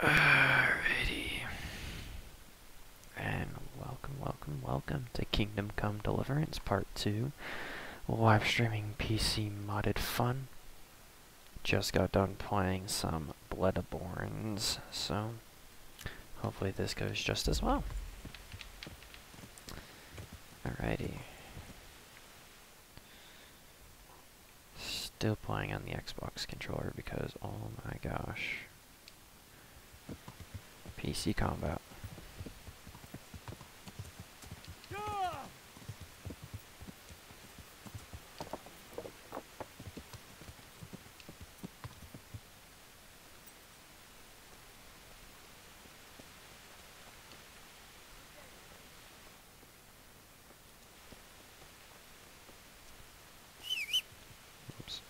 Alrighty. And welcome to Kingdom Come Deliverance Part 2. Live streaming PC modded fun. Just got done playing some Bloodborns, so hopefully this goes just as well. Alrighty. Still playing on the Xbox controller because, oh my gosh. PC combat. Oops.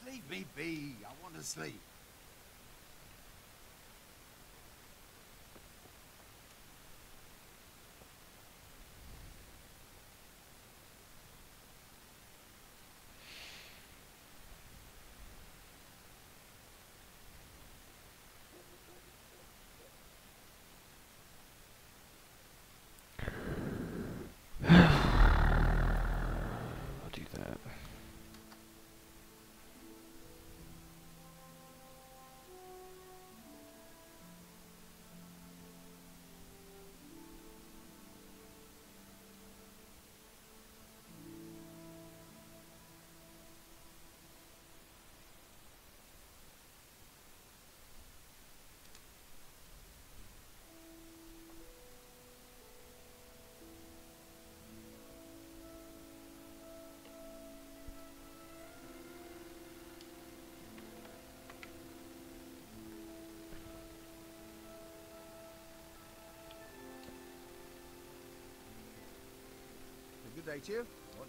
Leave me be. I want to sleep. I'll do that. Good day to you. What?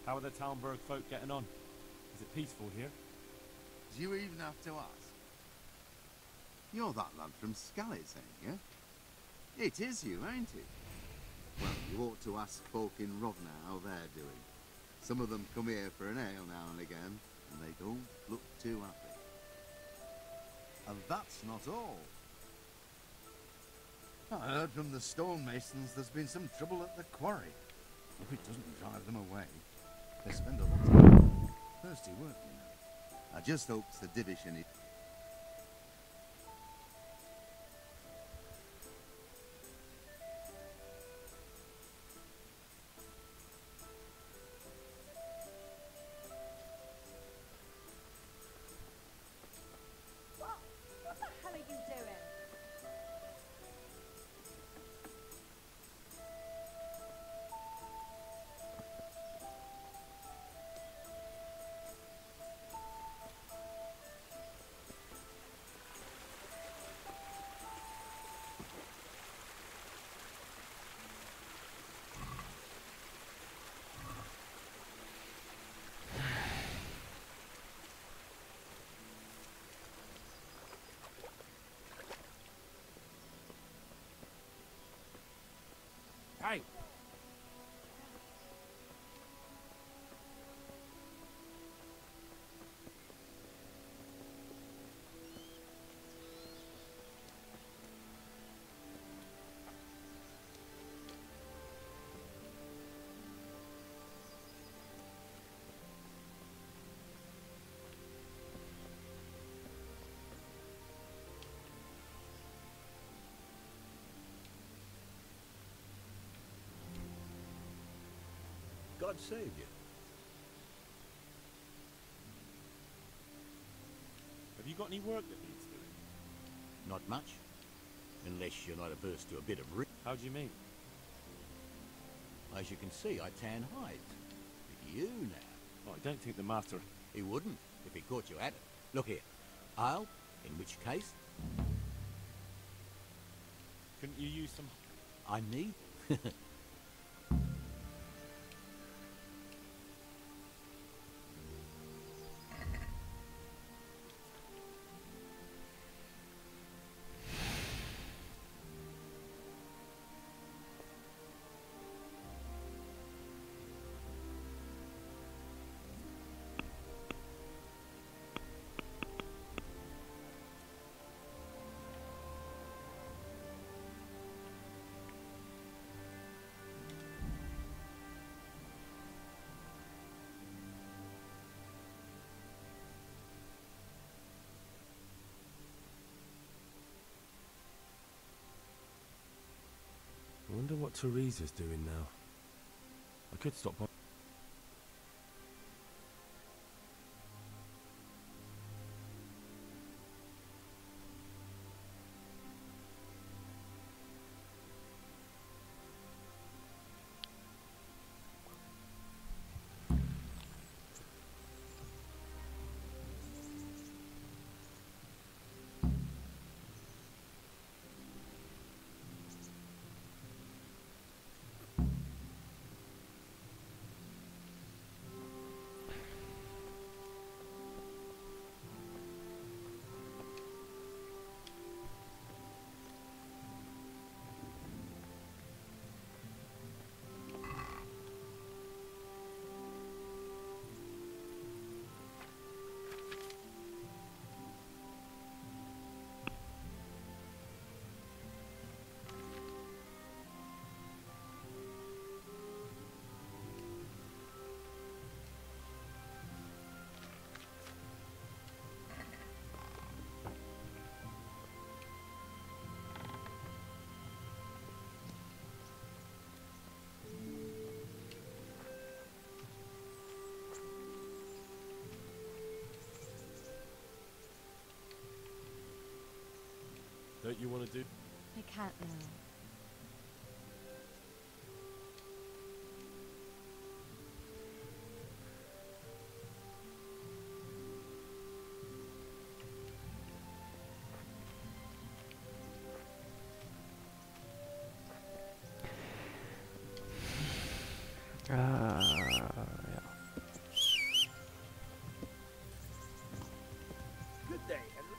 How are the Talmberg folk getting on? Is it peaceful here? Do you even have to ask? You're that lad from Skalitz, ain't you? It is you, ain't it? Well, you ought to ask folk in Rovna how they're doing. Some of them come here for an ale now and again, and they don't look too happy. And that's not all. I heard from the stonemasons there's been some trouble at the quarry. If it doesn't drive them away, they spend a lot of time. Thirsty work, you know. I just hope the division is... What the hell are you doing? Hey! God save you. Have you got any work that needs doing? Not much. Unless you're not averse to a bit of How do you mean? As you can see, I tan hides. you now. I don't think the master... He wouldn't if he caught you at it. Look here. I'll, in which case, Couldn't you use some... I need. I wonder what Teresa's doing now. I could stop by. Don't you want to do... I can't now. Yeah. Good day, Henry.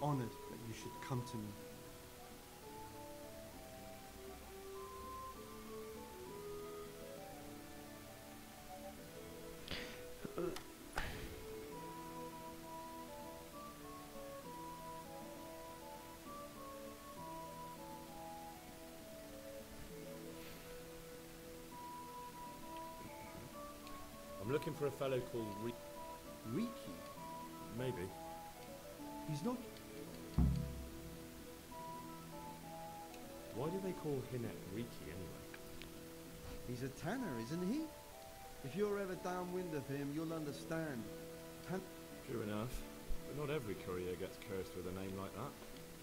honored that you should come to me. I'm looking for a fellow called Riki? Maybe. He's not... Why do they call Hinek Riki anyway? He's a tanner, isn't he? If you're ever downwind of him, you'll understand. True enough. But not every courier gets cursed with a name like that.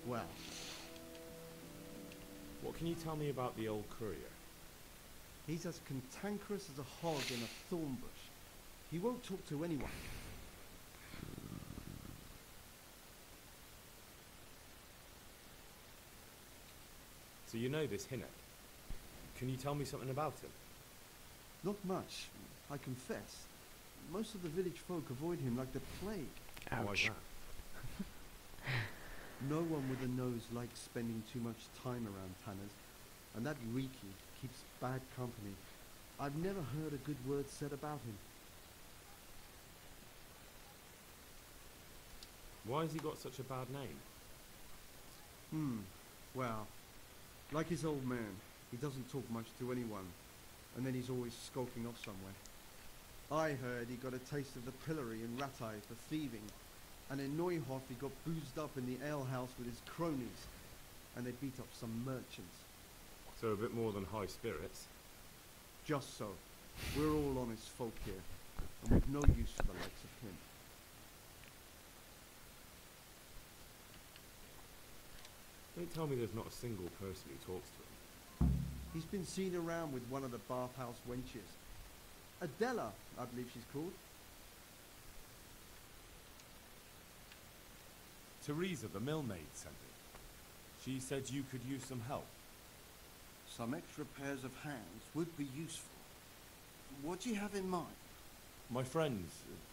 Well, What can you tell me about the old courier? he's as cantankerous as a hog in a thorn bush. He won't talk to anyone. So you know this Hinek. Can you tell me something about him? Not much, I confess. Most of the village folk avoid him like the plague. Why's Ouch. that? No one with a nose likes spending too much time around tanners, and that Riki keeps bad company. I've never heard a good word said about him. Why has he got such a bad name? Well, like his old man, he doesn't talk much to anyone, and then he's always skulking off somewhere. I heard he got a taste of the pillory in Rattay for thieving, and in Neuhof he got boozed up in the alehouse with his cronies, and they beat up some merchants. So a bit more than high spirits. Just so. We're all honest folk here, and we've no use for the likes of him. Don't tell me there's not a single person who talks to him. He's been seen around with one of the bathhouse wenches. Adela, I believe she's called. Teresa, the millmaid, sent me. She said you could use some help. Some extra pairs of hands would be useful. What do you have in mind? My friends,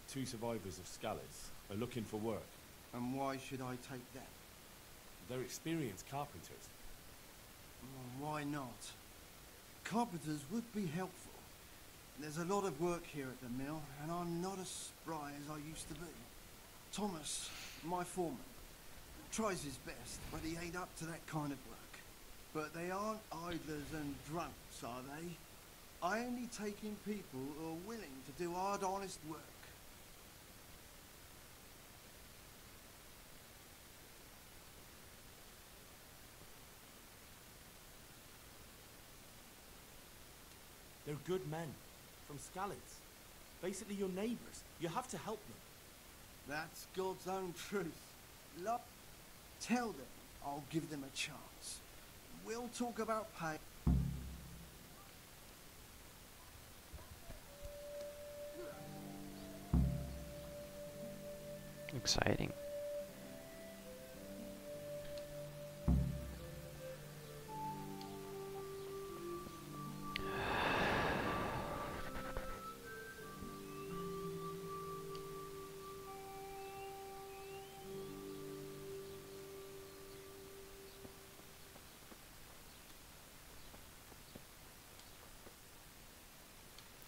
two survivors of Scalise, are looking for work. And why should I take them? They're experienced carpenters. Why not? Carpenters would be helpful. There's a lot of work here at the mill, and I'm not as spry as I used to be. Thomas, my foreman, tries his best, but he ain't up to that kind of work. But they aren't idlers and drunks, are they? I only take in people who are willing to do hard, honest work. They're good men, from Scalise. Basically your neighbours. You have to help them. That's God's own truth. Tell them I'll give them a chance. We'll talk about pay. Exciting.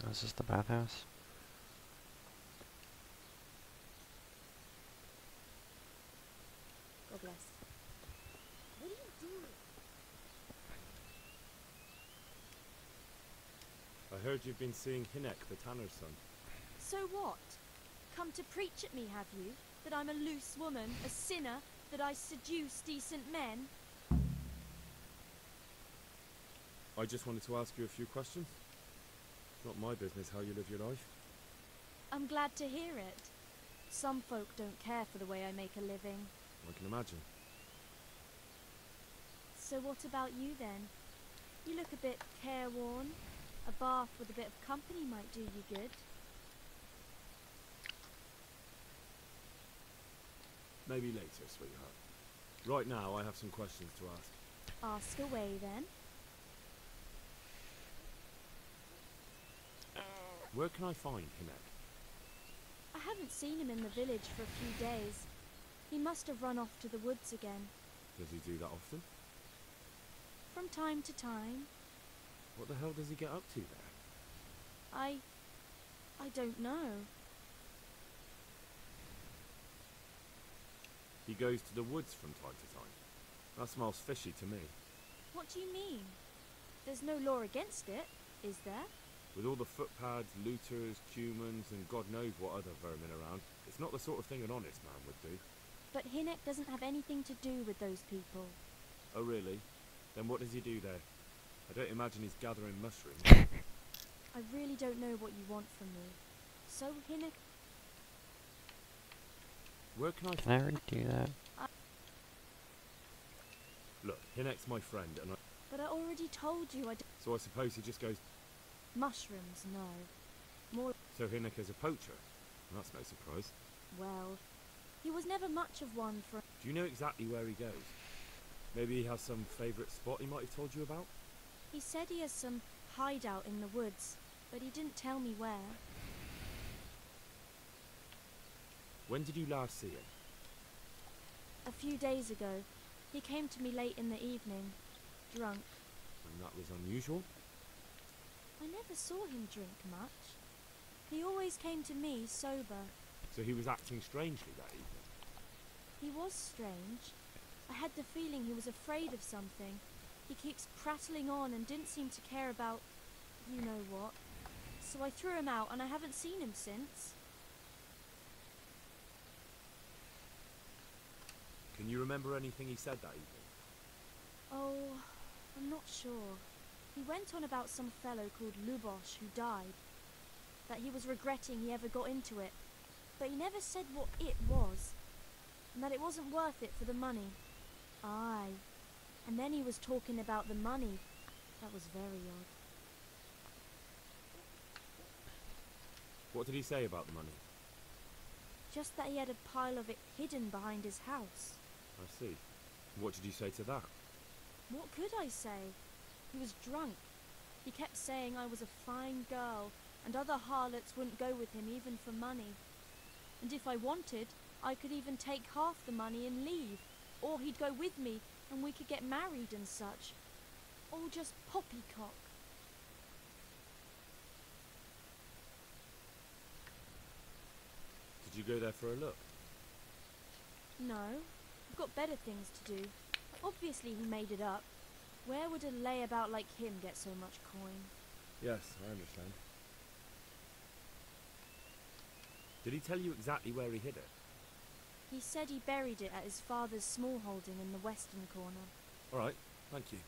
Is this the bathhouse? God bless. What are you doing? I heard you've been seeing Hinek, the tanner's son. So what? Come to preach at me, have you? That I'm a loose woman, a sinner, that I seduce decent men? I just wanted to ask you a few questions. It's not my business how you live your life. I'm glad to hear it. Some folk don't care for the way I make a living. I can imagine. So what about you then? You look a bit careworn. A bath with a bit of company might do you good. Maybe later, sweetheart. Right now, I have some questions to ask. Ask away then. Where can I find Hinek? I haven't seen him in the village for a few days. He must have run off to the woods again. Does he do that often? From time to time. What the hell does he get up to there? I don't know. He goes to the woods from time to time. That smells fishy to me. What do you mean? There's no law against it, is there? With all the footpads, looters, Cumans, and God knows what other vermin around, it's not the sort of thing an honest man would do. But Hinnock doesn't have anything to do with those people. Oh really? Then what does he do there? I don't imagine he's gathering mushrooms. I really don't know what you want from me. So, Hinnock... Where can I... Can I redo that? Look, Hinnock's my friend, and But I already told you I don't... so I suppose he just goes... Mushrooms, no. More... So Hinnock is a poacher? That's no surprise. Well, he was never much of one for... Do you know exactly where he goes? Maybe he has some favourite spot he might have told you about? He said he has some hideout in the woods, but he didn't tell me where. When did you last see him? A few days ago, he came to me late in the evening, drunk. And that was unusual? I never saw him drink much. He always came to me sober. So he was acting strangely that evening? He was strange. I had the feeling he was afraid of something. He keeps prattling on and didn't seem to care about you know what. So I threw him out and I haven't seen him since. Can you remember anything he said that evening? Oh, I'm not sure. He went on about some fellow called Lubosh who died. That he was regretting he ever got into it. But he never said what it was. And that it wasn't worth it for the money. Aye. And then he was talking about the money. That was very odd. What did he say about the money? Just that he had a pile of it hidden behind his house. I see. What did you say to that? What could I say? He was drunk. He kept saying I was a fine girl, and other harlots wouldn't go with him even for money. And if I wanted, I could even take half the money and leave. Or he'd go with me, and we could get married and such. All just poppycock. Did you go there for a look? No, I've got better things to do. Obviously he made it up. Where would a layabout like him get so much coin? Yes, I understand. Did he tell you exactly where he hid it? He said he buried it at his father's small holding in the western corner. All right, thank you.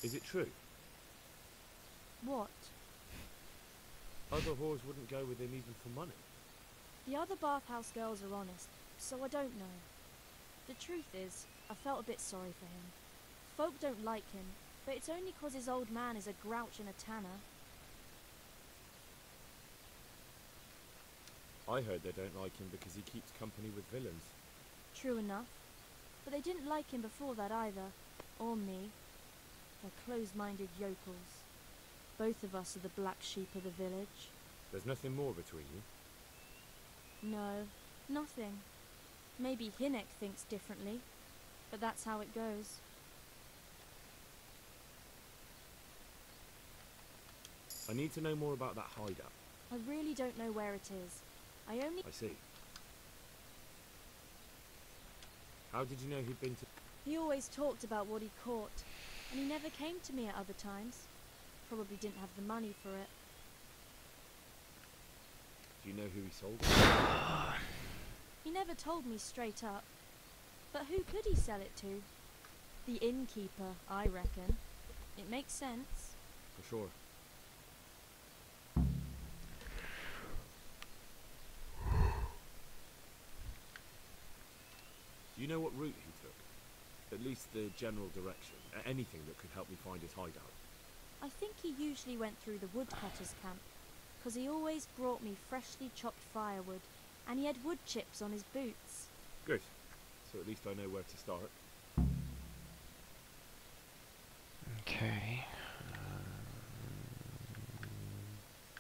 Is it true? What? Other whores wouldn't go with him even for money. The other bathhouse girls are honest, so I don't know. The truth is, I felt a bit sorry for him. Folk don't like him, but it's only 'cause his old man is a grouch and a tanner. I heard they don't like him because he keeps company with villains. True enough. But they didn't like him before that either. Or me. They're close-minded yokels. Both of us are the black sheep of the village. There's nothing more between you? No, nothing. Maybe Hinnock thinks differently, but that's how it goes. I need to know more about that hideout. I really don't know where it is. I see. How did you know he'd been to... He always talked about what he caught, and he never came to me at other times. Probably didn't have the money for it. Do you know who he sold it? He never told me straight up. But who could he sell it to? The innkeeper, I reckon. It makes sense. For sure. Do you know what route he took? At least the general direction. Anything that could help me find his hideout. I think he usually went through the woodcutter's camp, 'cause he always brought me freshly chopped firewood, and he had wood chips on his boots. Good. So at least I know where to start. Okay.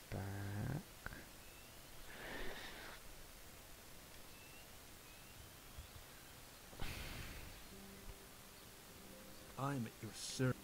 Back. I'm at your service.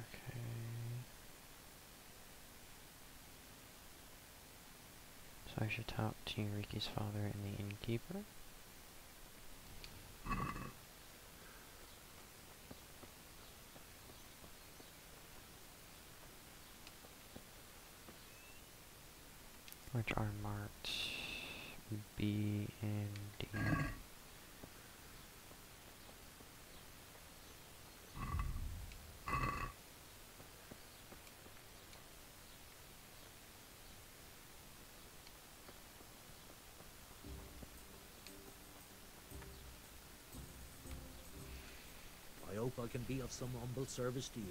Okay. So I should talk to Riki's father and the innkeeper. Which are marked B and D. I hope I can be of some humble service to you.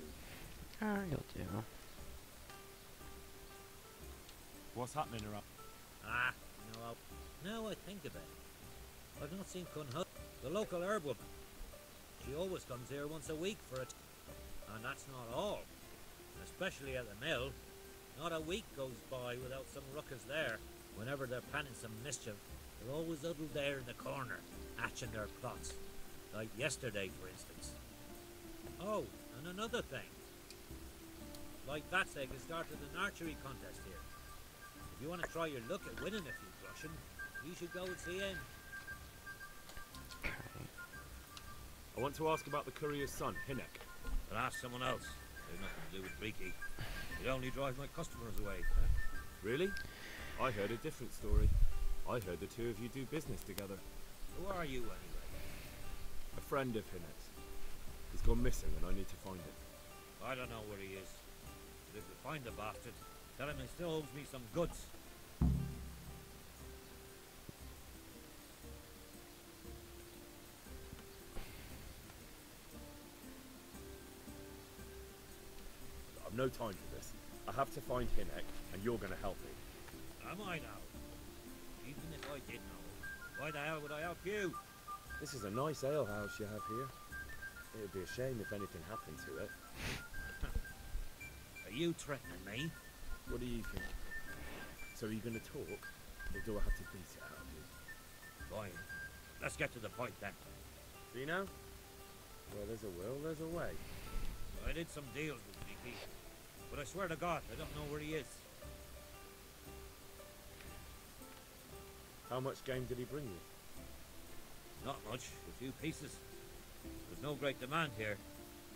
Ah, you'll do. What's happening around? Ah, now I think of it. I've not seen Cunhut, the local herb woman. She always comes here once a week for it. And that's not all. Especially at the mill. Not a week goes by without some ruckers there. Whenever they're planning some mischief, they're always huddled there in the corner, hatching their plots. Like yesterday, for instance. Oh, and another thing. Like Vatseg has started an archery contest here. If you want to try your luck at winning a few Russian, you should go and see him. Okay. I want to ask about the courier's son, Hinek. But ask someone else. They've nothing to do with Riki. It only drives my customers away. Really? I heard a different story. I heard the two of you do business together. Who are you, anyway? A friend of Hinek's. He's gone missing and I need to find him. I don't know where he is. But if you find the bastard, tell him he still owes me some goods. I've no time for this. I have to find Hinek and you're going to help me. Am I now? Even if I did know, why the hell would I help you? This is a nice alehouse you have here. It would be a shame if anything happened to it. Are you threatening me? What do you think? So are you going to talk, or do I have to beat it out of you? Fine. Let's get to the point then. See now? Where there's a will, there's a way. I did some deals with Riki, but I swear to God, I don't know where he is. How much game did he bring you? Not much, a few pieces. There's no great demand here.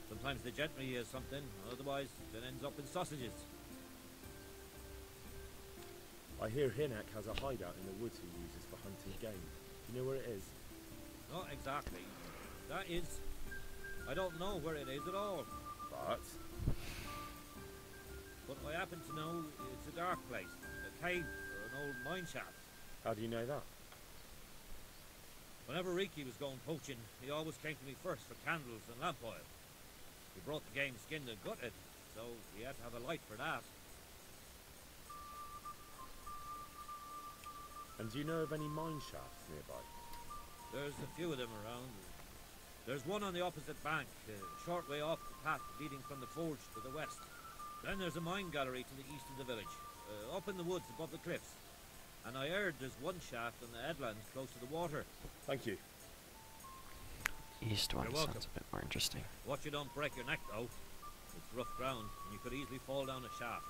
Sometimes the gentry hears something, otherwise it ends up in sausages. I hear Hinek has a hideout in the woods he uses for hunting game. Do you know where it is? Not exactly. That is, I don't know where it is at all. But I happen to know it's a dark place, a cave or an old mine shaft. How do you know that? Whenever Riki was going poaching, he always came to me first for candles and lamp oil. He brought the game skinned and gutted, so he had to have a light for that. And do you know of any mine shafts nearby? There's a few of them around. There's one on the opposite bank, a short way off the path leading from the forge to the west. Then there's a mine gallery to the east of the village, up in the woods above the cliffs. And I heard there's one shaft on the headlands close to the water. Thank you. East one You're welcome. sounds a bit more interesting. Watch you don't break your neck though. It's rough ground, and you could easily fall down a shaft.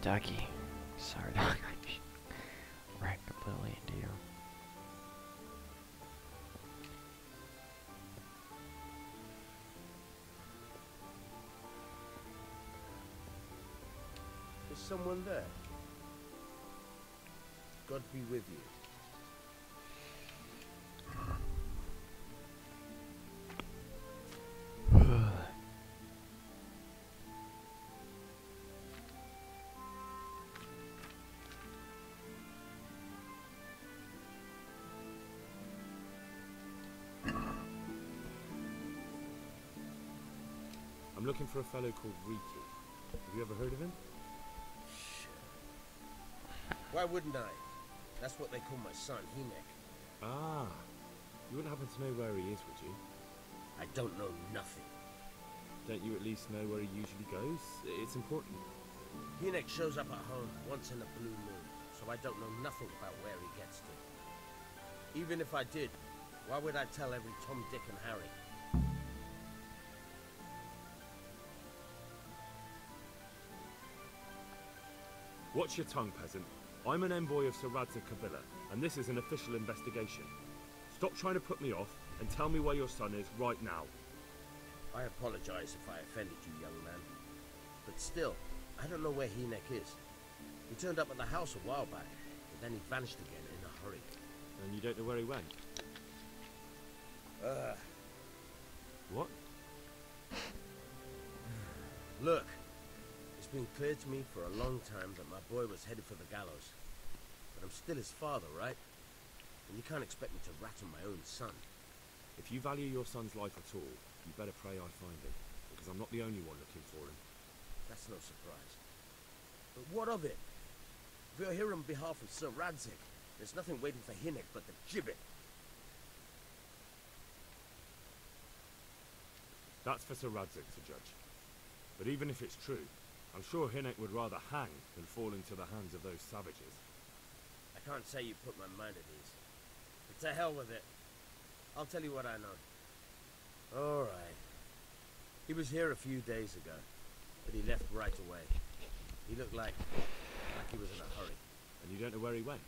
ducky. Sorry, dog. Ran completely into you. Is someone there? God be with you. I'm looking for a fellow called Riki. Have you ever heard of him? Why wouldn't I? That's what they call my son, Hinek. Ah, you wouldn't happen to know where he is, would you? I don't know nothing. Don't you at least know where he usually goes? It's important. Hinek shows up at home once in a blue moon, so I don't know nothing about where he gets to. Even if I did, why would I tell every Tom, Dick and Harry? Watch your tongue, peasant. I'm an envoy of Sir Radzig Kobyla, and this is an official investigation. Stop trying to put me off, and tell me where your son is right now. I apologize if I offended you, young man. But still, I don't know where Hinek is. He turned up at the house a while back, but then he vanished again in a hurry. And you don't know where he went? What? Look, it's been clear to me for a long time that my boy was headed for the gallows. But I'm still his father, right? And you can't expect me to rat on my own son. If you value your son's life at all, you better pray I find him, because I'm not the only one looking for him. That's no surprise. But what of it? If you're here on behalf of Sir Radzig, there's nothing waiting for Hinek but the gibbet. That's for Sir Radzig to judge. But even if it's true, I'm sure Hinek would rather hang than fall into the hands of those savages. I can't say you put my mind at ease. But to hell with it. I'll tell you what I know. Alright. He was here a few days ago, but he left right away. He looked like he was in a hurry. And you don't know where he went?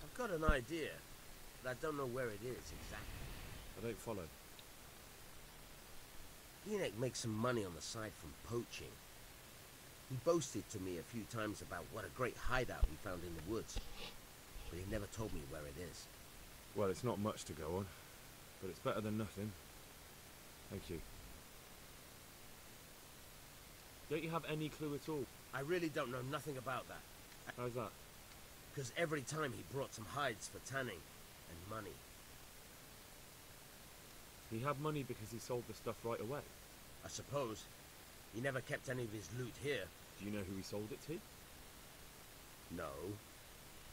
I've got an idea, but I don't know where it is exactly. I don't follow. Hinek makes some money on the side from poaching. He boasted to me a few times about what a great hideout he found in the woods, but he never told me where it is. Well, it's not much to go on, but it's better than nothing. Thank you. Don't you have any clue at all? I really don't know nothing about that. How's that? Because every time he brought some hides for tanning and money. He had money because he sold the stuff right away. I suppose. He never kept any of his loot here. Do you know who he sold it to? No.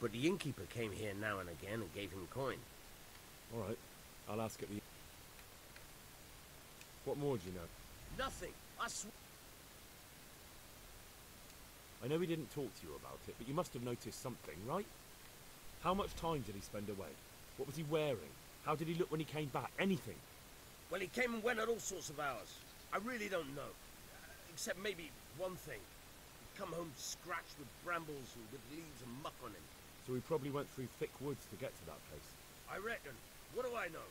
But the innkeeper came here now and again and gave him coin. Alright, I'll ask at the... What more do you know? Nothing. I swear. I know he didn't talk to you about it, but you must have noticed something, right? How much time did he spend away? What was he wearing? How did he look when he came back? Anything? Well, he came and went at all sorts of hours. I really don't know. Except maybe one thing. He'd come home scratched with brambles and with leaves and muck on him. So he probably went through thick woods to get to that place. I reckon. What do I know?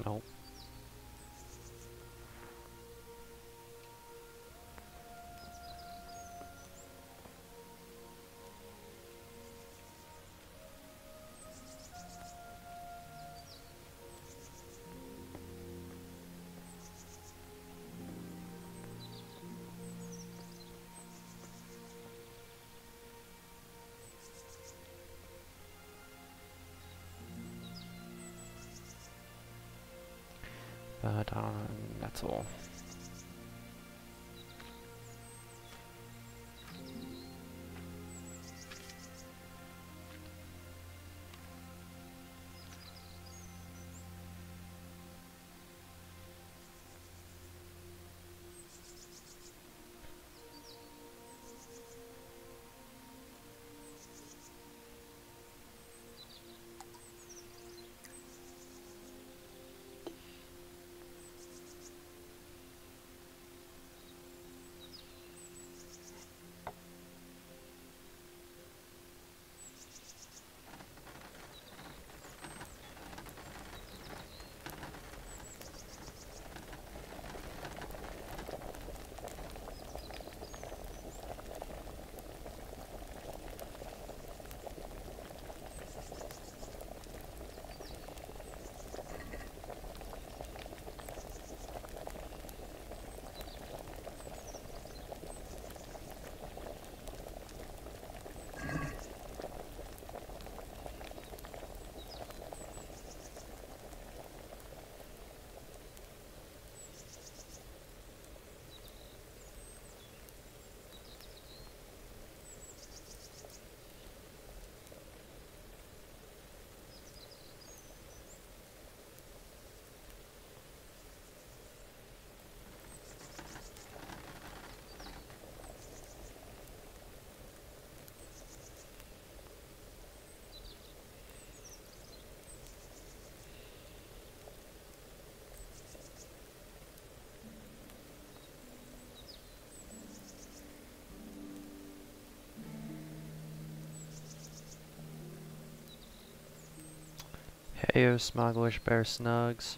Nope. But that's all. Heyo, smugglers, bear snugs.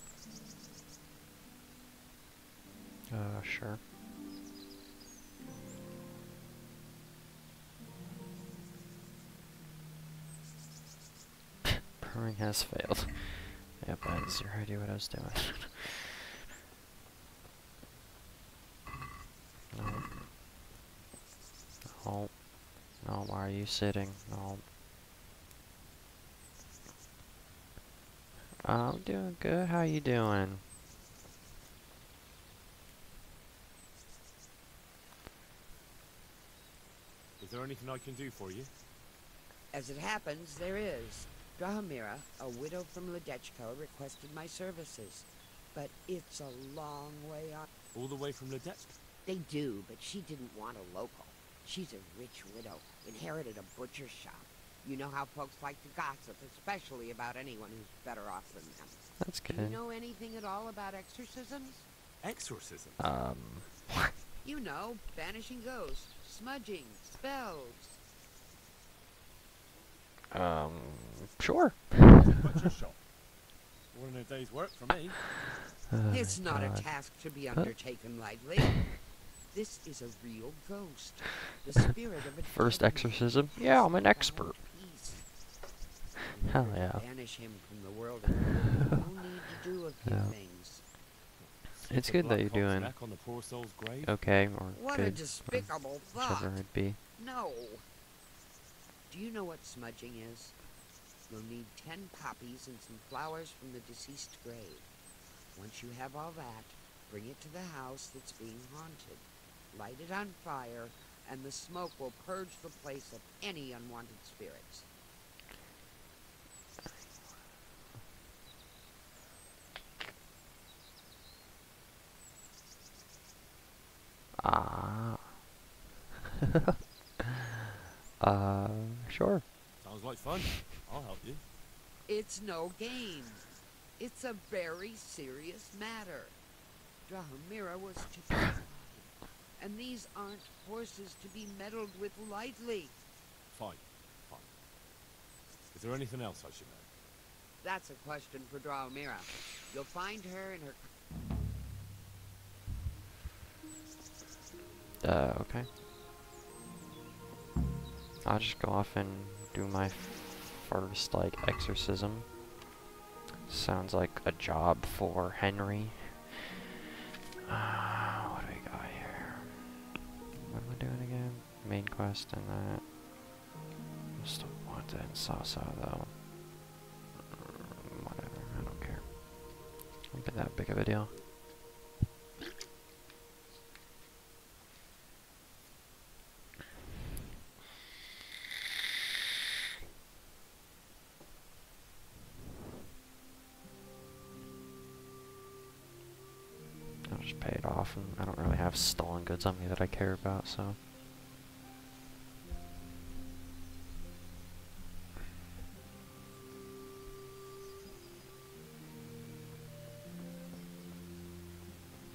Sure. Brewing has failed. Yep, I had zero idea what I was doing. No. No. No, why are you sitting? No. I'm doing good. How you doing? Is there anything I can do for you? As it happens, there is. Drahomira, a widow from Ledechko, requested my services. But it's a long way on. All the way from Ledech? They do, but she didn't want a local. She's a rich widow, inherited a butcher shop. You know how folks like to gossip, especially about anyone who's better off than them. That's good. Do you know anything at all about exorcisms? Exorcism? You know, banishing ghosts, smudging, spells. Sure. Butcher shop. One in a day's work for me. It's not a task to be undertaken lightly. This is a real ghost. The spirit of a First dead exorcism? man. Yeah, I'm an expert. Peace. Hell In order yeah. to banish him from the world of the living, you'll need to do a few Yeah. things. It's The good that black you're cock's doing neck on the poor soul's grave. okay or What a good, despicable or thought. whichever it be. No. Do you know what smudging is? You'll need 10 poppies and some flowers from the deceased grave. Once you have all that, bring it to the house that's being haunted. Light it on fire, and the smoke will purge the place of any unwanted spirits. Ah. Sure. Sounds like fun. I'll help you. It's no game. It's a very serious matter. Drahomira was to die, and these aren't horses to be meddled with lightly. Fine. Fine. Is there anything else I should know? That's a question for Dromira. You'll find her in her... Okay. I'll just go off and do my first, like, exorcism. Sounds like a job for Henry. What do we got here? What am I doing again? Main quest and that. I'm still wanted in Sasa, though. Whatever, I don't care. Won't be that big of a deal. I'll just pay it off, and I don't really have stolen goods on me that I care about, so.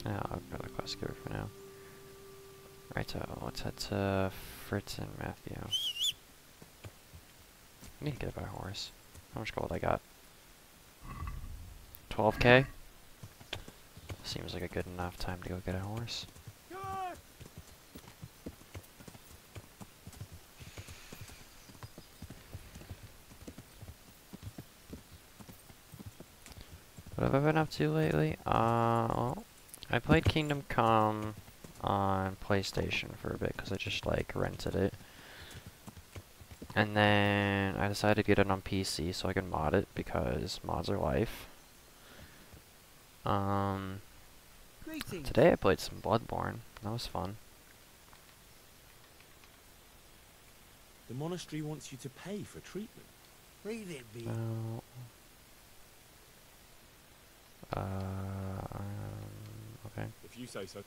Yeah, I'll go to the quest giver for now. Right, so let's head to Fritz and Matthew. I need to get a horse. How much gold I got? 12k? Seems like a good enough time to go get a horse. What have I been up to lately? Well, I played Kingdom Come on PlayStation for a bit because I just like rented it. And then I decided to get it on PC so I can mod it because mods are life. Today I played some Bloodborne. That was fun. The monastery wants you to pay for treatment. Leave it be. Okay. If you say so.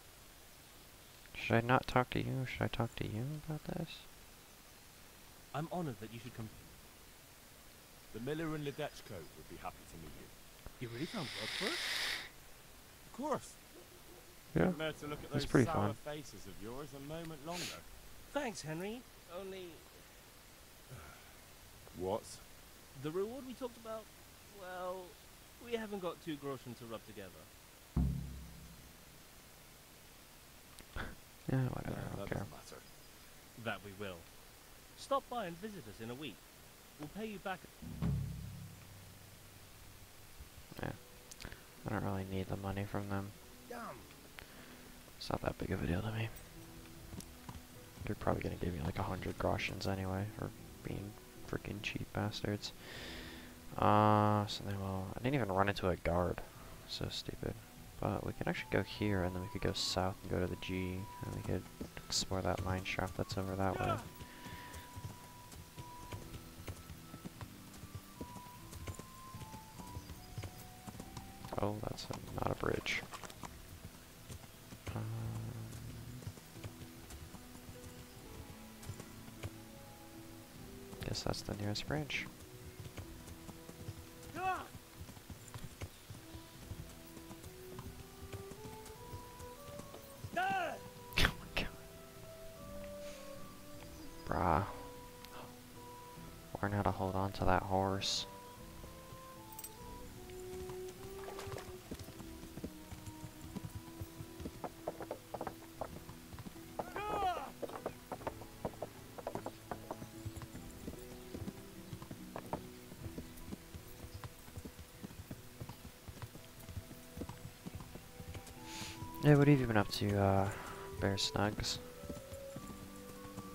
Should I not talk to you? Should I talk to you about this? I'm honored that you should come. The miller and Ledechko would be happy to meet you. You really found blood for it? Of course. Yeah. There to look at It's those pretty sour fun. faces of yours a moment longer. Thanks, Henry. Only What? the reward we talked about, well, we haven't got 2 groschen to rub together. Yeah, whatever, I don't that care. doesn't matter. That we will. Stop by and visit us in a week. We'll pay you back. Yeah. I don't really need the money from them. Dumb. It's not that big of a deal to me. They're probably gonna give me like 100 groshens anyway, for being freaking cheap bastards. So then I didn't even run into a guard. So stupid. But we can actually go here, and then we could go south and go to the G, and we could explore that mine shaft that's over that way. Oh, that's not a bridge. Guess that's the nearest bridge. Bruh. Learn how to hold on to that horse. Yeah, what have you been up to, Bear Snugs?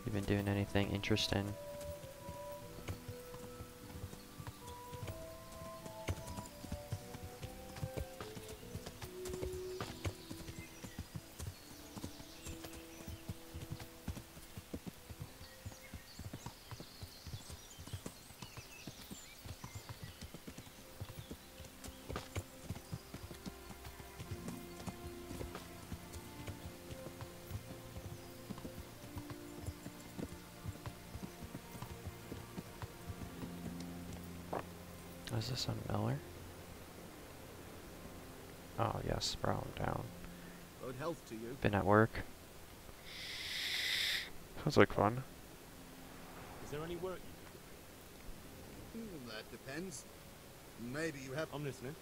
You been doing anything interesting? Is this a Miller? Oh yes, bro, I'm down. Good health to you. Been at work. Sounds like fun. Is there any work you That depends. Maybe you have... I'm listening.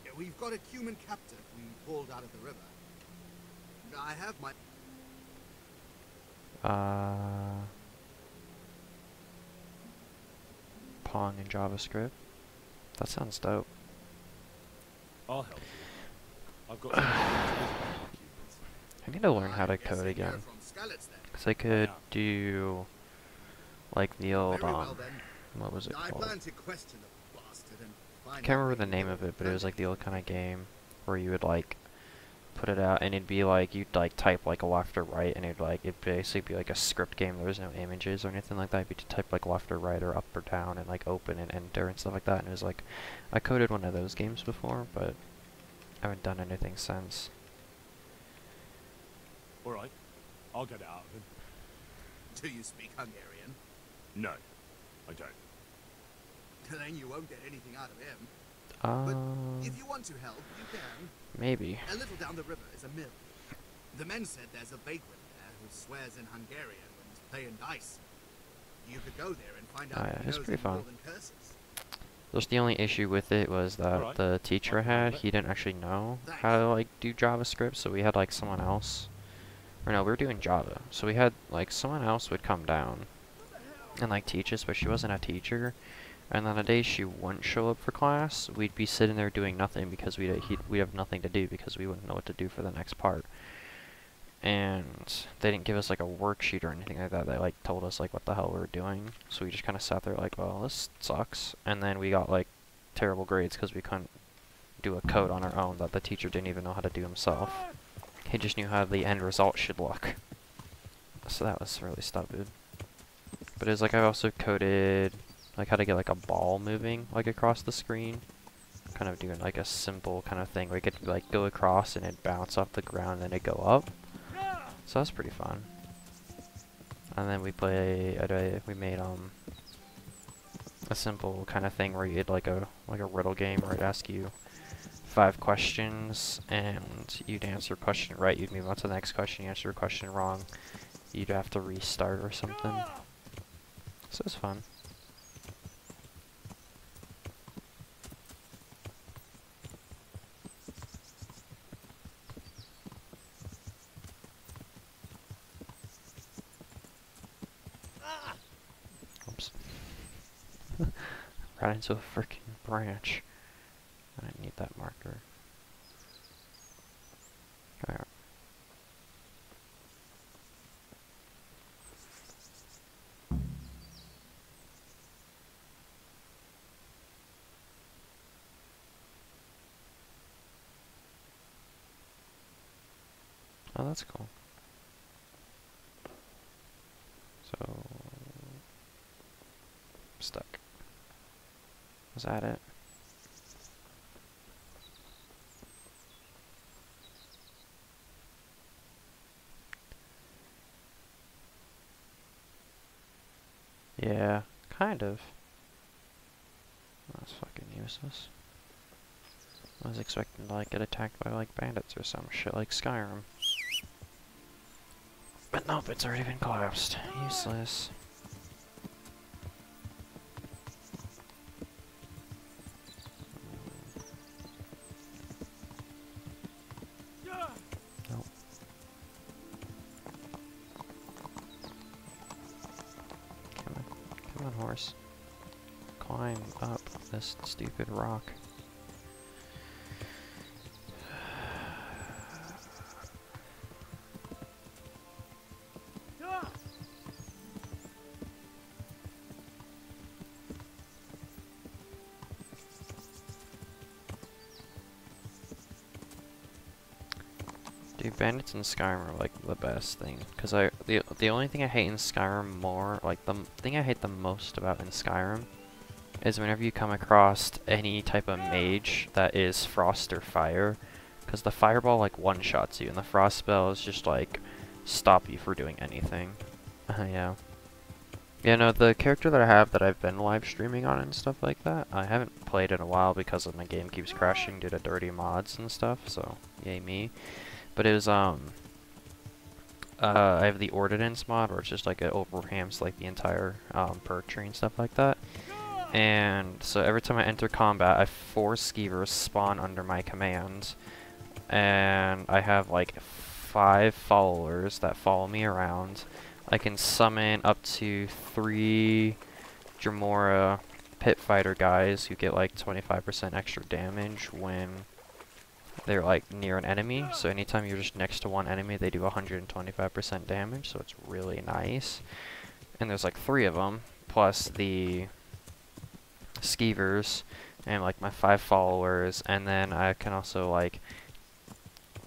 Yeah, we've got a Cuman captive we pulled out of the river. I have my... Pong and JavaScript. That sounds dope. I'll help. I've got some I need to learn how to code again. Because I could do like the old, what was it called? I can't remember the name of it, but it was like the old kind of game where you would like put it out and it'd be like, you'd like type like left or right and it'd basically be like a script game. There was no images or anything like that. You'd type like left or right or up or down and like open and enter and stuff like that. And it was like, I coded one of those games before, but I haven't done anything since. Alright, I'll get it out of him. Do you speak Hungarian? No, I don't. Then you won't get anything out of him. But if you want to help, you can. Maybe. A little down the river is a mill. The men said there's a vagrant there who swears in Hungarian when he's playing dice. You could go there and find out if he it's knows pretty any more fun. than curses. Just the only issue with it was that the teacher I had, he didn't actually know how to like do JavaScript, so we had like someone else. Or no, we were doing Java, so we had like someone else would come down and like teach us, but she wasn't a teacher. And on the days she wouldn't show up for class, we'd be sitting there doing nothing because we'd have nothing to do because we wouldn't know what to do for the next part. And they didn't give us like a worksheet or anything like that. They like told us like what the hell we were doing. So we just kind of sat there like, well, this sucks. And then we got like terrible grades because we couldn't do a code on our own that the teacher didn't even know how to do himself. He just knew how the end result should look. So that was really stupid. But it was like I also coded like how to get like a ball moving like across the screen. Kind of doing like a simple kind of thing where you could like go across and it'd bounce off the ground and then it'd go up. So that's pretty fun. And then we made a simple kind of thing where you had like a riddle game where it'd ask you 5 questions and you'd answer a question right, you'd move on to the next question, you answer a question wrong, you'd have to restart or something. So it's fun. Oops. Right into a freaking branch. I need that marker. Alright. Oh, that's cool. So... stuck. Was that it? Yeah, kind of. That's fucking useless. I was expecting to like get attacked by like bandits or some shit like Skyrim. But nope, it's already been collapsed. Useless. Nope. Come on, horse. Climb up this stupid rock. Dude, bandits in Skyrim are like the best thing, because the only thing I hate in Skyrim more, like the thing I hate the most about in Skyrim, is whenever you come across any type of mage that is frost or fire, because the fireball like one-shots you, and the frost spell is just like stop you for doing anything. Yeah. Yeah, no, the character that I have that I've been live streaming on and stuff like that, I haven't played in a while because my game keeps crashing due to dirty mods and stuff, so yay me. But it was, I have the ordnance mod where it's just like it overhams like the entire, perk tree and stuff like that. And so every time I enter combat, I have 4 skeevers spawn under my command. And I have like 5 followers that follow me around. I can summon up to 3 Dremora pit fighter guys who get like 25% extra damage when they're like near an enemy. So anytime you're just next to one enemy, they do 125% damage, so it's really nice. And there's like 3 of them, plus the skeevers, and like my 5 followers, and then I can also like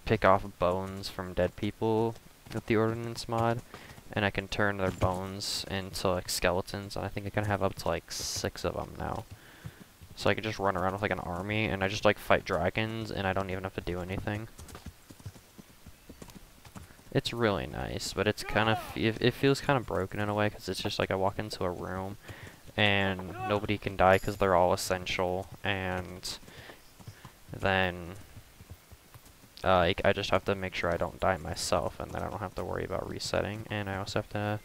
pick off bones from dead people with the ordnance mod, and I can turn their bones into like skeletons, and I think I can have up to like 6 of them now. So I can just run around with like an army, and I just like fight dragons, and I don't even have to do anything. It's really nice, but it's kind of, it feels kind of broken in a way, because it's just like I walk into a room, and nobody can die because they're all essential, and then I just have to make sure I don't die myself, and then I don't have to worry about resetting, and I also have to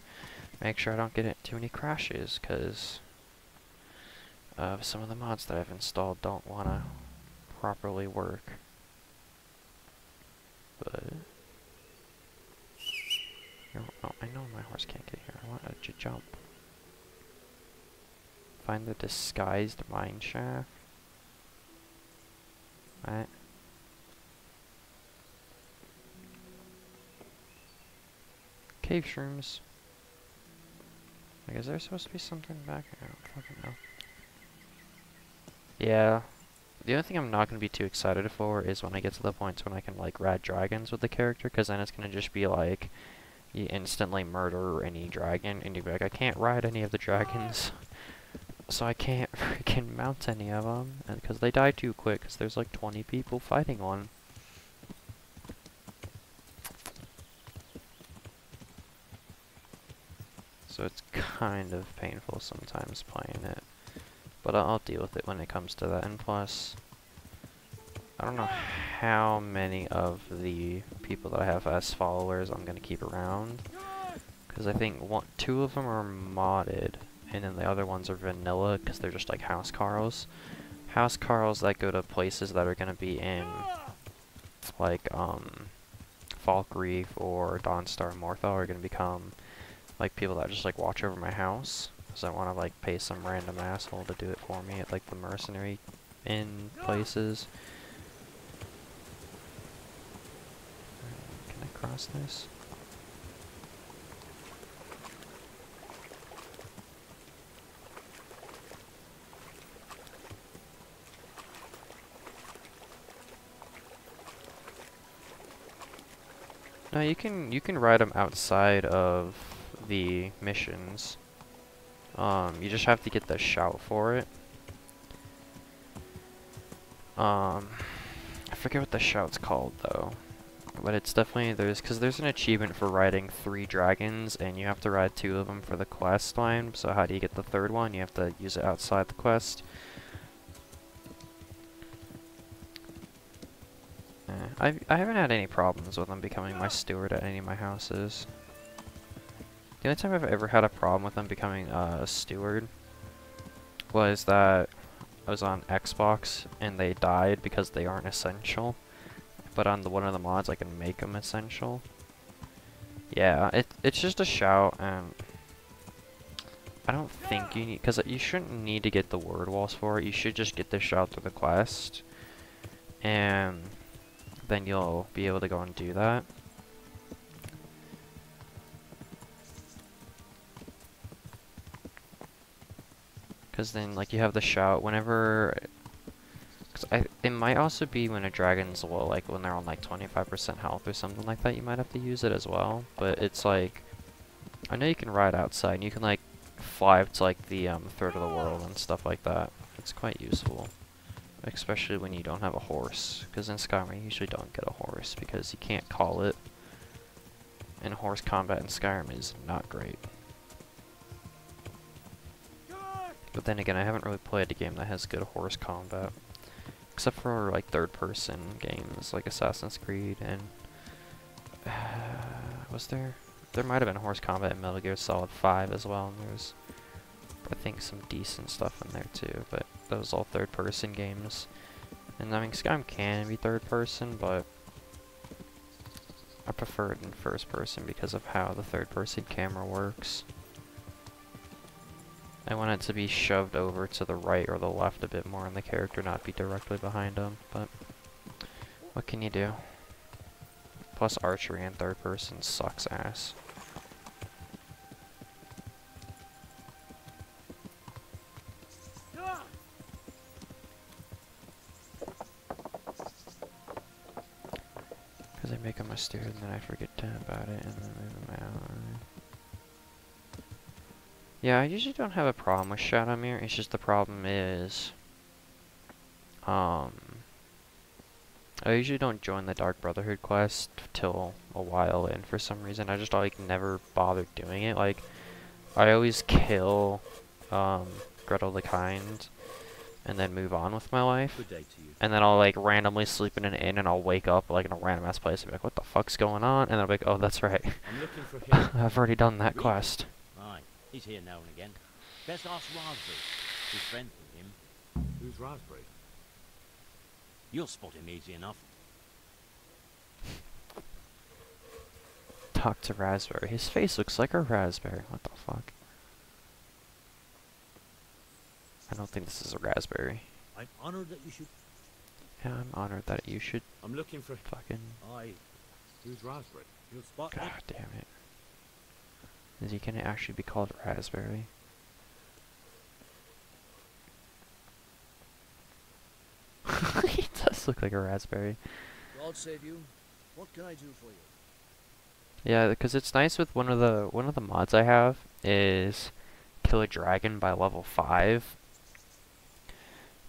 make sure I don't get too many crashes, because some of the mods that I've installed don't want to properly work. But oh, I know my horse can't get here. I want it to jump. Find the disguised mine shaft. Right. Cave shrooms. Like, is there supposed to be something back here? I don't fucking know. Yeah. The only thing I'm not going to be too excited for is when I get to the points when I can, like, ride dragons with the character, because then it's going to just be, like, you instantly murder any dragon, and you'd be like, I can't ride any of the dragons, so I can't freaking mount any of them, because they die too quick, because there's, like, 20 people fighting one. So it's kind of painful sometimes playing it. But I'll deal with it when it comes to that. And plus, I don't know how many of the people that I have as followers I'm going to keep around. Because I think 2 of them are modded, and then the other ones are vanilla, because they're just like house Carls. House Carls that go to places that are going to be in, like, Falk Reef or Dawnstar Morthal are going to become like people that just like watch over my house, because I want to like pay some random asshole to do it for me at like the mercenary inn places. Can I cross this? No, you can ride them outside of the missions. You just have to get the shout for it. I forget what the shout's called though, but it's definitely because there's an achievement for riding 3 dragons, and you have to ride 2 of them for the quest line. So how do you get the 3rd one? You have to use it outside the quest. I haven't had any problems with them becoming my steward at any of my houses. The only time I've ever had a problem with them becoming a steward was that I was on Xbox and they died because they aren't essential. But on one of the mods I can make them essential. Yeah, it's just a shout, and I don't think you need, because you shouldn't need to get the word walls for it. You should just get the shout through the quest, and then you'll be able to go and do that. Because then, like, you have the shout whenever... it might also be when a dragon's low, like when they're on like 25% health or something like that, you might have to use it as well. But it's like, I know you can ride outside, and you can like fly up to like the third of the world and stuff like that. It's quite useful. Especially when you don't have a horse, because in Skyrim you usually don't get a horse because you can't call it, and horse combat in Skyrim is not great. But then again, I haven't really played a game that has good horse combat, except for like third-person games like Assassin's Creed, and was there might have been horse combat in Metal Gear Solid 5 as well, and there was I think some decent stuff in there too, but those all third-person games. And I mean, Skyrim can be third-person, but I prefer it in first-person because of how the third-person camera works. I want it to be shoved over to the right or the left a bit more and the character not be directly behind him, but what can you do? Plus archery in third-person sucks ass. Because I make them a steer and then I forget about it and then move them out. Yeah, I usually don't have a problem with Shadowmere, it's just the problem is, I usually don't join the Dark Brotherhood quest till a while in for some reason. I just like never bothered doing it. Like, I always kill, Gretel the Kind and then move on with my life. Good day to you. And then I'll like randomly sleep in an inn and I'll wake up like in a random ass place and be like, what the fuck's going on? And then I'll be like, oh, that's right. I'm looking for him. I've already done that quest. Aye, he's here now and again. Best ask Raspberry. His friend with him. Who's Raspberry? You'll spot him easy enough. Talk to Raspberry. His face looks like a raspberry. What the fuck? I don't think this is a raspberry. I'm honored that you should... Yeah, I'm honored that you should I'm looking for fucking... Aye. Who's Raspberry? You'll spot God him. damn it. Is he gonna actually be called Raspberry? He does look like a raspberry. God save you. What can I do for you? Yeah, because it's nice with one of the mods I have is kill a dragon by level 5.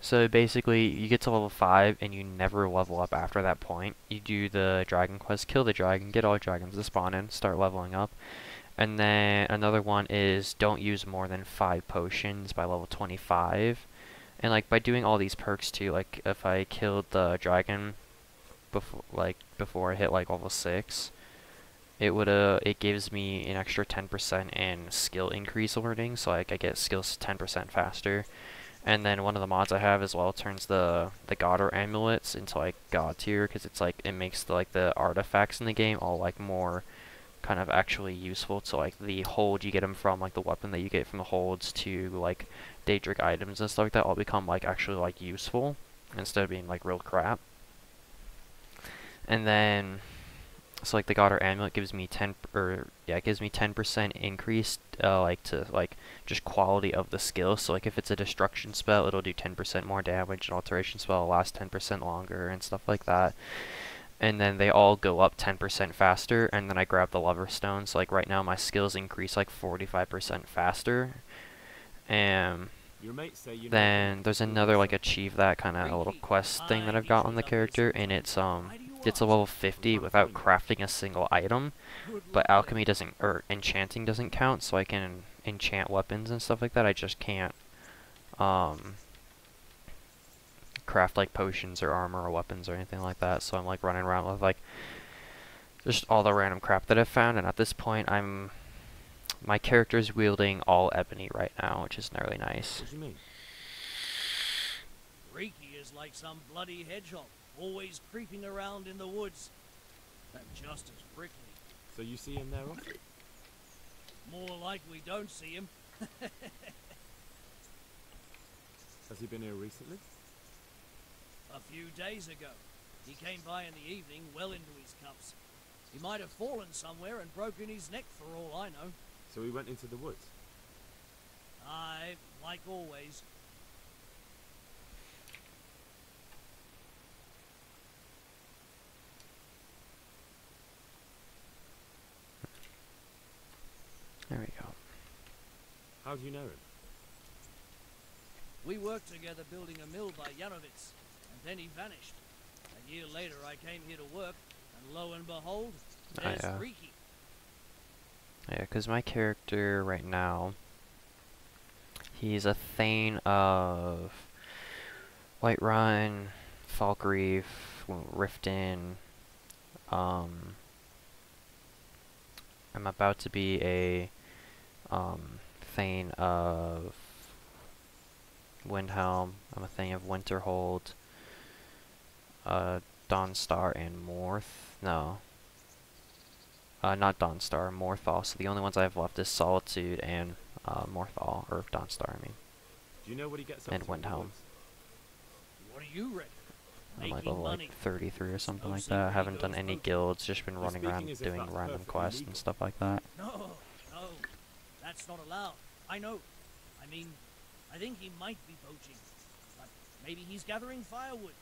So basically, you get to level 5 and you never level up after that point. You do the dragon quest, kill the dragon, get all dragons to spawn in, start leveling up. And then another one is don't use more than 5 potions by level 25. And like by doing all these perks too, like if I killed the dragon before I hit like level 6, it gives me an extra 10% in skill increase learning, so like I get skills 10% faster. And then one of the mods I have as well turns the god or amulets into like god tier, because it's like it makes the artifacts in the game all like more kind of actually useful. To like the hold you get them from, like the weapon that you get from the holds, to like Daedric items and stuff like that, all become like actually like useful instead of being like real crap. And then so like the god or amulet gives me 10% increased like to like just quality of the skill. So like if it's a destruction spell, it'll do 10% more damage. An alteration spell will last 10% longer and stuff like that. And then they all go up 10% faster, and then I grab the lover stone. So like right now my skills increase like 45% faster. And Your mates say you then there's another like achieve that kind of a little quest thing that I've got on the character, and it's a level 50 without crafting a single item, but alchemy doesn't, or enchanting doesn't count, so I can enchant weapons and stuff like that. I just can't craft like potions or armor or weapons or anything like that. So I'm like running around with like just all the random crap that I've found, and at this point my character's wielding all ebony right now, which is really nice. What do you mean? Reeky is like some bloody hedgehog, always creeping around in the woods. And just as prickly. So you see him there often? More like we don't see him. Has he been here recently? A few days ago. He came by in the evening, well into his cups. He might have fallen somewhere and broken his neck for all I know. So he went into the woods? Aye, like always. There we go. How do you know him? We worked together building a mill by Yanovitz, and then he vanished. A year later I came here to work, and lo and behold, there's Reeky. Yeah, because my character right now, he's a Thane of Whiterun, Falkreath, Riften. I'm about to be a Thane of Windhelm. I'm a thing of Winterhold, Dawnstar, and Morth. No. Not Dawnstar, Morthal. So the only ones I have left is Solitude and Morthal, or Dawnstar, I mean. Do you know what he gets up And to in the Windhelm. woods? What do you reckon? I'm like Making level money. like 33 or something No like secret that. I he haven't done goes any boating. guilds, just been You're running speaking around as if doing that's random perfectly quests legal. and stuff like that. No, that's not allowed. I know. I mean, I think he might be poaching, but maybe he's gathering firewood.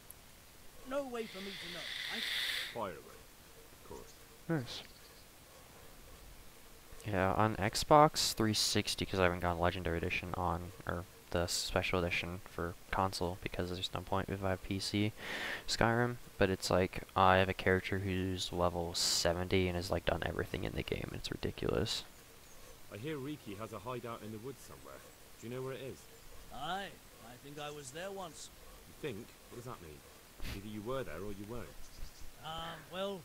No way for me to know. Fire away, of course. Nice. Yeah, on Xbox 360, because I haven't gotten Legendary Edition on, or the Special Edition for console, because there's no point if I have PC Skyrim, but it's like, I have a character who's level 70 and has like done everything in the game, and it's ridiculous. I hear Riki has a hideout in the woods somewhere. Do you know where it is? Aye, I think I was there once. You think? What does that mean? Either you were there or you weren't. Well,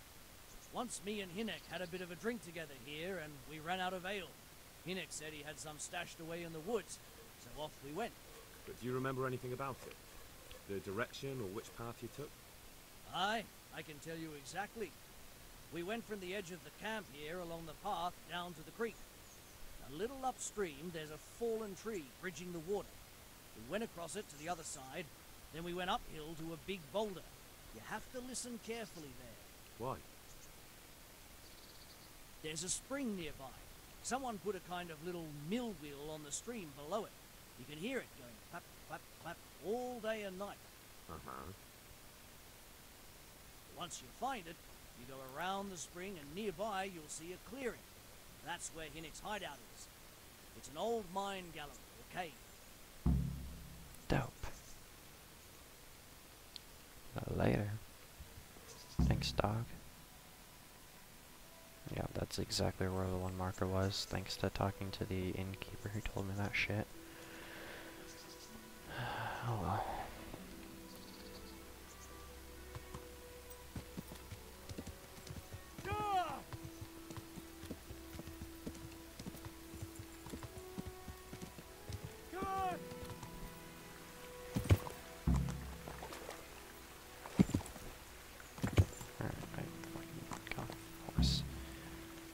once me and Hinnek had a bit of a drink together here, and we ran out of ale. Hinnek said he had some stashed away in the woods, so off we went. But do you remember anything about it? The direction or which path you took? Aye, I can tell you exactly. We went from the edge of the camp here along the path down to the creek. A little upstream, there's a fallen tree bridging the water. We went across it to the other side, then we went uphill to a big boulder. You have to listen carefully there. Why? There's a spring nearby. Someone put a kind of little mill wheel on the stream below it. You can hear it going clap, clap, clap all day and night. Uh-huh. Once you find it, you go around the spring and nearby you'll see a clearing. That's where Hinnick's hideout is. It's an old mine gallery or cave. Dope. Later. Thanks, dog. Yeah, that's exactly where the one marker was, thanks to talking to the innkeeper who told me that shit. Oh well.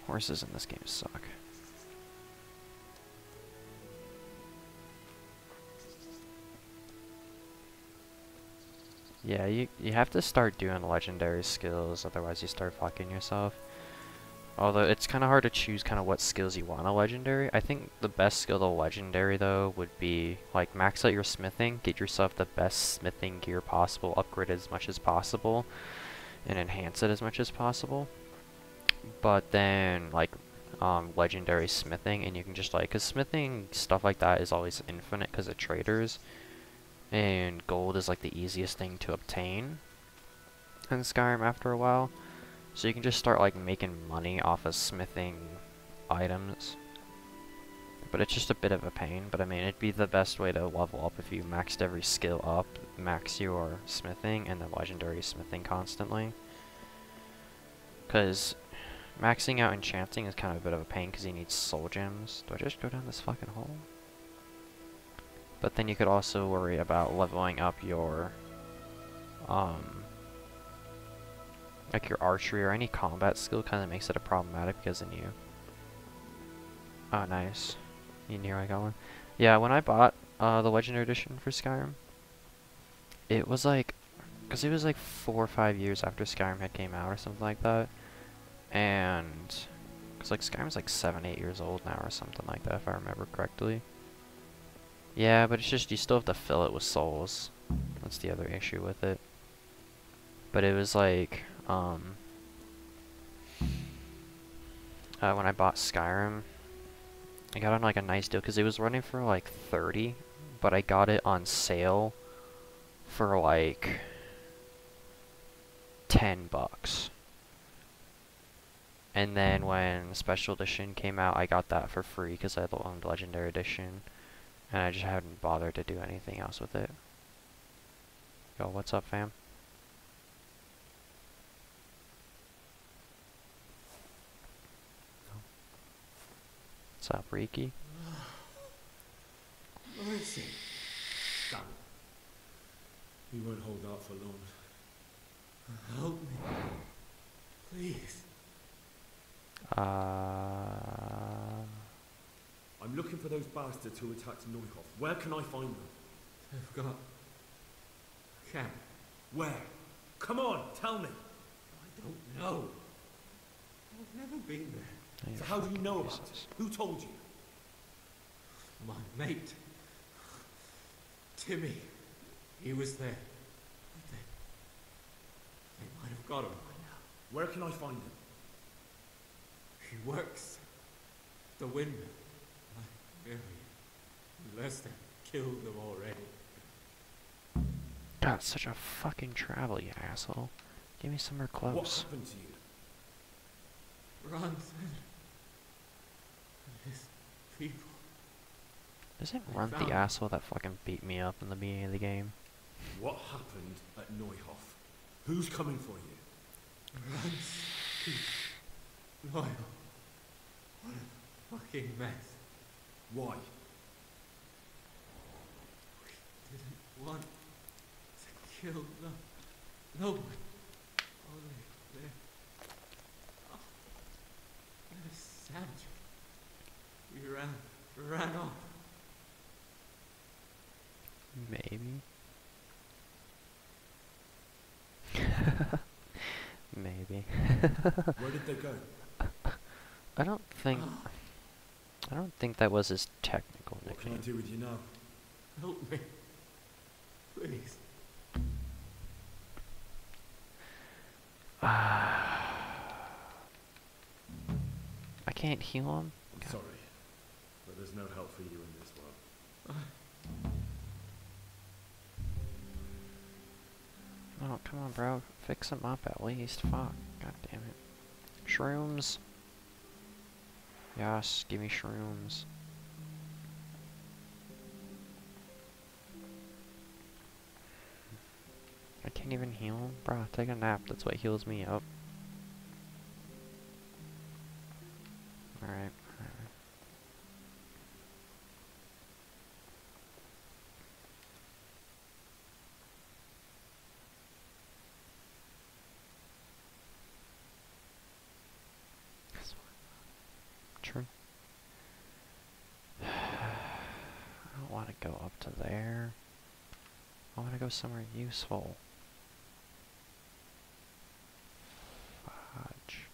Horses in this game suck. Yeah, you have to start doing legendary skills, otherwise you start fucking yourself. Although it's kind of hard to choose kind of what skills you want a legendary. I think the best skill to legendary though would be like max out your smithing, get yourself the best smithing gear possible, upgrade it as much as possible, and enhance it as much as possible. But then like legendary smithing, and you can just like, cause smithing stuff like that is always infinite because of traders, and gold is like the easiest thing to obtain in Skyrim after a while, so you can just start like making money off of smithing items. But it's just a bit of a pain, but I mean it'd be the best way to level up if you maxed every skill up, max your smithing and then legendary smithing constantly, cause maxing out enchanting is kind of a bit of a pain because you need soul gems. Do I just go down this fucking hole? But then you could also worry about leveling up your, like your archery or any combat skill kind of makes it a problematic because then you... Oh, nice. You knew I got one? Yeah, when I bought the Legendary Edition for Skyrim, it was like... Because it was like 4 or 5 years after Skyrim had came out or something like that. And because like Skyrim's like 7-8 years old now or something like that if I remember correctly. Yeah, but it's just you still have to fill it with souls. That's the other issue with it. But it was like when I bought Skyrim, I got on like a nice deal because it was running for like 30, but I got it on sale for like $10. And then when Special Edition came out, I got that for free because I owned Legendary Edition. And I just hadn't bothered to do anything else with it. Yo, what's up, fam? What's up, Riki? Mercy. He won't hold out for long. Help me. Please. I'm looking for those bastards who attacked Neuhoff. Where can I find them? They've got... camp. Where? Come on, tell me. I don't know. I've never been there. So how do you know about it? Who told you? My mate. Timmy. He was there. They might have got him by now. Where can I find him? He works the windmill. Unless they killed them already. God, such a fucking travel, you asshole. Give me somewhere close. What happened to you? Ronson and his people. Isn't Runt the asshole that fucking beat me up in the beginning of the game? What happened at Neuhoff? Who's coming for you? Runt's people. Loyal. What a fucking mess. Why? We didn't want to kill no one. Only there. Oh, the savage. We ran off. Maybe. Maybe. Where did they go? I don't think that was his technical What nickname. can I do with you now? Help me. Please. I can't heal him? I'm sorry, but there's no help for you in this world. Oh, come on, bro. Fix him up at least. Fuck. God damn it. Shrooms. Yes, give me shrooms. I can't even heal him? Bro, take a nap. That's what heals me up. Alright. True. I don't want to go up to there. I want to go somewhere useful. Fudge.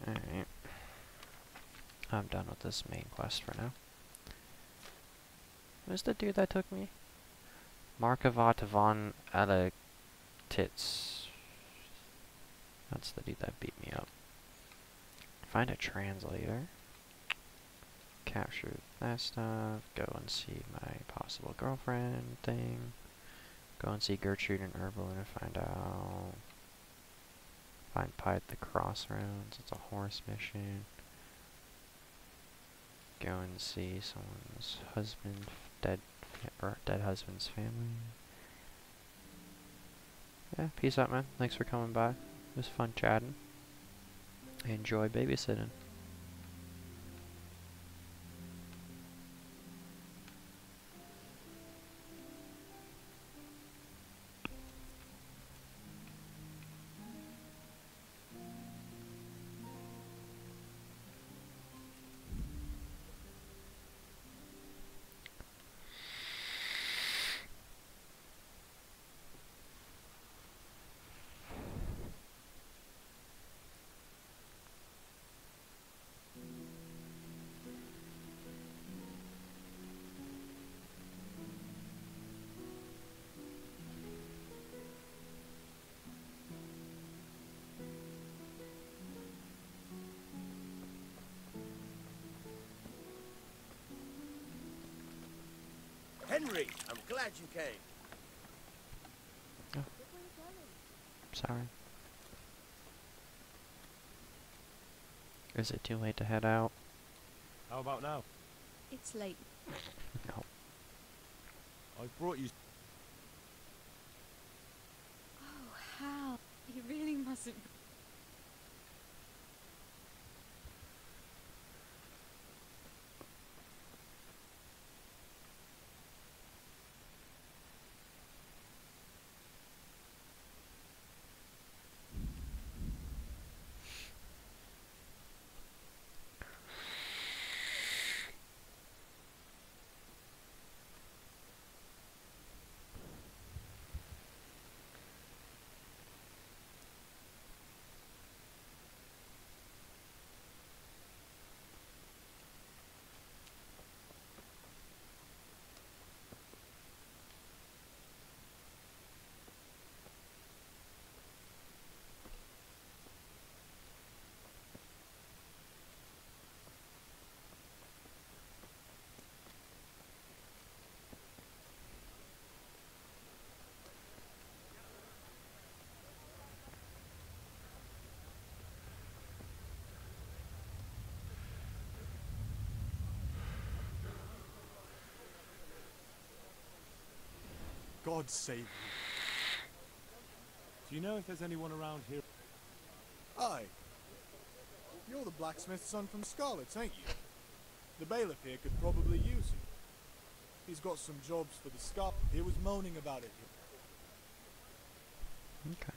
Alright. I'm done with this main quest for now. Who's the dude that took me? Markavat von Electitz. That's the dude that beat me up. Find a translator. Capture that stuff. Go and see my possible girlfriend thing. Go and see Gertrude and Erblin and find out. Find Pie at the Crossroads. It's a horse mission. Go and see someone's husband, dead husband's family. Yeah, peace out, man. Thanks for coming by. It was fun chatting. Enjoy babysitting. Henry, I'm glad you came. Oh. Sorry. Is it too late to head out? How about now? It's late. No. I brought you... Oh, Hal. You really mustn't... God save you. Do you know if there's anyone around here? Aye. You're the blacksmith's son from Scarlet's, ain't you? The bailiff here could probably use you. He's got some jobs for the Scar. He was moaning about it. Okay.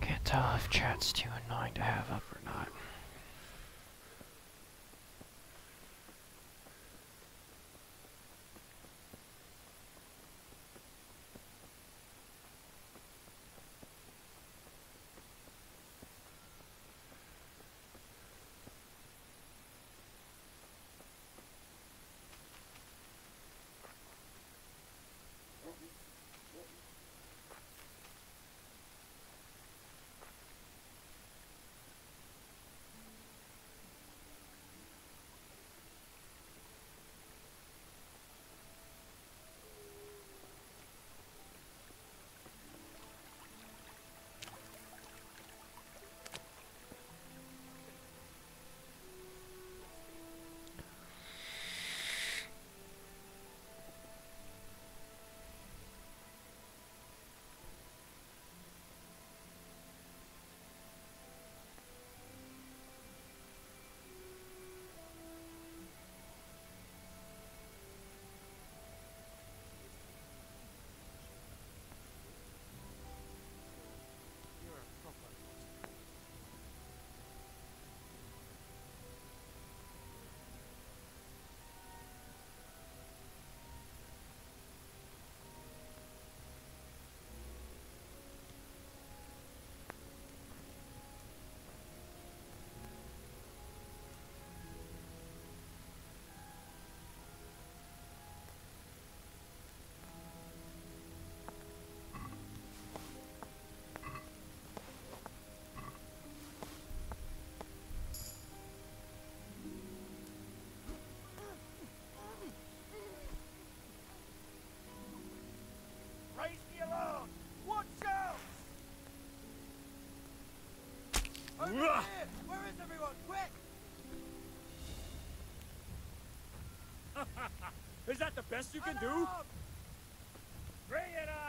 Can't tell if chat's too annoying to have up or not. Where is everyone? Quick! Is that the best you can do? Bring it on!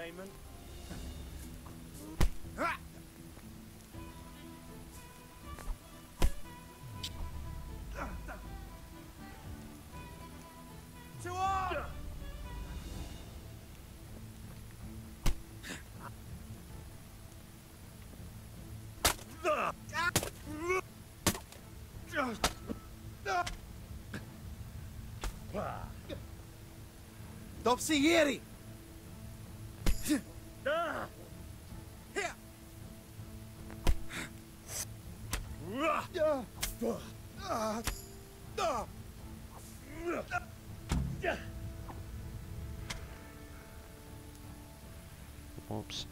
entertainment. To arms! Dopsy ieri! Here! Whoops.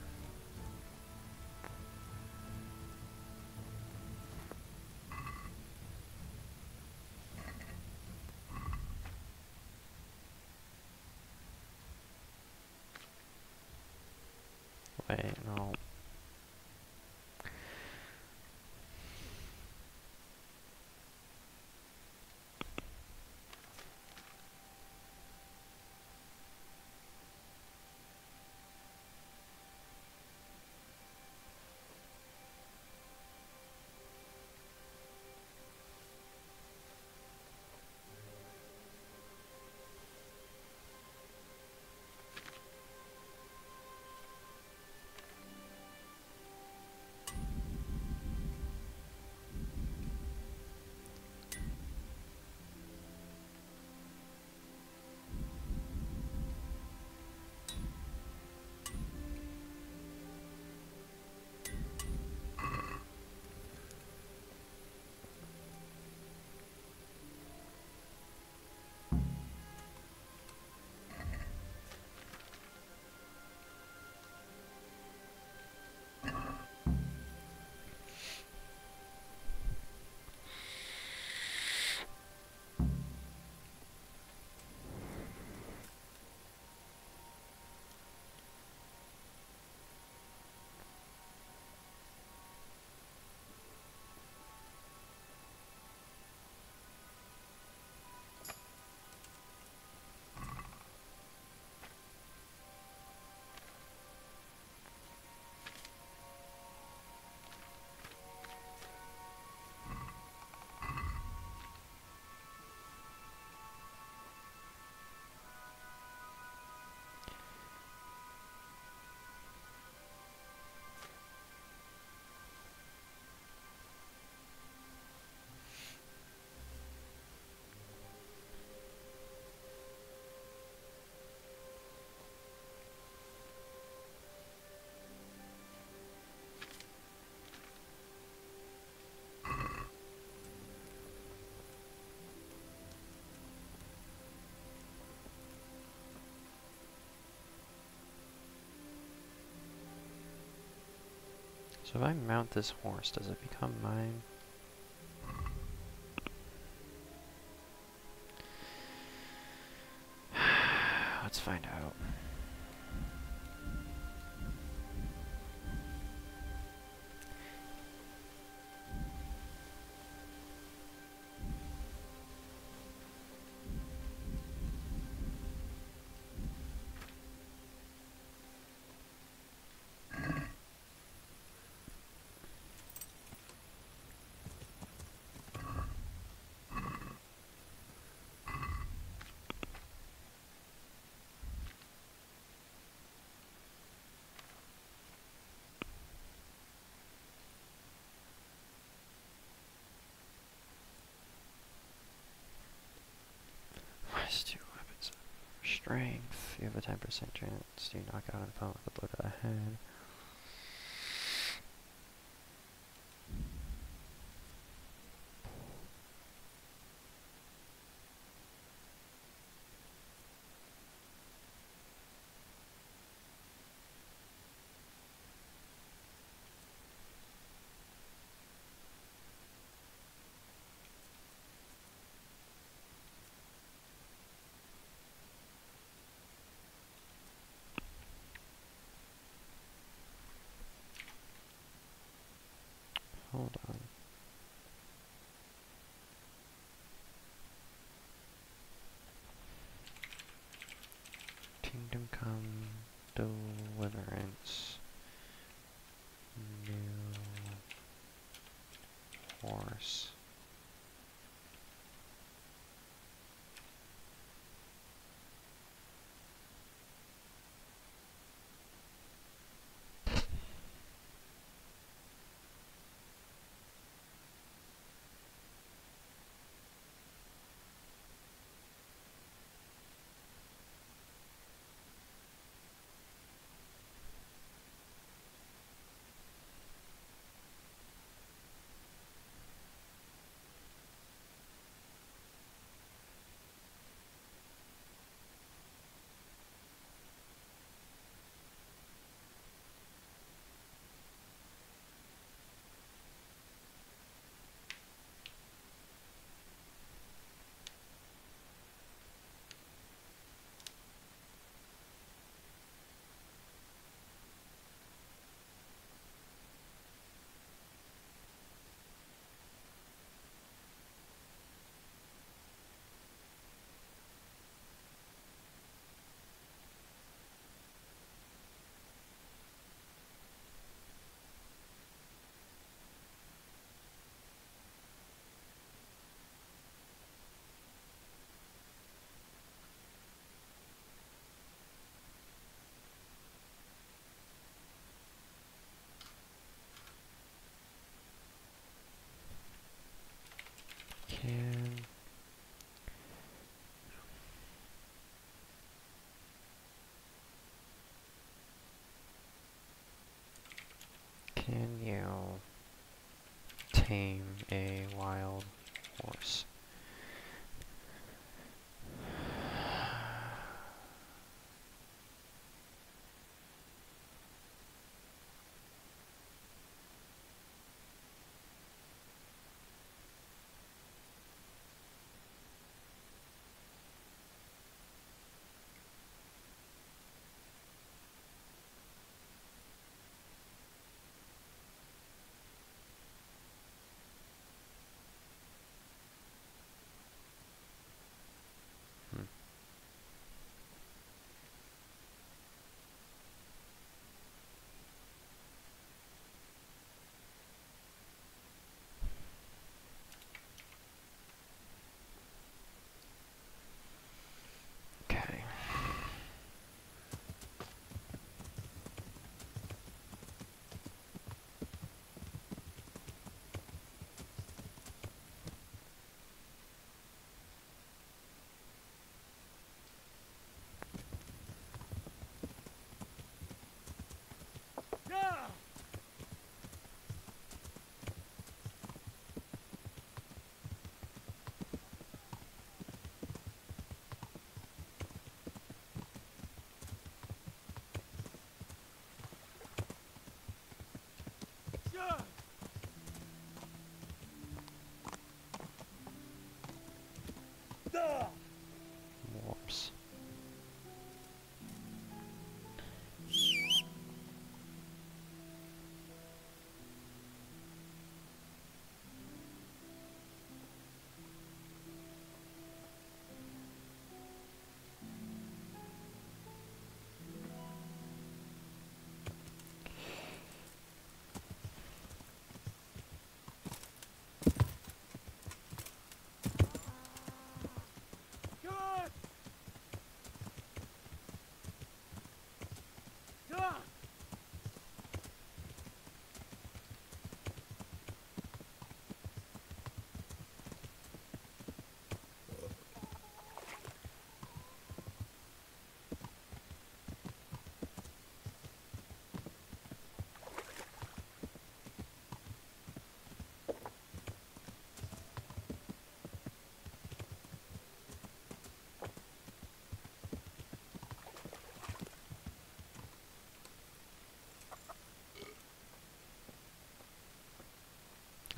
Wait, no. So if I mount this horse, does it become mine? Let's find out. Minus 2 weapons. Strength. You have a 10% chance to knock out an opponent with a blow to the head. Hold on. Kingdom Come Delierance. Deliverance. New horse. Can you tame a wild horse? Okay. Whoops.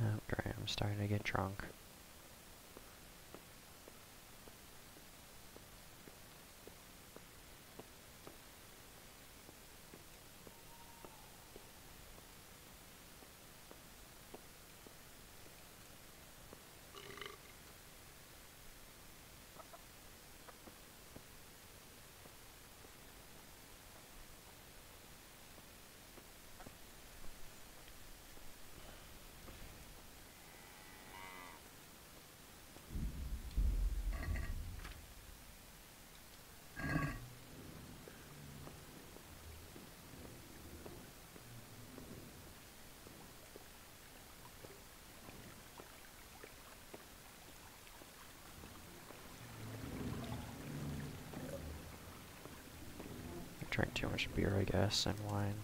Oh, great, I'm starting to get drunk. Drink too much beer, I guess, and wine.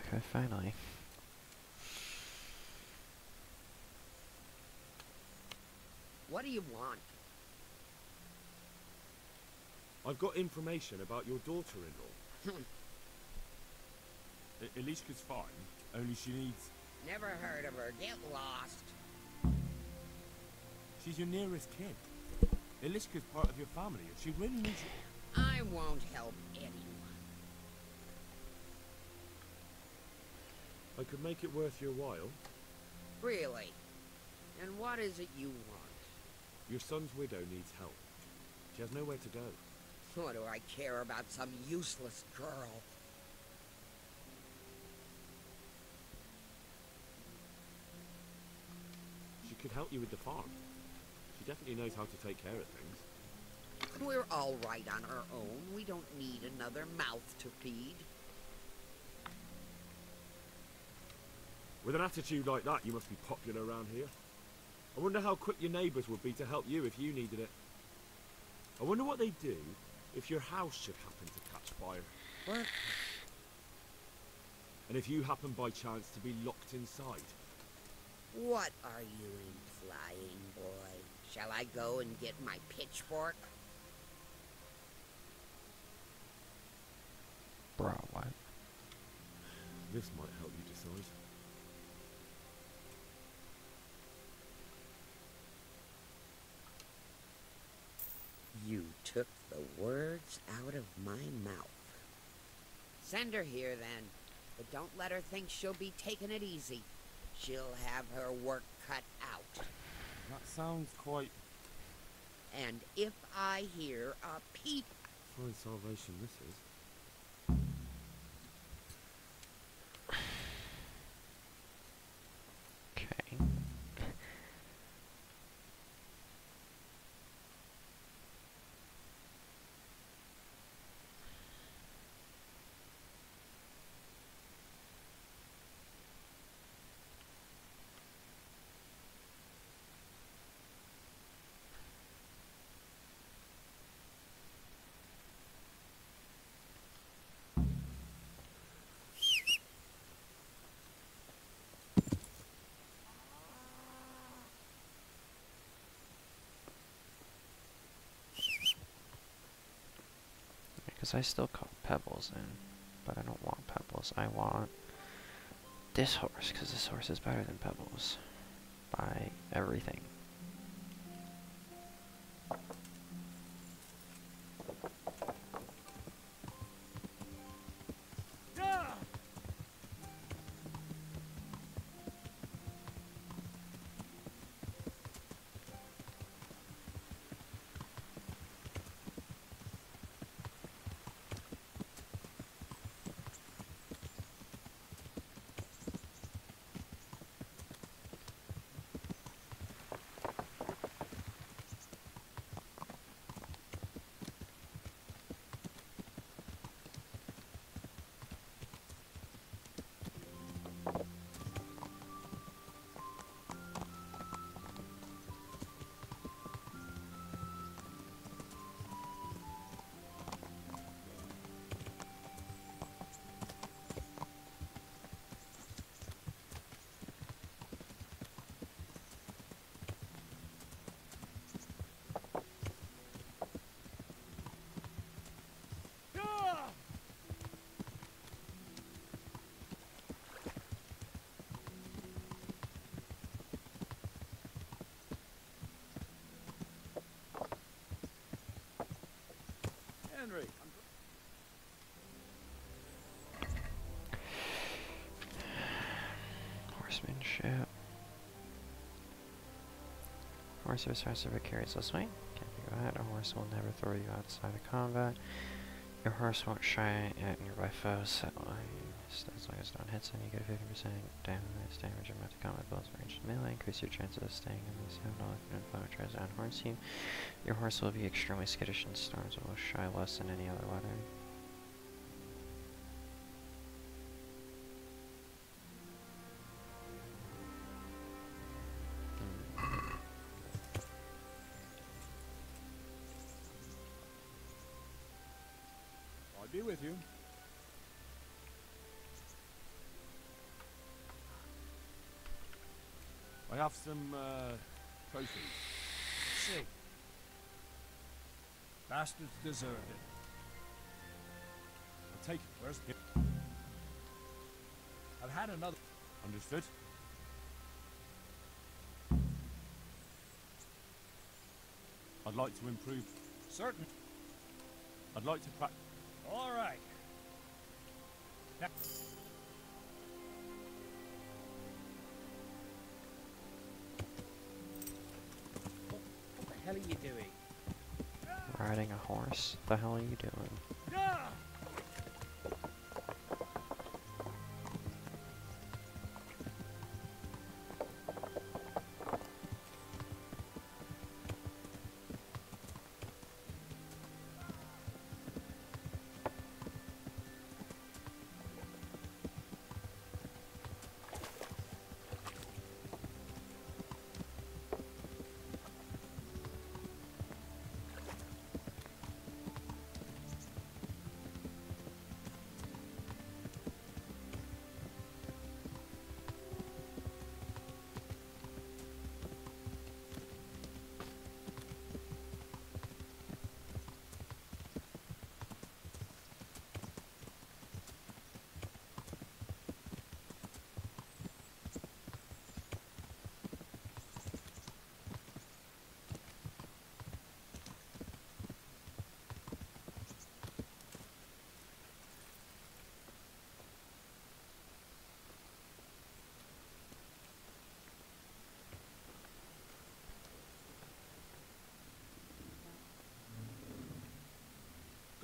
Okay, finally. What do you want? I've got information about your daughter-in-law. Elishka's fine, only she needs... Never heard of her. Get lost. She's your nearest kin. Elishka's part of your family, and she really needs you. I won't help anyone. I could make it worth your while. Really? And what is it you want? Your son's widow needs help. She has nowhere to go. What do I care about some useless girl? could help you with the farm. She definitely knows how to take care of things. We're all right on our own. We don't need another mouth to feed. With an attitude like that, you must be popular around here. I wonder how quick your neighbours would be to help you if you needed it. I wonder what they'd do if your house should happen to catch fire. What? And if you happen by chance to be locked inside. What are you implying, boy? Shall I go and get my pitchfork? Bro, what? This might help you decide. You took the words out of my mouth. Send her here, then. But don't let her think she'll be taking it easy. She'll have her work cut out. That sounds quite... And if I hear a peep... Fine salvation this is. Okay. Because I still call Pebbles in, but I don't want Pebbles. I want this horse, because this horse is better than Pebbles. By everything. Henry, Horsemanship. Horse is faster but carries less weight. Can't think of that. A horse will never throw you outside of combat. Your horse won't shy at nearby foes. As long as no one hits them, you get 50% damage and to combat blows ranged melee. Increase your chances of staying in the sound if an opponent tries to unhorse you. Your horse will be extremely skittish in storms and will shy less than any other weather. I'll be with you. I have some, trophies. See. Bastards deserved it. I'll take it. Where's the... I've had another... Understood? I'd like to improve. Certain. I'd like to practice. All right. Now... What the hell are you doing? Riding a horse? What the hell are you doing?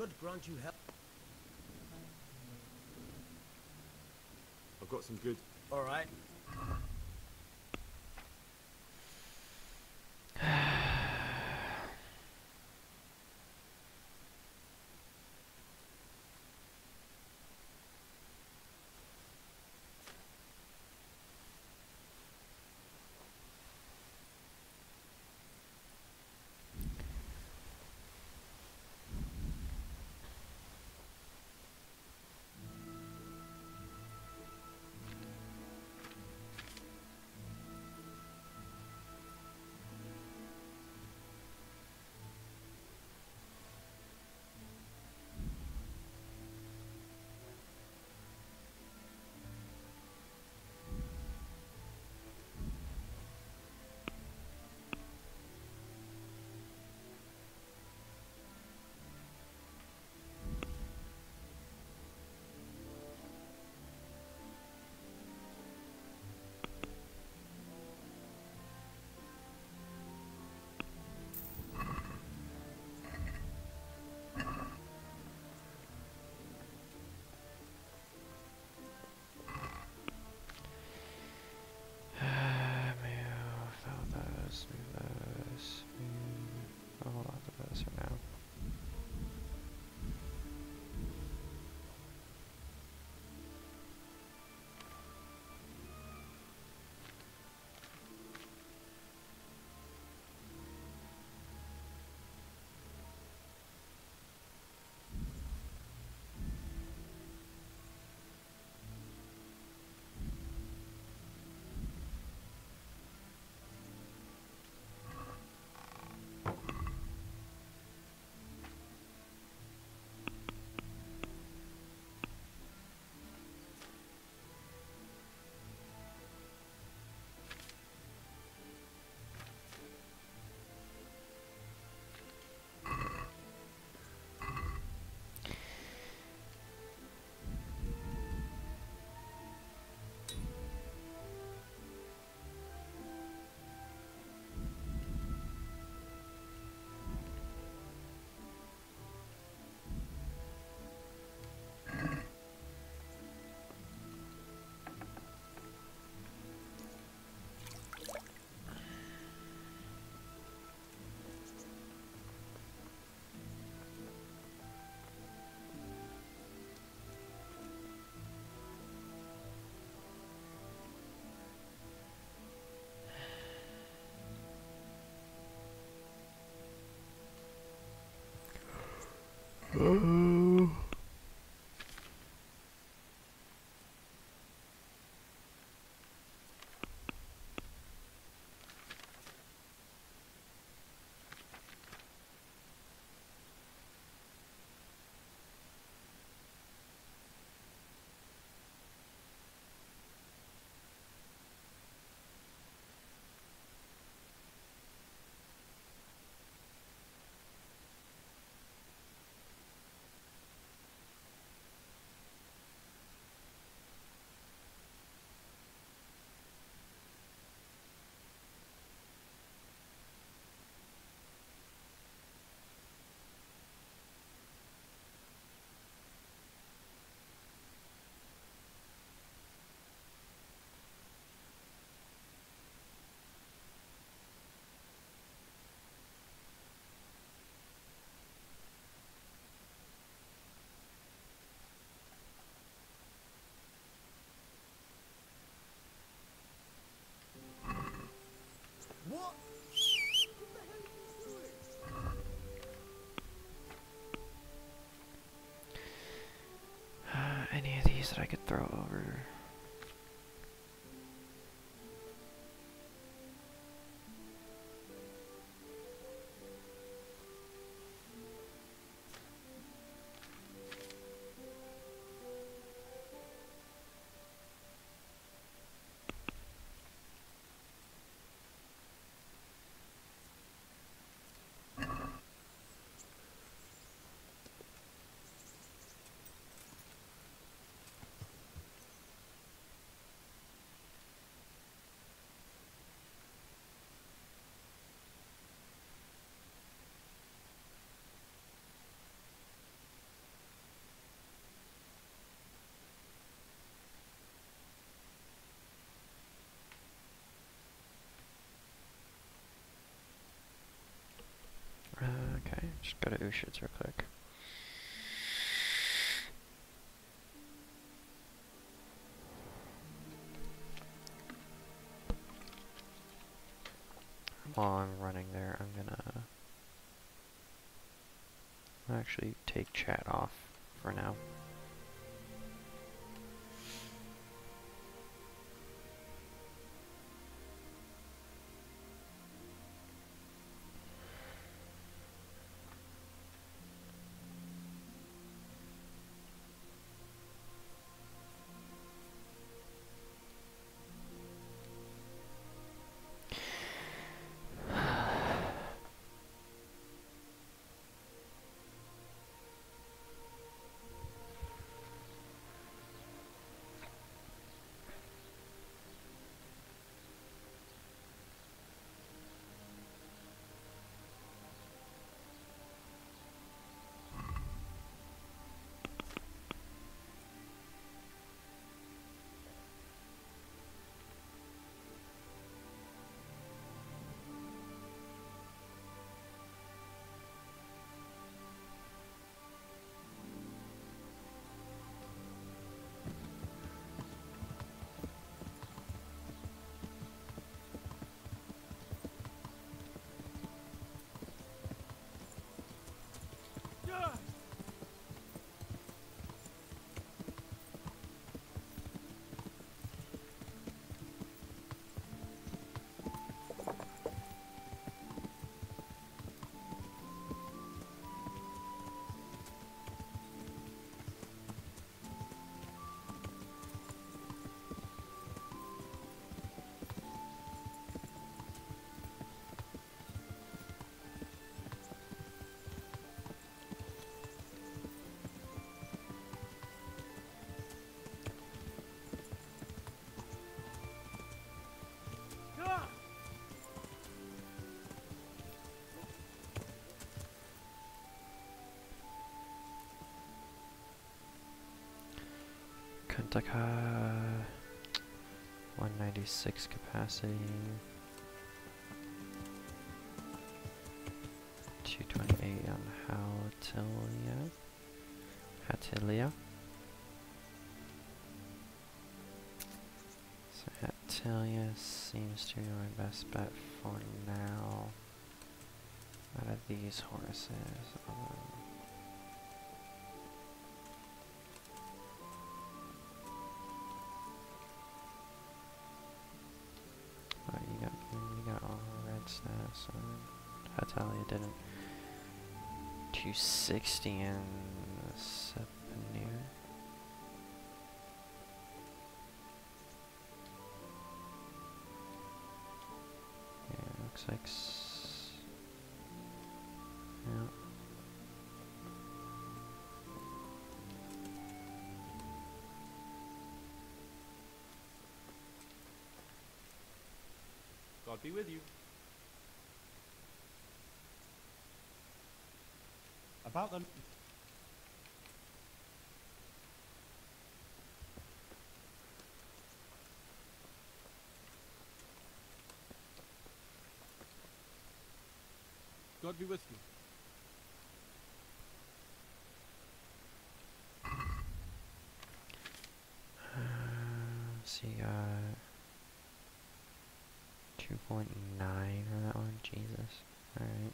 could grant you help. I've got some good... All right. Hold on to this for now. What? Any of these that I could throw over. Okay, just go to Ushit's real quick. While I'm running there, I'm gonna actually take chat off for now. Kantaka, 196 capacity, 228 on Hatilia. So Hatilia seems to be my best bet for now. Out of these horses. You got all red stats, so Hatalia didn't. 260 in Sepanir. Yeah, looks like yeah. God be with you. About them. God be with you. So you got 2.9 for that one. Jesus. All right.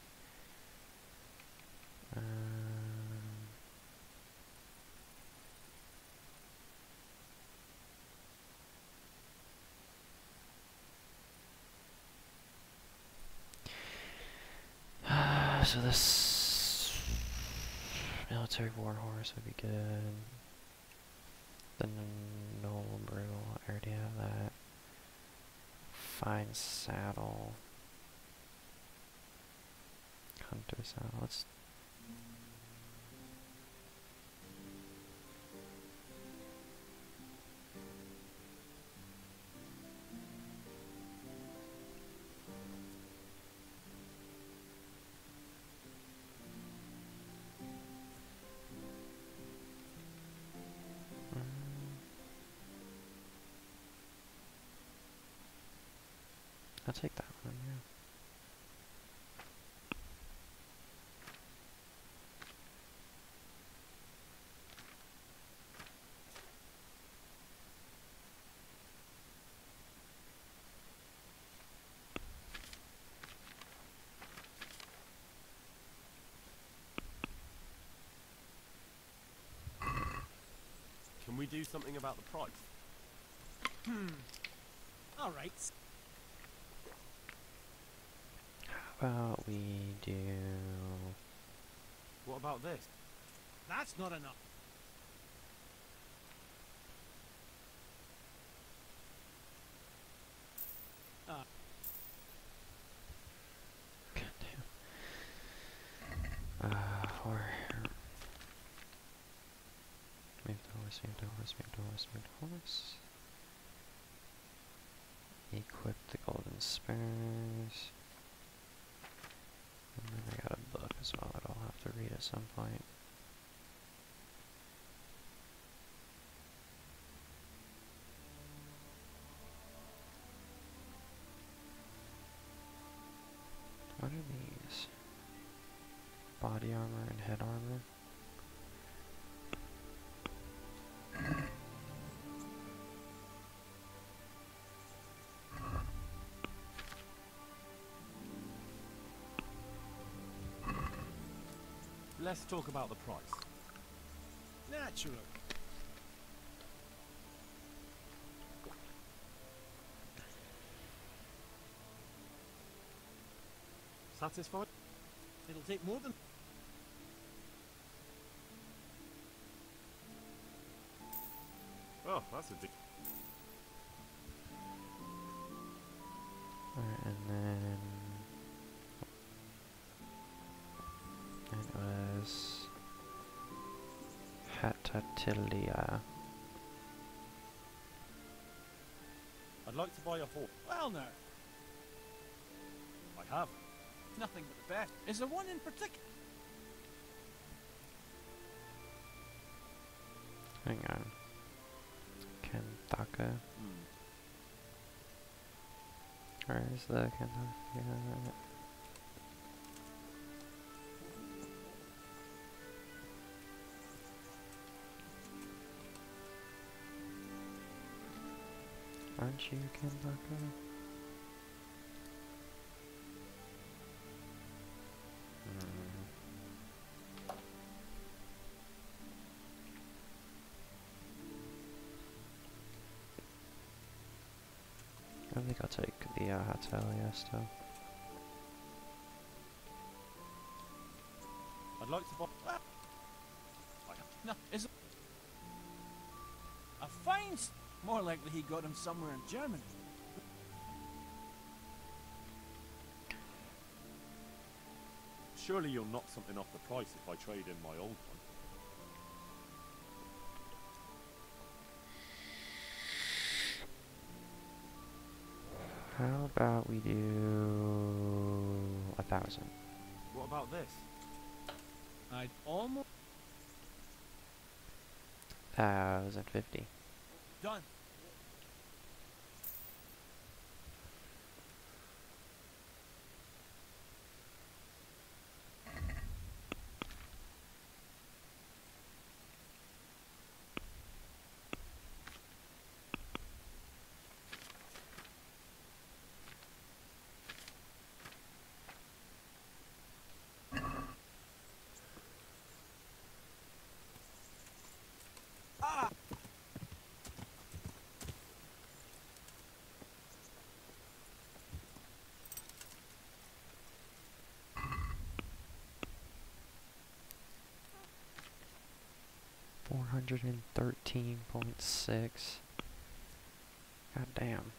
So this military war horse would be good. The Noble Brew, I already have that. Fine saddle. Hunter saddle. Let's. I'll take that one, yeah. do something about the price? All right. How about we do... What about this? That's not enough. Or... Move the horse, move the horse, move the horse, move the horse. Equip the golden spurs. And then I got a book as well that I'll have to read at some point. What are these? Body armor and head armor. Let's talk about the price. Naturally. Satisfied? It'll take more than... Oh, that's a big... Alright, and then... It was... Hatatilia. I'd like to buy a horse. Well, now. I have. Nothing but the best. Is there one in particular? Hang on. Kentaka. Where's the Kentaka? Aren't you Kentaka? I think I'll take the Hatalia still. I'd like to buy... No, is it... A fine... More likely he got him somewhere in Germany. Surely you'll knock something off the price if I trade in my old one. How about we do 1,000? What about this? I'd almost... 1,050. Done. Ah! 413.6. God damn.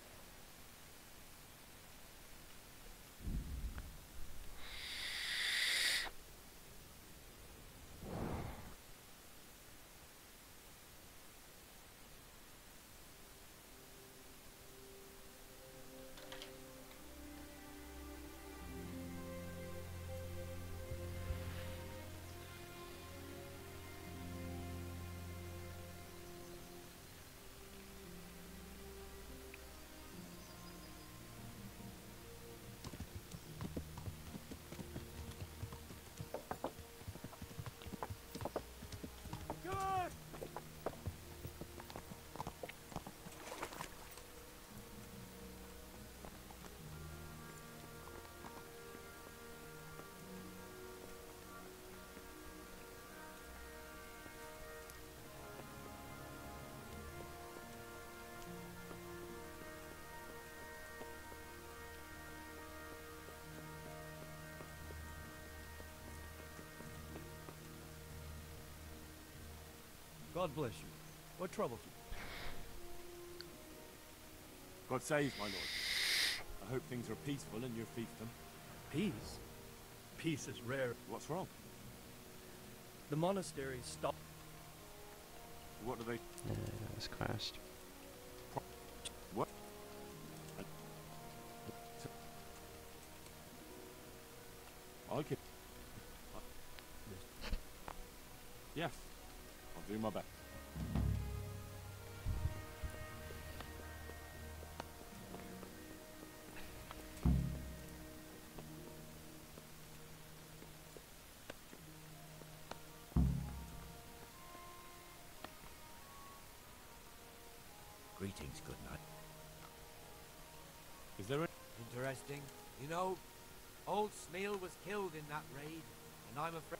God bless you. What troubles you? God save my lord. I hope things are peaceful in your fiefdom. Peace? Peace is rare. What's wrong? The monasteries stopped. What do they... This quest. What? I could... Yes. I'll do my best. Greetings, good night. Is there any... Interesting. You know, old Smeal was killed in that raid, and I'm afraid...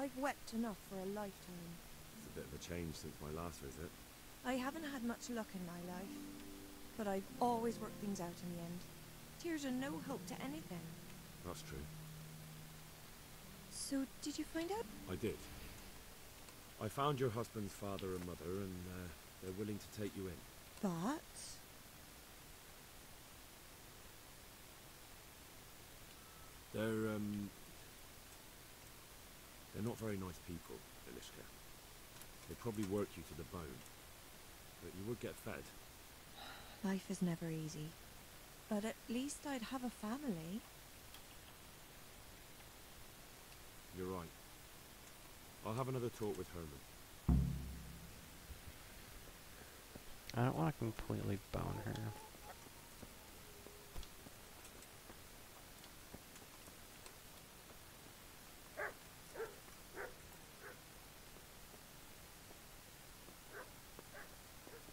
I've wept enough for a lifetime. It's a bit of a change since my last visit. I haven't had much luck in my life, but I've always worked things out in the end. Tears are no help to anything. That's true. So, did you find out? I did. I found your husband's father and mother, and they're willing to take you in. But... They're not very nice people, Ilishka. They'd probably work you to the bone. But you would get fed. Life is never easy. But at least I'd have a family. You're right. I'll have another talk with Herman. I don't want to completely bone her.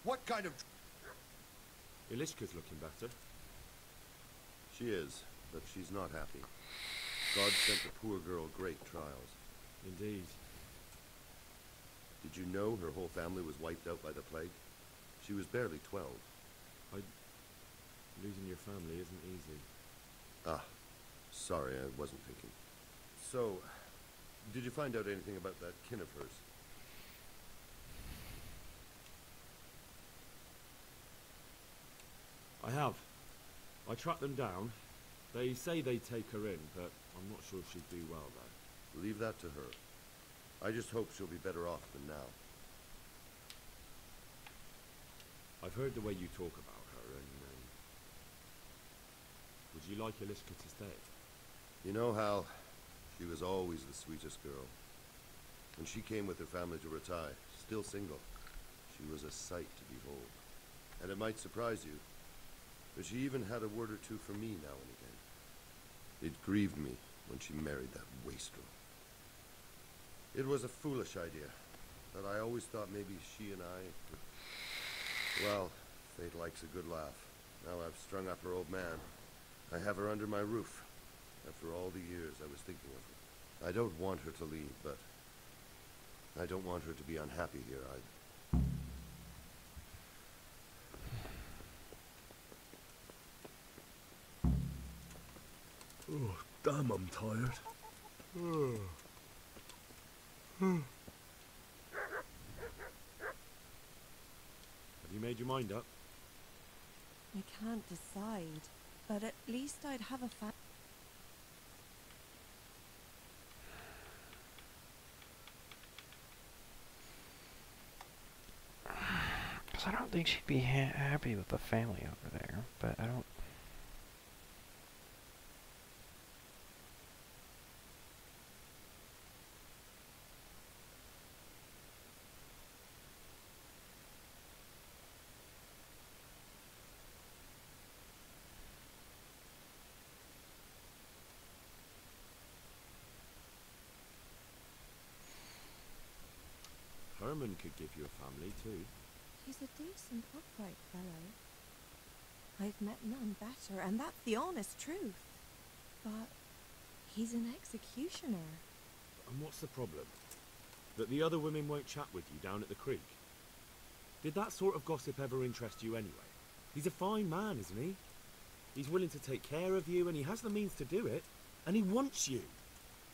What kind of... Ilishka's looking better. She is, but she's not happy. God sent the poor girl great trials. Indeed. Did you know her whole family was wiped out by the plague? She was barely 12. Losing your family isn't easy. Ah, sorry, I wasn't thinking. So, did you find out anything about that kin of hers? I have. I tracked them down. They say they'd take her in, but I'm not sure she'd do well there. Leave that to her. I just hope she'll be better off than now. I've heard the way you talk about her, and would you like Ilishka to stay? You know, Hal, she was always the sweetest girl. When she came with her family to Ratai, still single, she was a sight to behold. And it might surprise you, but she even had a word or two for me now and again. It grieved me when she married that wastrel. It was a foolish idea, but I always thought maybe she and I would... Well, fate likes a good laugh. Now I've strung up her old man. I have her under my roof. After all the years I was thinking of her. I don't want her to leave, but I don't want her to be unhappy here either. Oh, damn, I'm tired. Have you made your mind up? I can't decide, but at least I'd have a family. Because I don't think she'd be happy with the family over there, but I don't... Herman could give you a family, too. He's a decent, upright fellow. I've met none better, and that's the honest truth. But he's an executioner. And what's the problem? That the other women won't chat with you down at the creek? Did that sort of gossip ever interest you anyway? He's a fine man, isn't he? He's willing to take care of you, and he has the means to do it. And he wants you.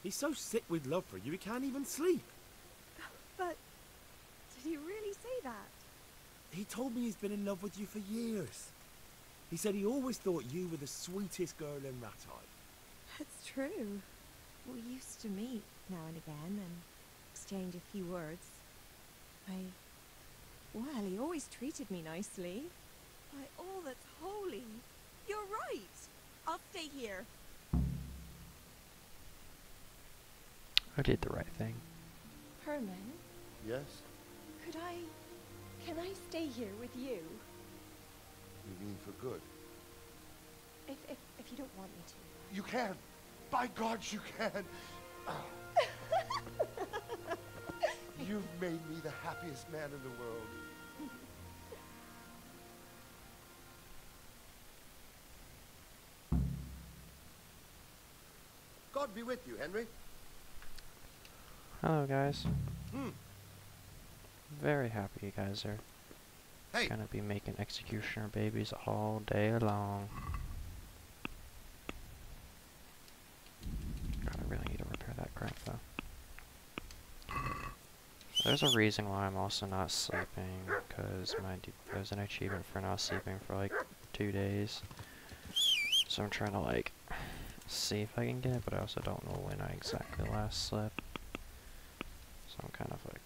He's so sick with love for you, he can't even sleep. But did he really say that? He told me he's been in love with you for years. He said he always thought you were the sweetest girl in Ratai. That's true. We used to meet now and again and exchange a few words. Well, he always treated me nicely. By all that's holy, you're right. I'll stay here. I did the right thing. Herman? Yes? Can I stay here with you? You mean for good? If you don't want me to. You can! By God, you can! You've made me the happiest man in the world. God be with you, Henry. Hello, guys. Hmm. Very happy you guys are gonna be making executioner babies all day long. God, I really need to repair that crank, though. There's a reason why I'm also not sleeping, because there's an achievement for not sleeping for like 2 days. So I'm trying to like see if I can get it, but I also don't know when I exactly last slept. So I'm kind of like,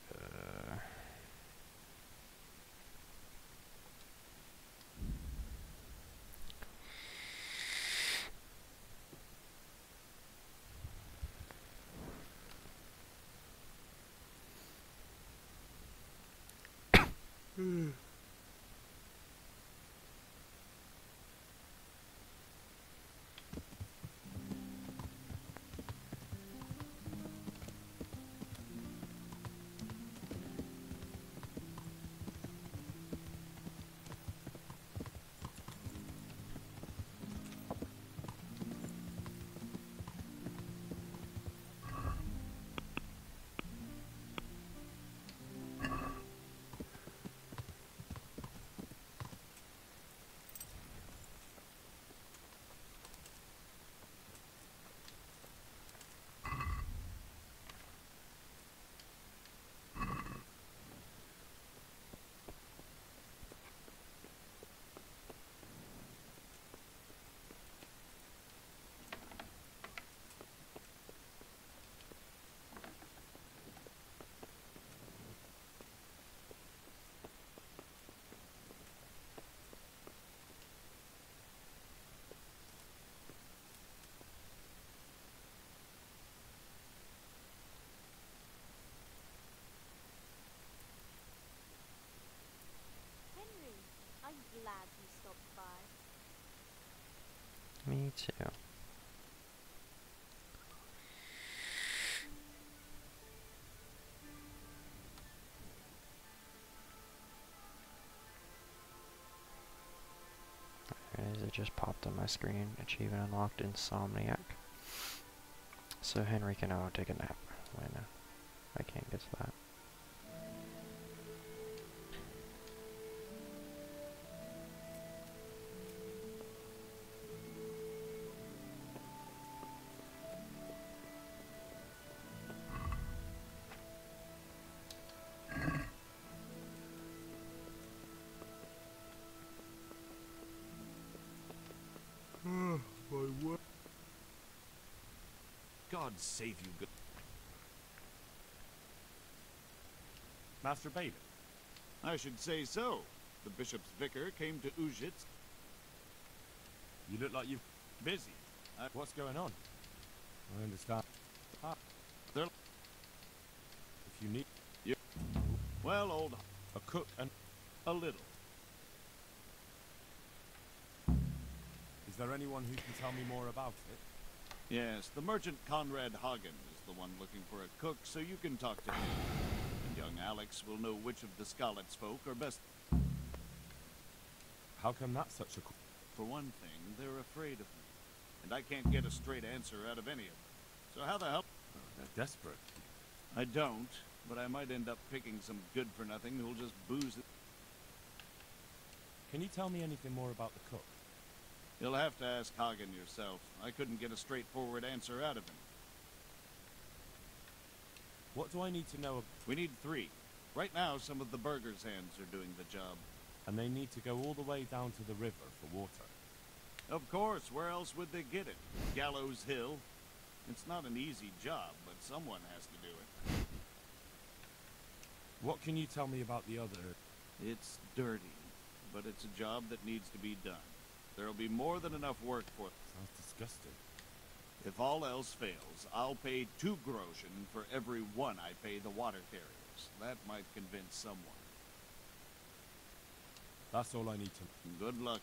Henry, I'm glad you stopped by. me too. There it is, it just popped on my screen. Achievement unlocked, Insomniac. So Henry can now take a nap when I can't get to that. My word. God save you, good Master Bailiff. I should say so. The bishop's vicar came to Ujitz. You look like you're Busy. What's going on? I understand. They're... If you need... You... Well, old... A cook and... A little. Is there anyone who can tell me more about it? Yes, the merchant Conrad Hagen is the one looking for a cook, so you can talk to him. And young Alex will know which of the Skalitz folk are best. How come that's such a... For one thing, they're afraid of me. And I can't get a straight answer out of any of them. So how the hell... They're desperate. I don't, but I might end up picking some good-for-nothing who'll just booze it. Can you tell me anything more about the cook? You'll have to ask Hagen yourself. I couldn't get a straightforward answer out of him. What do I need to know? We need 3. Right now, some of the burgers' hands are doing the job. And they need to go all the way down to the river for water. Of course, where else would they get it? Gallows Hill? It's not an easy job, but someone has to do it. What can you tell me about the other? It's dirty, but it's a job that needs to be done. There'll be more than enough work for it. Sounds disgusting. If all else fails, I'll pay 2 groschen for every 1 I pay the water carriers. That might convince someone. That's all I need to... Good luck.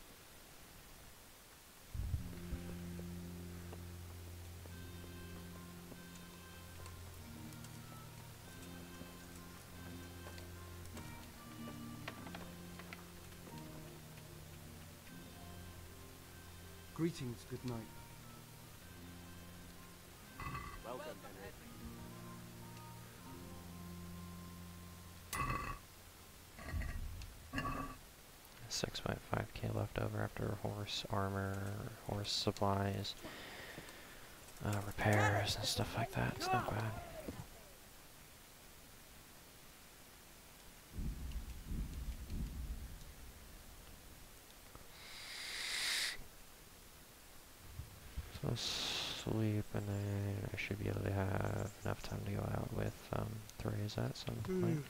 Greetings, good night. Welcome, Henry. 6.5k left over after horse armor, horse supplies, repairs and stuff like that. It's not bad. So sleep, and then I should be able to have enough time to go out with Theresa at some point.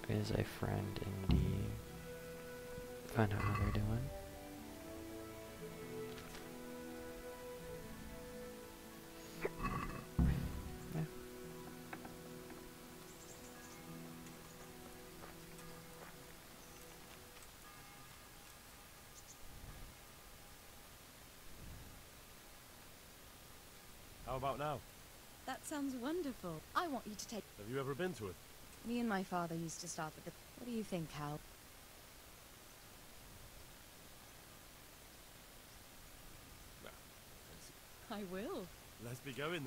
Is a friend indeed. Find out how they're doing. Yeah. How about now? That sounds wonderful. I want you to take... Have you ever been to it? Me and my father used to start with the... What do you think, Hal? I will. Let's be going.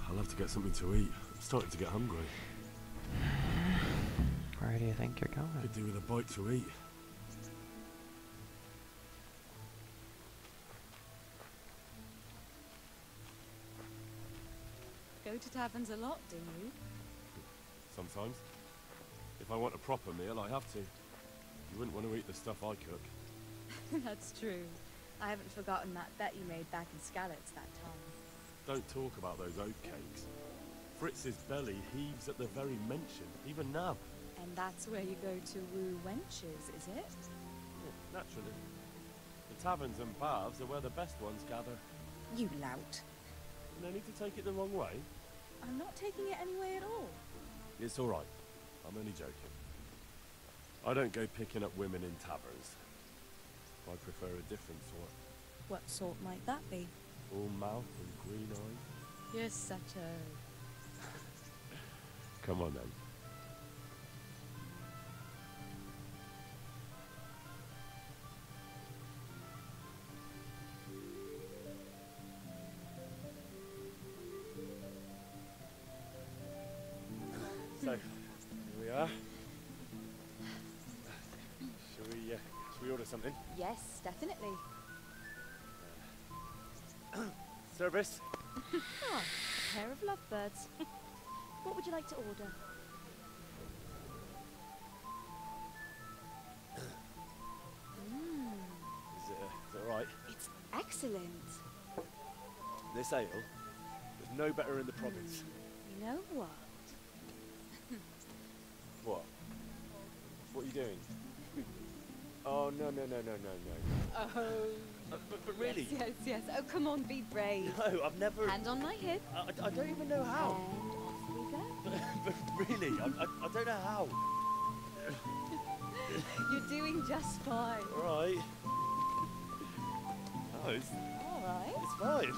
I'll have to get something to eat. I'm starting to get hungry. Where do you think you're going? Could do with a bite to eat. Go to taverns a lot, do you? Sometimes. If I want a proper meal, I have to. You wouldn't want to eat the stuff I cook. That's true. I haven't forgotten that bet you made back in Skalitz that time. Don't talk about those oatcakes. Fritz's belly heaves at the very mention, even now. And that's where you go to woo wenches, is it? Yeah, naturally. The taverns and baths are where the best ones gather. You lout. No need to take it the wrong way. I'm not taking it any way at all. It's all right. I'm only joking. I don't go picking up women in taverns. I prefer a different sort. What sort might that be? All mouth and green eyes. You're such a... Come on then. So, here we are. Shall we order something? Yes, definitely. Service? Ah, a pair of lovebirds. What would you like to order? Is it alright? It's excellent. This ale, there's no better in the province. You know what? What? What are you doing? Oh, no. Oh. But really? Yes. Oh, come on, be brave. No, I've never... Hand on my hip. I don't even know how. And off we go. But really, I don't know how. You're doing just fine. All right. Oh, it's All right. fine.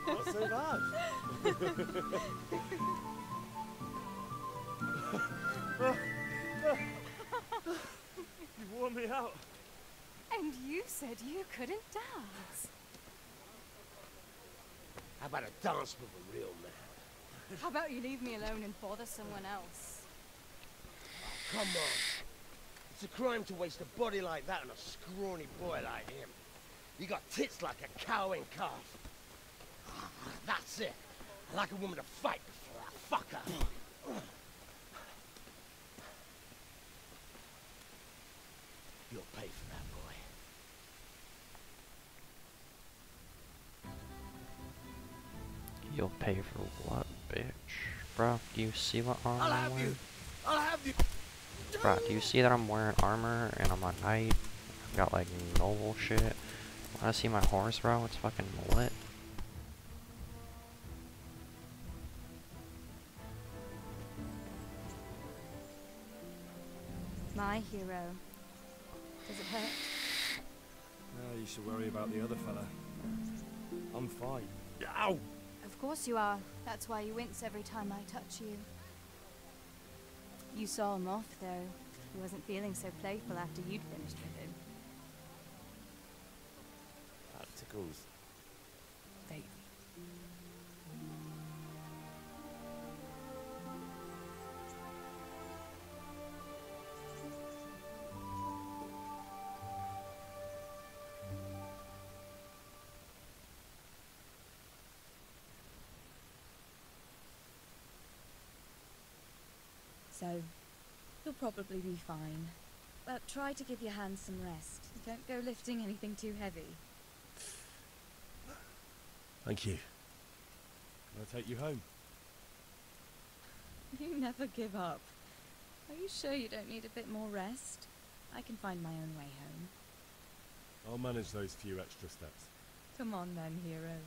Not so bad. You wore me out. And you said you couldn't dance. How about a dance with a real man? How about you leave me alone and bother someone else? Come on. It's a crime to waste a body like that on a scrawny boy like him. You got tits like a cow in calf. That's That's it. I like a woman to fight before I fuck her. You'll pay for that, boy. You'll pay for what, bitch? Bro, do you see what armor I'm wearing? I'll have you. Bro, do you see that I'm wearing armor and I'm a knight? I've got like noble shit. Wanna see my horse, bro? It's fucking lit. My hero. Does it hurt? No, you should worry about the other fella. I'm fine. Ow! Of course you are. That's why you wince every time I touch you. You saw him off, though. He wasn't feeling so playful after you'd finished with him. That tickles. Baby. So, you'll probably be fine. But try to give your hands some rest. Don't go lifting anything too heavy. Thank you. Can I take you home? You never give up. Are you sure you don't need a bit more rest? I can find my own way home. I'll manage those few extra steps. Come on then, hero.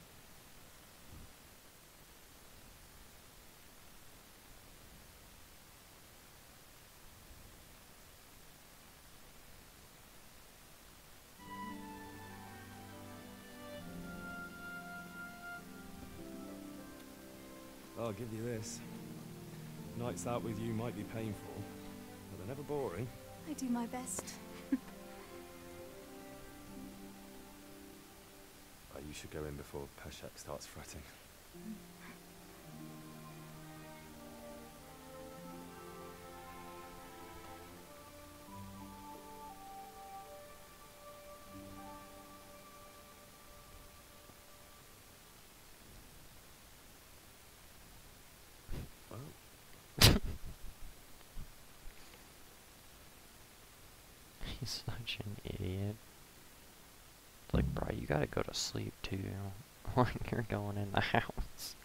I'll give you this. Nights out with you might be painful, but they're never boring. I do my best. You should go in before Peshek starts fretting. He's such an idiot. It's like, bro, you gotta go to sleep too when you're going in the house.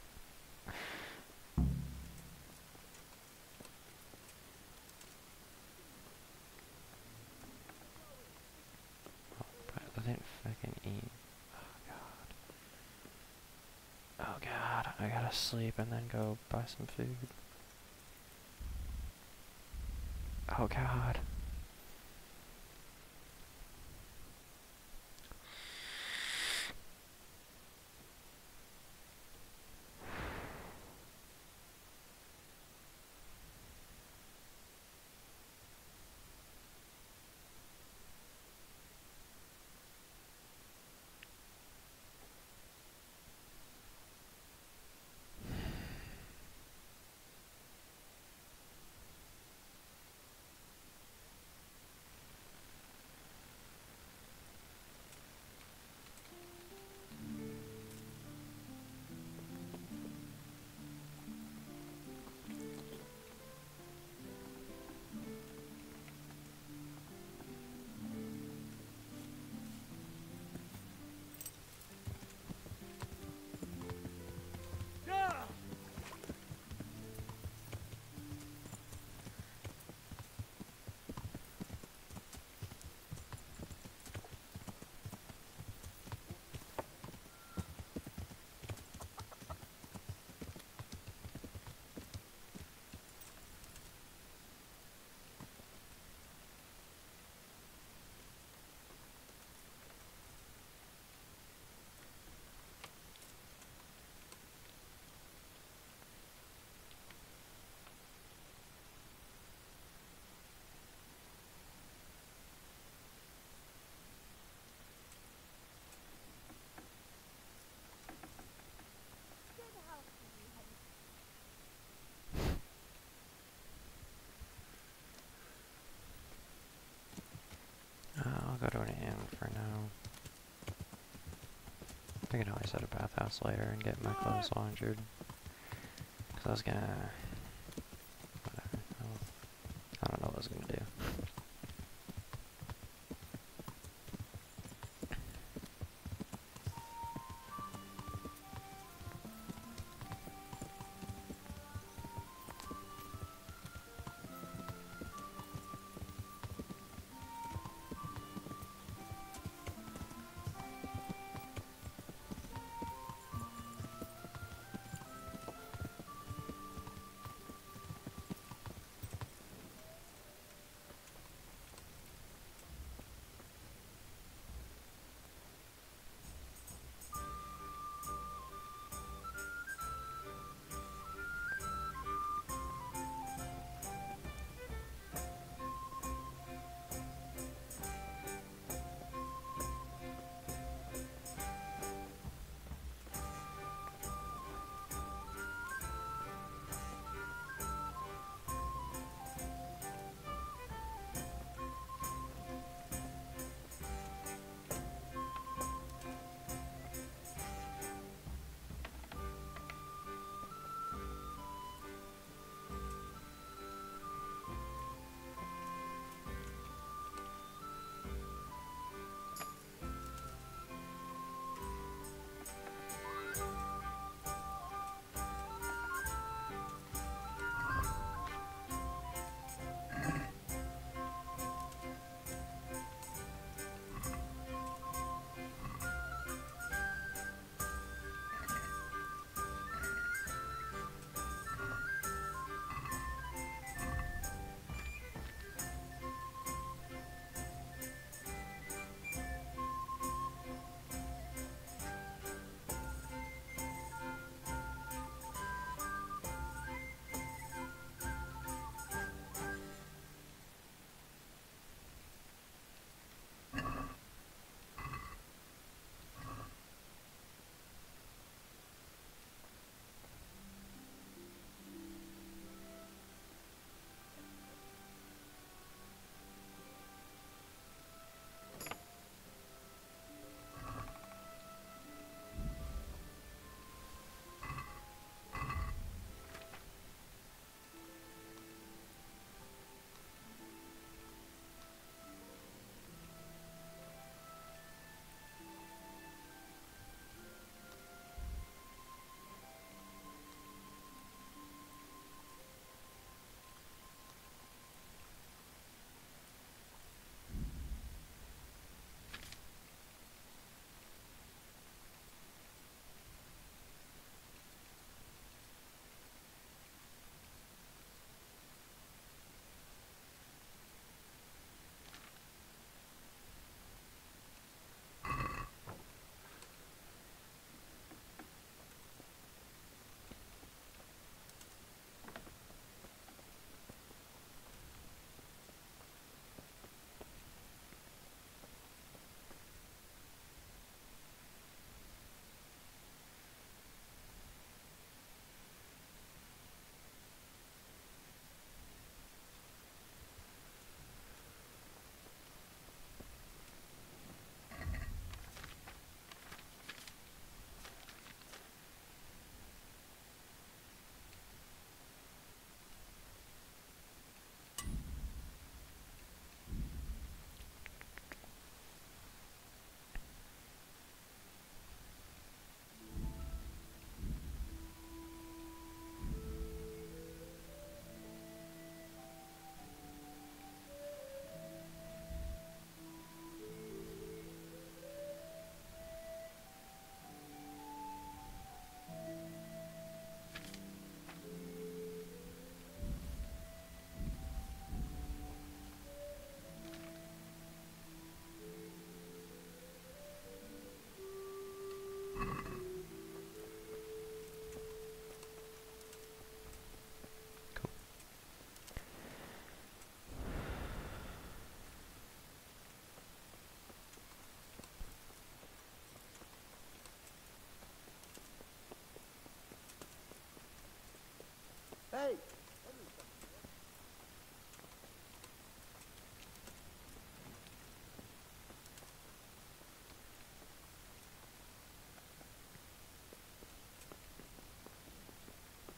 Oh, but I didn't fucking eat. Oh god. Oh god, I gotta sleep and then go buy some food. Oh god. I'll go to an inn for now. I can always hit a bathhouse later and get my clothes laundered. Cause I was gonna... whatever. I don't know what I was gonna do.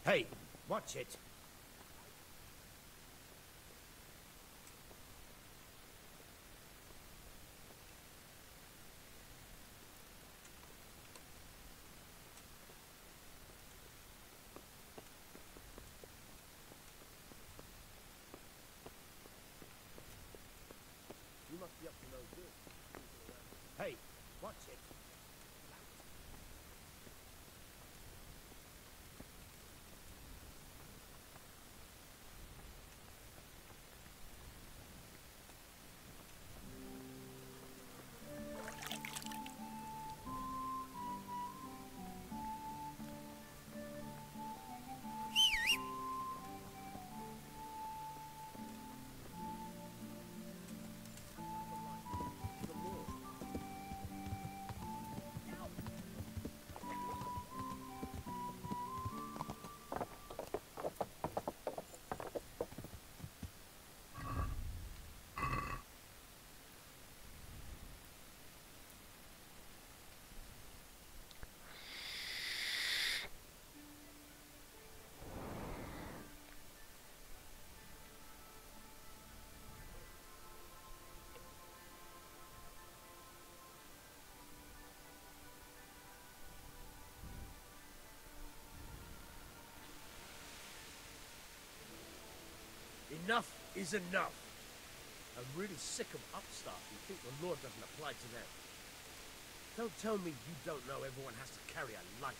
Hey, watch it. You must be up to no good. Hey, watch it. Enough is enough. I'm really sick of upstarts who think the law doesn't apply to them. Don't tell me you don't know everyone has to carry a lighter.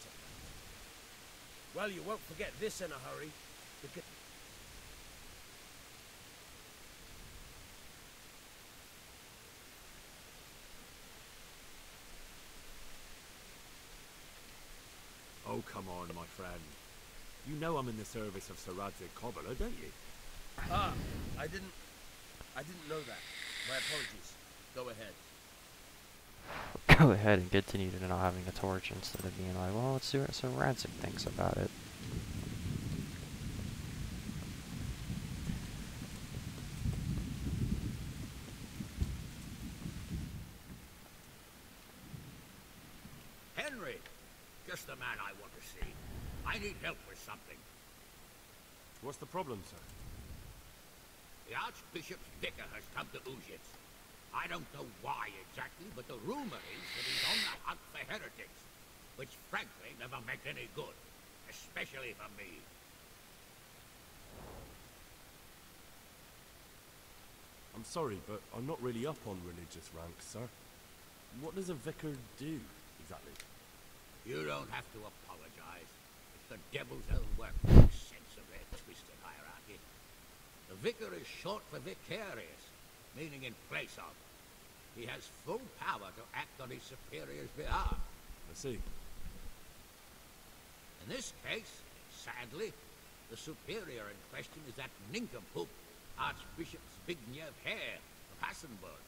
Well, you won't forget this in a hurry, because... Oh, come on, my friend. You know I'm in the service of Sir Radzig Cobbler, don't you? Ah, I didn't know that. My apologies. Go ahead. Go ahead and continue to not having a torch instead of being like, well, let's see what Sir Radzig thinks about it. Henry! Just the man I want to see. I need help with something. What's the problem, sir? The Archbishop's vicar has come to Uzhitz. I don't know why exactly, but the rumor is that he's on the hunt for heretics, which frankly never meant any good, especially for me. I'm sorry, but I'm not really up on religious ranks, sir. What does a vicar do, exactly? You don't have to apologize. It's the devil's own work to make sense of their twisted hierarchy. The vicar is short for vicarious, meaning in place of. He has full power to act on his superior's behalf. I see. In this case, sadly, the superior in question is that nincompoop, Archbishop Zbigniew Hare of Hassenburg.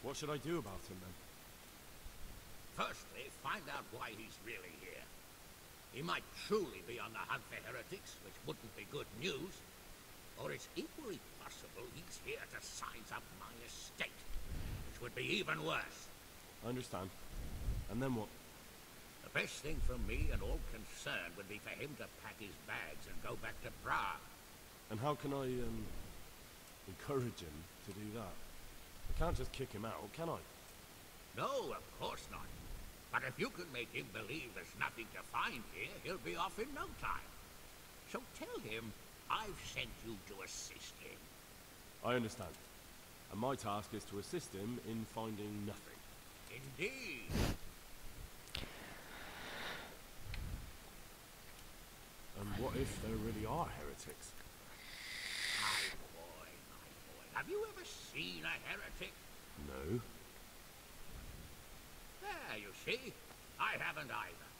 What should I do about him, then? Firstly, find out why he's really here. He might truly be on the hunt for heretics, which wouldn't be good news. Or it's equally possible he's here to size up my estate, which would be even worse. I understand. And then what? The best thing for me and all concerned would be for him to pack his bags and go back to Prague. And how can I, encourage him to do that? I can't just kick him out, can I? No, of course not. But if you can make him believe there's nothing to find here, he'll be off in no time. So tell him I've sent you to assist him. I understand. And my task is to assist him in finding nothing. Indeed. And what if there really are heretics? My boy, my boy. Have you ever seen a heretic? No. There, you see. I haven't either.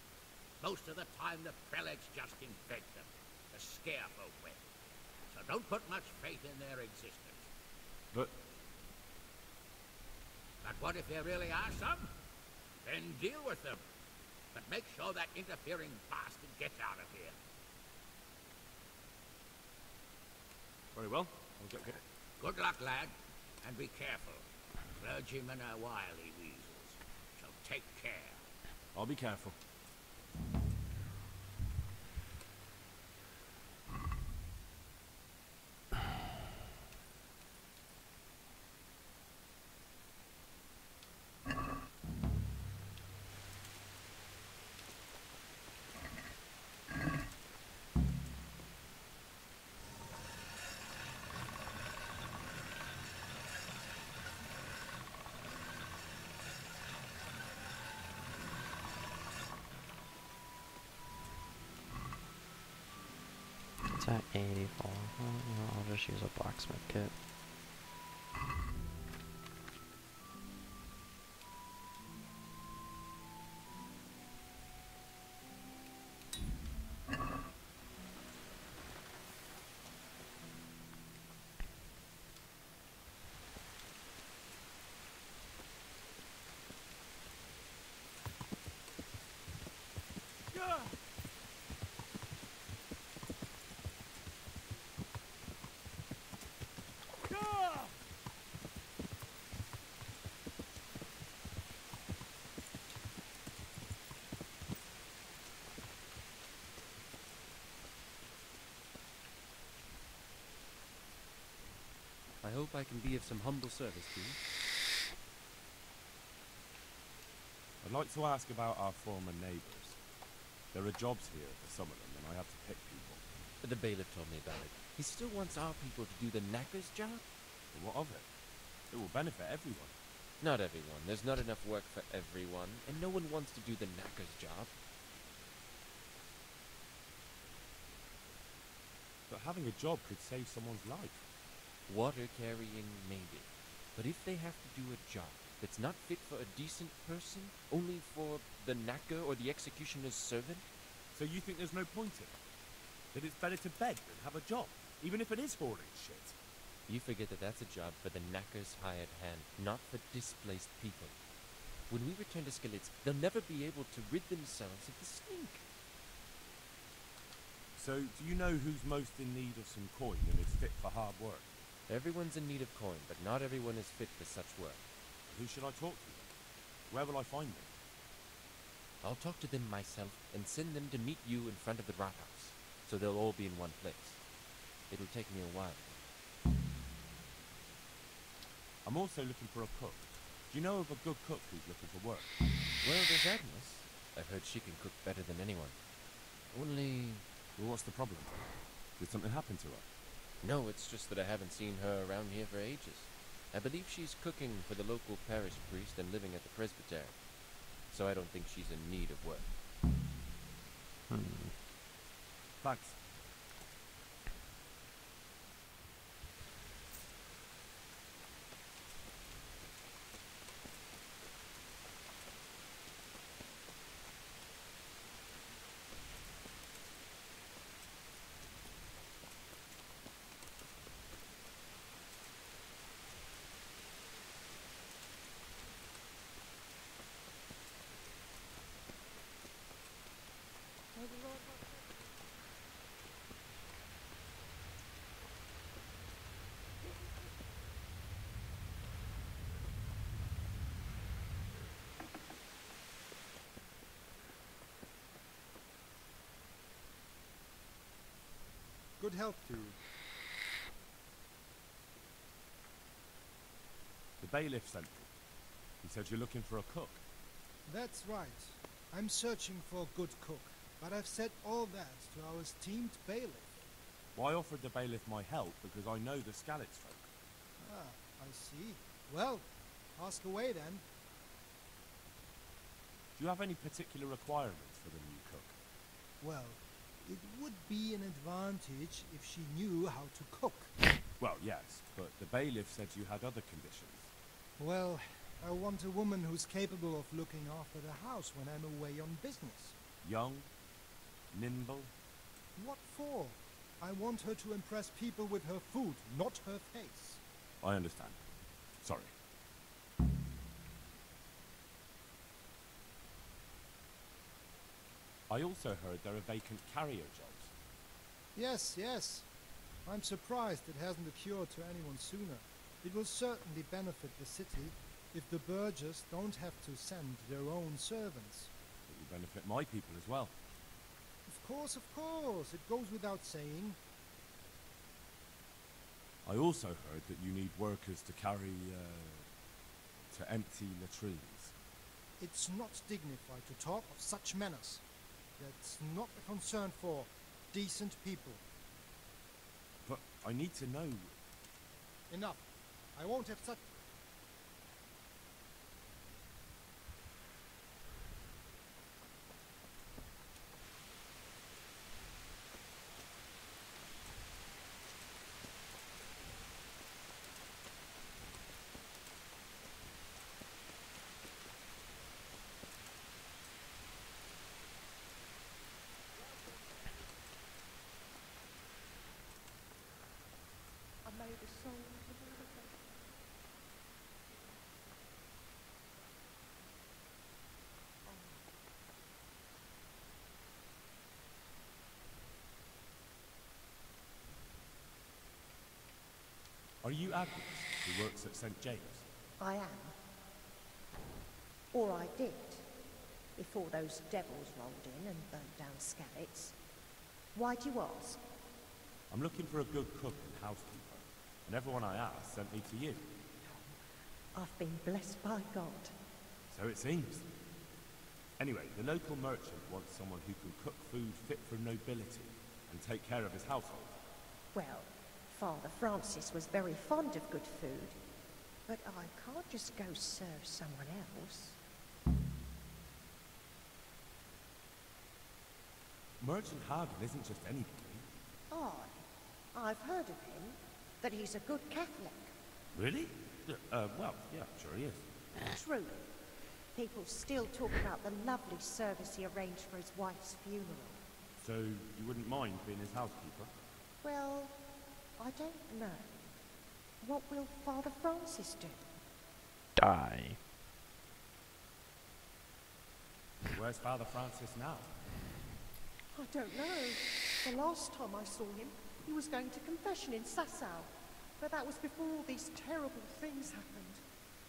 Most of the time the prelates just invent them to scare folk with. So don't put much faith in their existence. But what if there really are some? Then deal with them. But make sure that interfering bastard gets out of here. very well. I'll get here. Good luck, lad. And be careful. Clergymen are wily weasels. So take care. I'll be careful. It's at 84. Well, I'll just use a blacksmith kit. I hope I can be of some humble service to you. I'd like to ask about our former neighbours. There are jobs here for some of them, and I have to pick people. The bailiff told me about it. He still wants our people to do the knacker's job? But what of it? It will benefit everyone. Not everyone. There's not enough work for everyone, and no one wants to do the knacker's job. But having a job could save someone's life. Water carrying, maybe. But if they have to do a job that's not fit for a decent person, only for the knacker or the executioner's servant? So you think there's no point in it? That it's better to beg than have a job, even if it is hoarding shit? You forget that that's a job for the knacker's hired hand, not for displaced people. When we return to Skalitz, they'll never be able to rid themselves of the stink. So, do you know who's most in need of some coin and is fit for hard work? Everyone's in need of coin, but not everyone is fit for such work. Who should I talk to then? Where will I find them? I'll talk to them myself and send them to meet you in front of the Rathaus, so they'll all be in one place. It'll take me a while. I'm also looking for a cook. Do you know of a good cook who's looking for work? Well, there's Agnes. I've heard she can cook better than anyone. Only... Well, what's the problem? Did something happen to her? No, it's just that I haven't seen her around here for ages. I believe she's cooking for the local parish priest and living at the presbytery. So I don't think she's in need of work. Thanks. Good health to you. The bailiff sent me. He said you're looking for a cook. That's right. I'm searching for a good cook, but I've said all that to our esteemed bailiff. Well, I offered the bailiff my help because I know the Skalitz folk. Ah, I see. Well, ask away then. Do you have any particular requirements for the new cook? Well, it would be an advantage if she knew how to cook. Well, yes, but the bailiff said you had other conditions. Well, I want a woman who's capable of looking after the house when I'm away on business. Young, nimble. What for? I want her to impress people with her food, not her face. I understand. Sorry. I also heard there are vacant carrier jobs. Yes, yes. I'm surprised it hasn't occurred to anyone sooner. It will certainly benefit the city. if the burgess don't have to send their own servants. It will benefit my people as well. Of course, it goes without saying. I also heard that you need workers to carry, to empty latrines. It's not dignified to talk of such manners. That's not a concern for decent people. But I need to know... Enough. I won't have such... I made a song to the river. Are you Agnes, who works at St. James? I am. Or I did, before those devils rolled in and burnt down Skalitz. Why do you ask? I'm looking for a good cook and housekeeper, and everyone I asked sent me to you. I've been blessed by God. So it seems. Anyway, the local merchant wants someone who can cook food fit for nobility and take care of his household. Well, Father Francis was very fond of good food, but I can't just go serve someone else. Merchant Hagen isn't just anybody. I've heard of him, that he's a good Catholic. Really? Well, yeah, sure he is. True. People still talk about the lovely service he arranged for his wife's funeral. So you wouldn't mind being his housekeeper? Well, I don't know. What will Father Francis do? Die. Where's Father Francis now? I don't know. The last time I saw him, he was going to confession in Sasau. But that was before all these terrible things happened.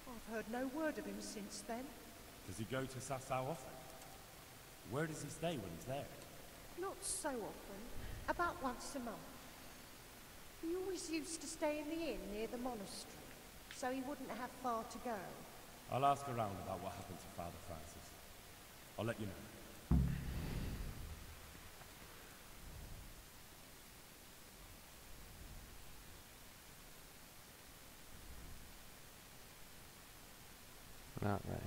I've heard no word of him since then. Does he go to Sasau often? Where does he stay when he's there? Not so often. About once a month. He always used to stay in the inn near the monastery, so he wouldn't have far to go. I'll ask around about what happened to Father Francis. I'll let you know. Not right.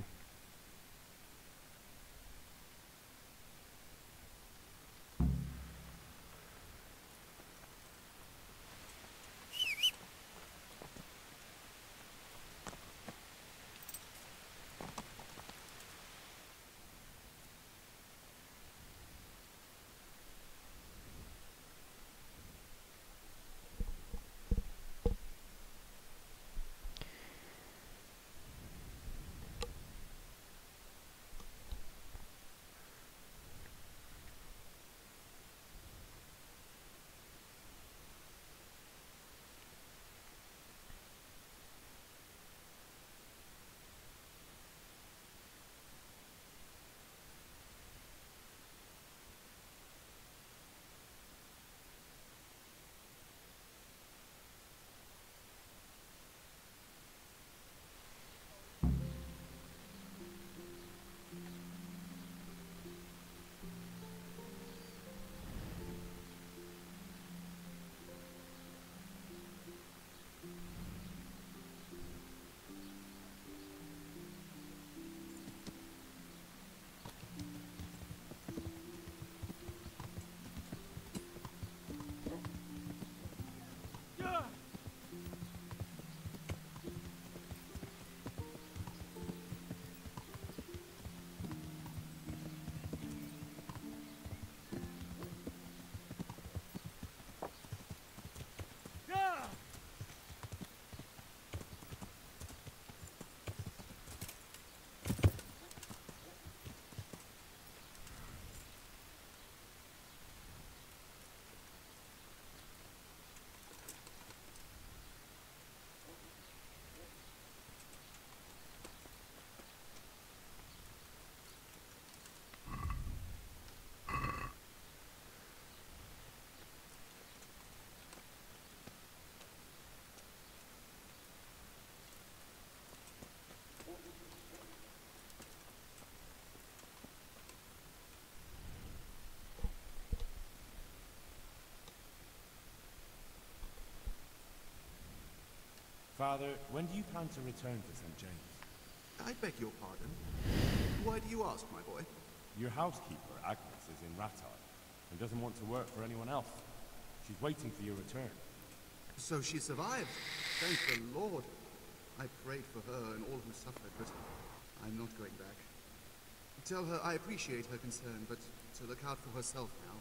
Father, when do you plan to return to St. James? I beg your pardon. Why do you ask, my boy? Your housekeeper, Agnes, is in Rattay and doesn't want to work for anyone else. She's waiting for your return. So she survived. Thank the Lord. I prayed for her and all who suffered, but I'm not going back. Tell her I appreciate her concern, but to look out for herself now.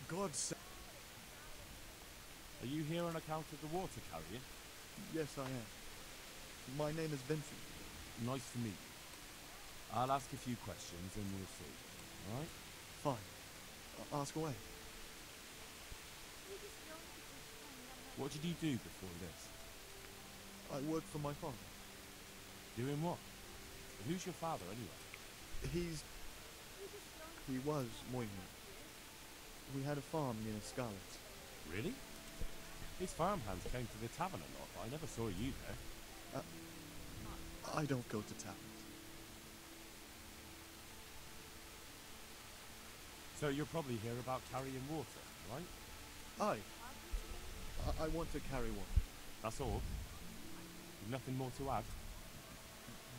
God's sake. Are you here on account of the water carrier? Yes, I am. My name is Vincent. Nice to meet you. I'll ask a few questions and we'll see. Alright? Fine. Ask away. What did you do before this? I worked for my father. Doing what? Who's your father anyway? He was Moynihan. We had a farm near Scarlet. Really? His farmhands came to the tavern a lot, but I never saw you there. I don't go to taverns. So you're probably here about carrying water, right? I want to carry water. That's all? Nothing more to add?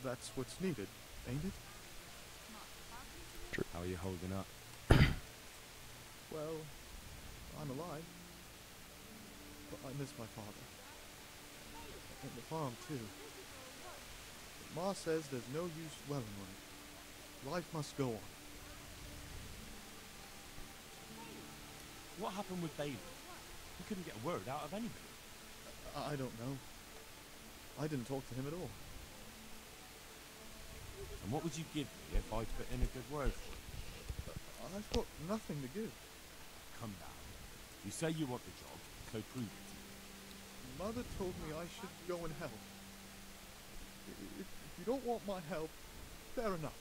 That's what's needed, ain't it? How are you holding up? Well, I'm alive. But I miss my father. And the farm, too. But Ma says there's no use dwelling on it. Life must go on. What happened with Bailey? He couldn't get a word out of anybody. I don't know. I didn't talk to him at all. And what would you give me if I put in a good word for you? I've got nothing to give. Come now. You say you want the job, so prove it to me. Mother told me I should go and help. If you don't want my help, fair enough.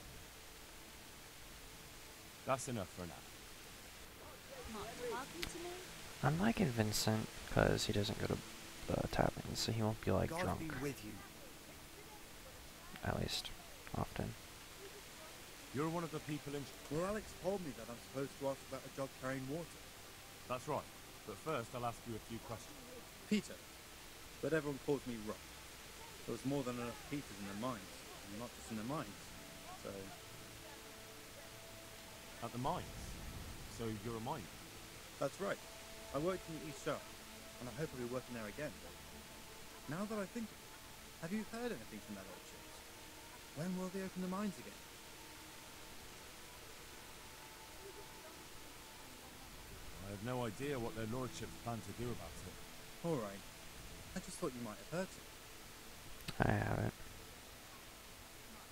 That's enough for now. I'm liking Vincent because he doesn't go to taverns, so he won't be like God drunk. be with you. At least, often. You're one of the people in... Well, Alex told me that I'm supposed to ask about a job carrying water. That's right. But first, I'll ask you a few questions. Peter. But everyone calls me Rock. There was more than enough Peters in the mines. And not just in the mines. So... At the mines? So you're a miner? That's right. I worked in the East Shop. And I hope I'll be working there again. Now that I think of it, have you heard anything from their lordships? When will they open the mines again? I have no idea what their lordships plan to do about it. Alright. I just thought you might have heard it. I haven't.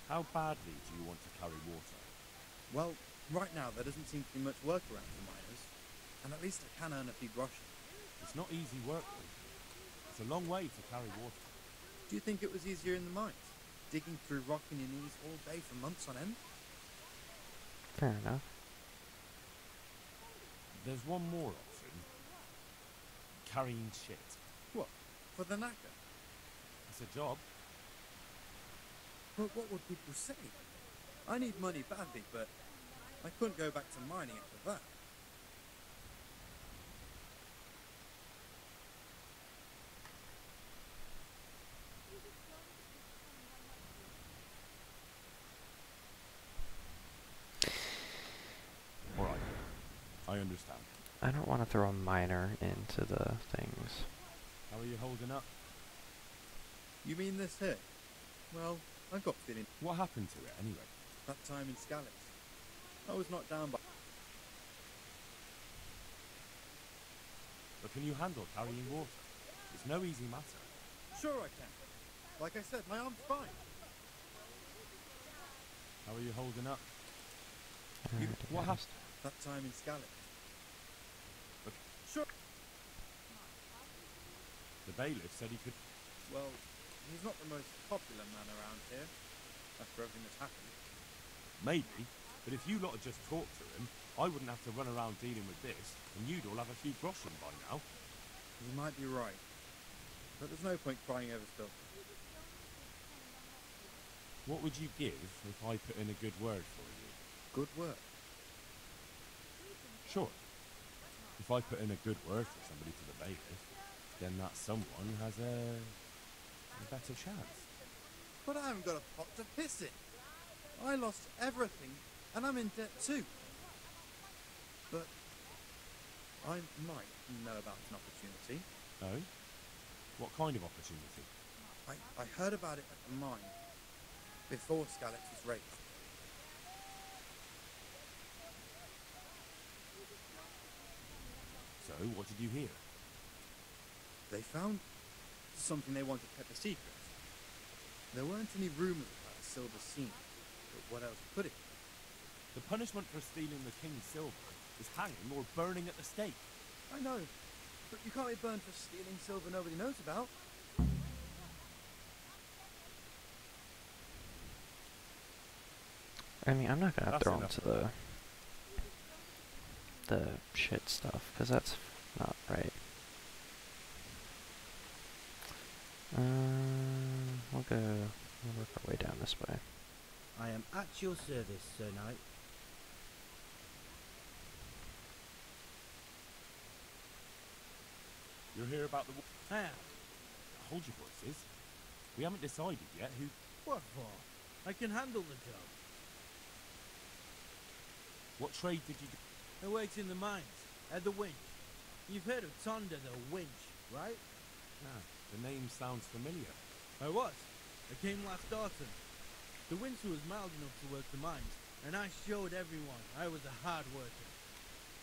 How badly do you want to carry water? Well, right now there doesn't seem to be much work around for miners. And at least I can earn a few groschen. It's not easy work, though. It's a long way to carry water. Do you think it was easier in the mines? digging through rock on your knees all day for months on end? Fair enough. There's one more option. Carrying shit. What? For the knacker? It's a job. But what would people say? I need money badly, but I couldn't go back to mining after that. Alright. I understand. I don't want to throw a miner into the things. How are you holding up? You mean this here? Well, I got feeling. What happened to it, anyway? That time in Scalix. I was knocked down by... But can you handle carrying water? It's no easy matter. Sure I can. Like I said, my arm's fine. How are you holding up? What happened? That time in Scalix. But Sure. the bailiff said he could... Well, he's not the most popular man around here, after everything that's happened. Maybe, but if you lot had just talked to him, I wouldn't have to run around dealing with this, and you'd all have a few groschen by now. You might be right. But there's no point crying over spilled. What would you give if I put in a good word for you? Good work. Sure. If I put in a good word for somebody to the bailiff, then that someone has a better chance. But I haven't got a pot to piss in. I lost everything, and I'm in debt too. But I might know about an opportunity. Oh? What kind of opportunity? I heard about it at the mine, before Scalix was raised. So, what did you hear? They found something they wanted kept a secret. There weren't any rumors about a silver scene, but what else could it be? The punishment for stealing the king's silver is hanging or burning at the stake. I know, but you can't be burned for stealing silver nobody knows about. I mean, I'm not gonna That's throw enough into the shit stuff, because that's not right. We'll work our way down this way. I am at your service, Sir Knight. You're here about the... Ah, Hold your horses. We haven't decided yet who... what for? I can handle the job. What trade did you do? I worked in the mines, at the winch. You've heard of Tonda, the winch, right? Ah, the name sounds familiar. I was. I came last autumn. The winter was mild enough to work the mines, and I showed everyone I was a hard worker.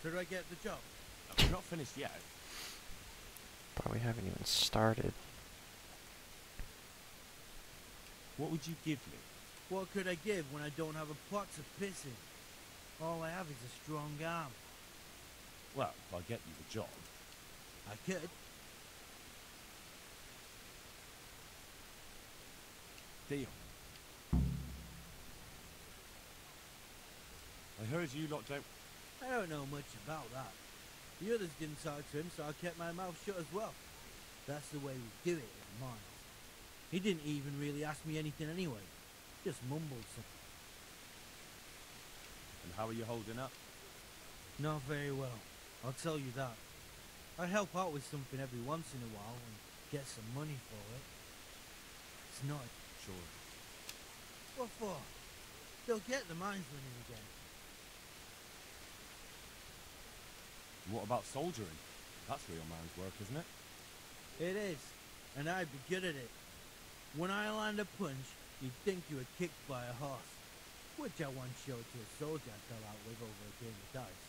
Could I get the job? We're not finished yet. But we haven't even started. What would you give me? What could I give when I don't have a pot to piss in? All I have is a strong arm. Well, if I get you the job... I could. Deal. I heard you lot don't... I don't know much about that. The others didn't talk to him, so I kept my mouth shut as well. That's the way we do it at mine. He didn't even really ask me anything anyway. Just mumbled something. And how are you holding up? Not very well, I'll tell you that. I help out with something every once in a while and get some money for it. It's not... Sure. What for? They'll get the mines running again. What about soldiering? That's real man's work, isn't it? It is, and I'd be good at it. When I land a punch, you'd think you were kicked by a horse, which I once showed to a soldier I fell out with over a game of dice.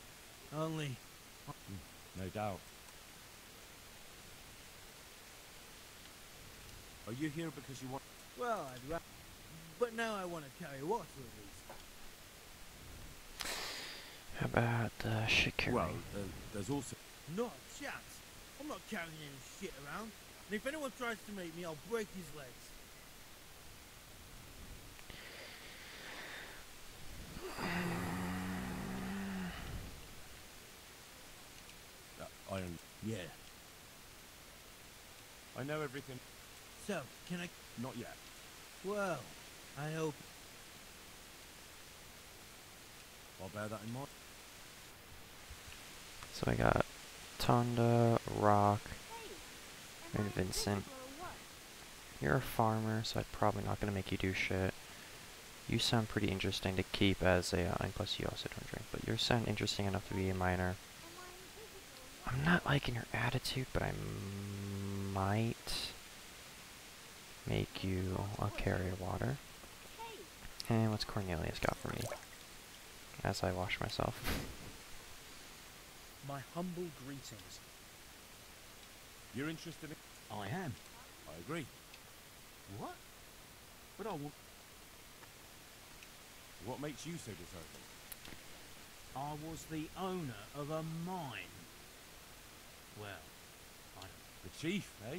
Only... no doubt. Are you here because you want... Well, I'd rather... But now I want to carry water at least. How about shit carrying? Well, there's also... Not a chance. I'm not carrying any shit around. And if anyone tries to make me, I'll break his legs. Iron. Yeah. I know everything. So, can I... Not yet. Well, I hope... I'll bear that in mind. So I got Tonda, Rock, and Vincent. You're a farmer, so I'm probably not going to make you do shit. You sound pretty interesting to keep as a, and plus you also don't drink, but you sound interesting enough to be a miner. I'm not liking your attitude, but I might make you a carrier water. And what's Cornelius got for me? As I wash myself. My humble greetings. You're interested in... I am. I agree. What? But I will... What makes you so deserving? I was the owner of a mine. Well, I don't... The chief, eh?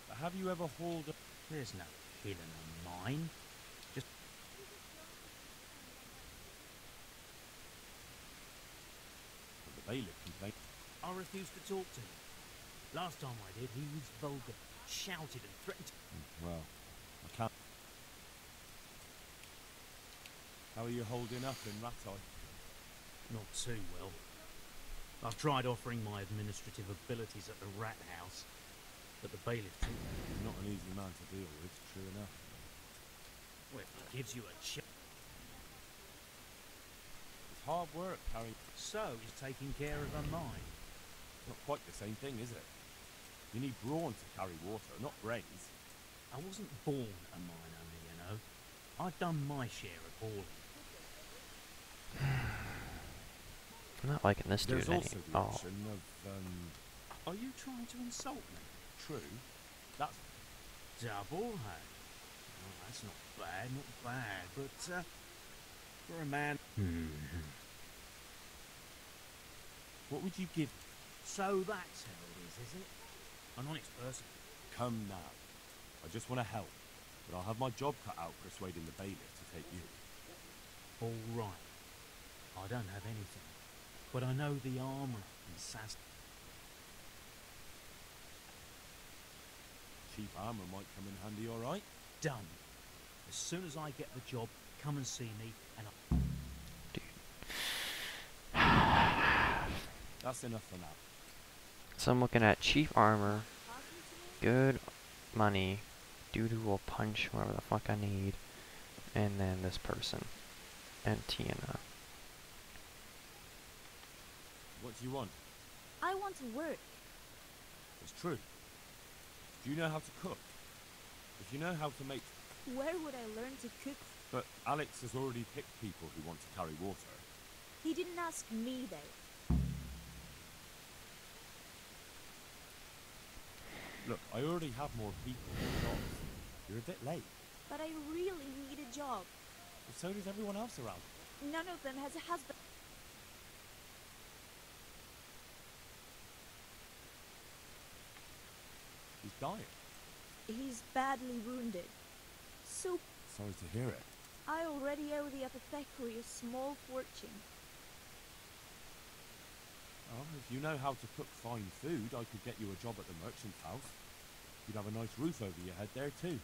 But have you ever hauled a... There's no hidden a mine. Just... The bailiff complained. I refused to talk to him. Last time I did, he was vulgar, shouted and threatened. Well, I can't... How are you holding up in Ratai? Not too well. I've tried offering my administrative abilities at the rat house, but the bailiff too. He's not an easy man to deal with, true enough. Well, if he gives you a chance. It's hard work carrying... So he's taking care of a mine. Not quite the same thing, is it? You need brawn to carry water, not brains. I wasn't born a mine owner, you know. I've done my share of hauling. I'm not liking this dude There's also the option of, Are you trying to insult me? True. That's... Double, hey? Oh, that's not bad, but, for a man... What would you give... So that's how it is it? An honest person. Come now. I just want to help, but I'll have my job cut out persuading the bailiff to take you. All right. I don't have anything, but I know the armourer in Sass. Cheap armour might come in handy, all right? Done. As soon as I get the job, come and see me, and I'll... That's enough for now. So I'm looking at cheap armor, good money, dude who will punch whoever the fuck I need, and then this person, and Tiana. What do you want? I want to work. It's true. Do you know how to cook? If you know how to make... Where would I learn to cook? But Alex has already picked people who want to carry water. He didn't ask me, though. Look, I already have more people than jobs. You're a bit late. But I really need a job. Well, so does everyone else around. None of them has a husband. He's dying. He's badly wounded. So... Sorry to hear it. I already owe the apothecary a small fortune. Well, if you know how to cook fine food, I could get you a job at the merchant's house. You'd have a nice roof over your head there too.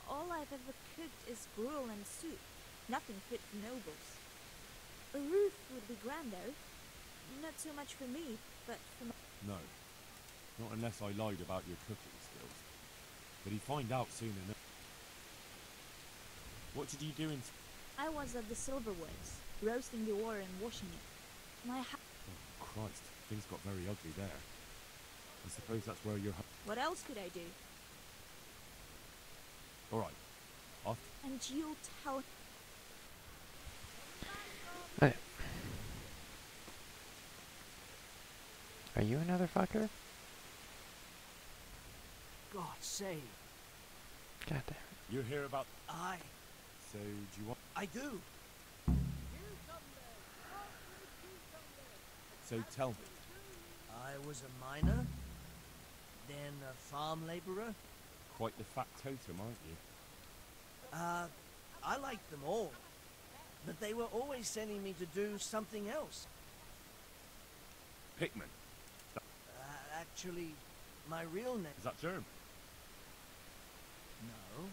All I've ever cooked is gruel and soup. Nothing fit for nobles. A roof would be grand though. Not so much for me, but for my... No. Not unless I lied about your cooking skills. But he'd find out soon enough. What did you do in... I was at the silverworks, roasting the ore and washing it. My Oh, Christ. Things got very ugly there. I suppose that's where you're... What else could I do? Alright. Off. And you'll tell... Hey. Are you another fucker? God save. God damn it. You're here about... I... So, do you want... I do. So, tell me. I was a miner, then a farm labourer. Quite the factotum, aren't you? I like them all. But they were always sending me to do something else. Pickman. Actually, my real name... Is that German? No.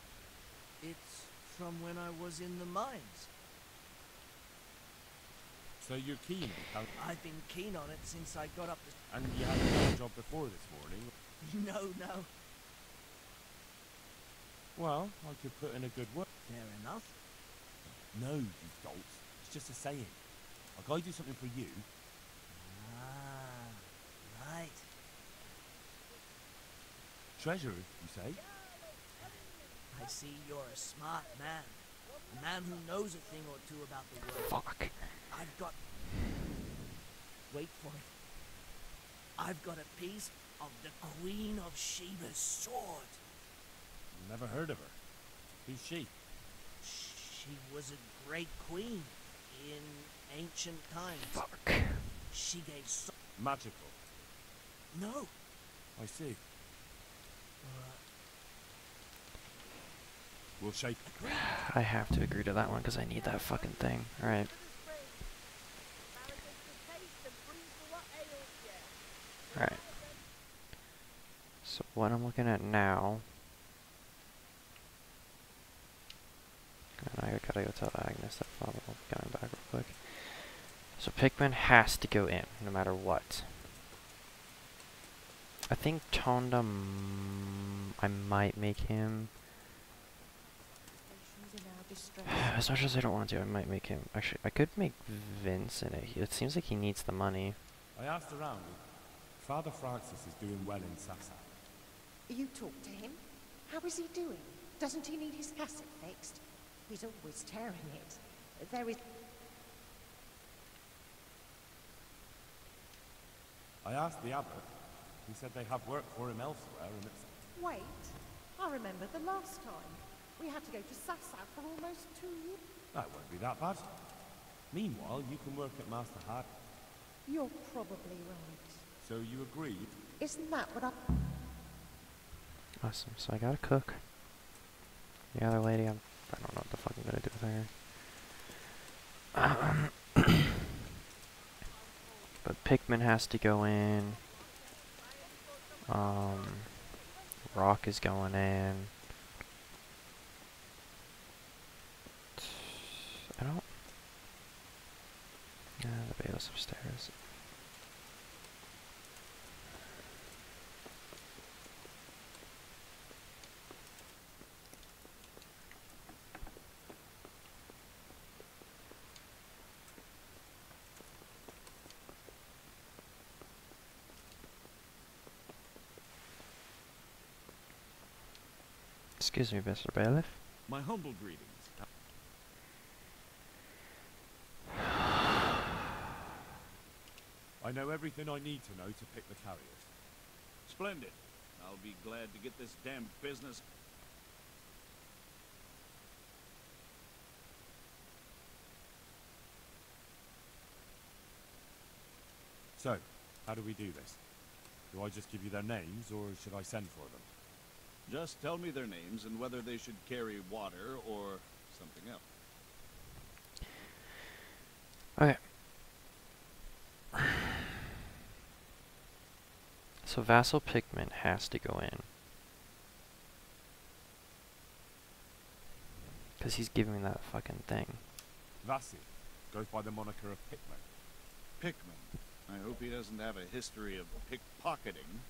It's from when I was in the mines. So you're keen on how... I've been keen on it since I got up the... And you had a job before this morning? No. Well, I could put in a good word. Fair enough. No, you dolts. It's just a saying. Like, I do something for you. Ah, right. Treasure, you say? I see you're a smart man. A man who knows a thing or two about the world. Fuck. I've got... Wait for it. I've got a piece of the Queen of Sheba's sword. Never heard of her. Who's she? She was a great queen in ancient times. Fuck. She gave so... Magical. No. I see. We'll shake. I have to agree to that one because I need that fucking thing. Alright. Alright. So what I'm looking at now... And I gotta go tell Agnes that I'm coming back real quick. So Pickman has to go in, no matter what. I think Tonda... I might make him... As much as I don't want to, I might make him... Actually, I could make Vince in it. It seems like he needs the money. I asked around. Father Francis is doing well in Sassa. You talked to him? How is he doing? Doesn't he need his cassette fixed? He's always tearing it. There is... I asked the abbot. He said they have work for him elsewhere, and it's... Wait. I remember the last time. We had to go to Sassa for almost 2 years. That won't be that bad. Meanwhile, you can work at Master Hard. You're probably right. So you agreed? Isn't that what I... Awesome. So I gotta cook. The other lady, I don't know what the fuck I'm gonna do with her. But Pickman has to go in. Rock is going in. I don't... Yeah, the bailiff's upstairs. Excuse me, Mr. Bailiff. My humble greetings. I know everything I need to know to pick the carriers. Splendid. I'll be glad to get this damn business. So, how do we do this? Do I just give you their names, or should I send for them? Just tell me their names and whether they should carry water or something else. Okay. So Vassal Pickman has to go in. Because he's giving me that fucking thing. Vassi goes by the moniker of Pickman. Pickman. I hope he doesn't have a history of pickpocketing.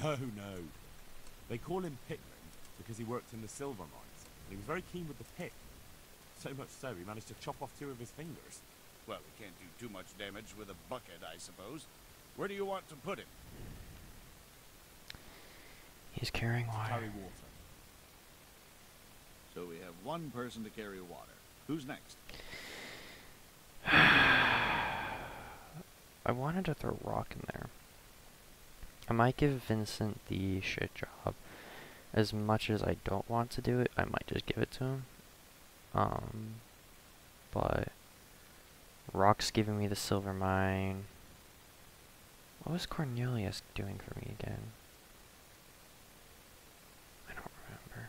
No. They call him Pickman because he worked in the silver mines, and he was very keen with the pick. So much so, he managed to chop off 2 of his fingers. Well, he can't do too much damage with a bucket, I suppose. Where do you want to put him? He's carrying water. Carry water. So we have one person to carry water. Who's next? I wanted to throw Rock in there. I might give Vincent the shit job. As much as I don't want to do it, I might just give it to him. But Rock's giving me the silver mine. What was Cornelius doing for me again? I don't remember.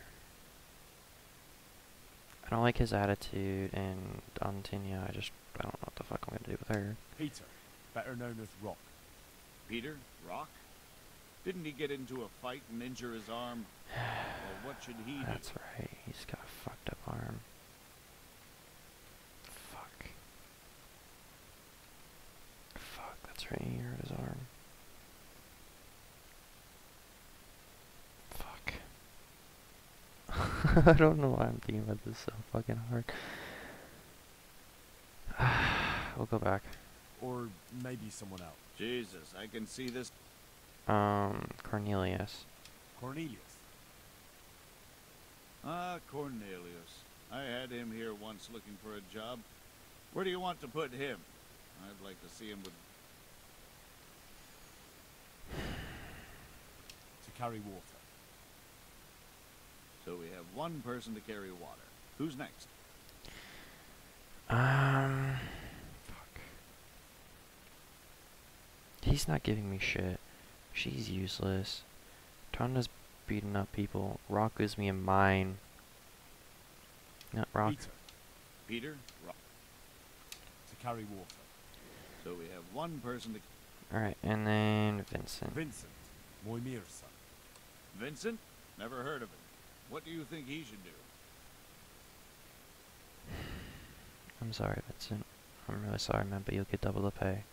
I don't like his attitude, and Antinia, I don't know what the fuck I'm gonna do with her. Peter, better known as Rock. Peter? Rock? Didn't he get into a fight and injure his arm? Well, what should he do? That's right, he's got a fucked up arm. Fuck. Fuck, that's right, he hurt his arm. Fuck. I don't know why I'm thinking about this so fucking hard. We'll go back. Or maybe someone else. Jesus, I can see this. Cornelius. Cornelius. Ah, Cornelius. I had him here once looking for a job. Where do you want to put him? I'd like to see him with... To carry water. So we have one person to carry water. Who's next? Fuck. He's not giving me shit. She's useless. Tonda's beating up people. Rock gives me a mine. Not Rock. Peter. Peter? Rock. To carry water. So we have one person to... Alright, and then Vincent. Vincent. Moimir's son. Vincent? Never heard of him. What do you think he should do? I'm sorry, Vincent. I'm really sorry, man, but you'll get double the pay.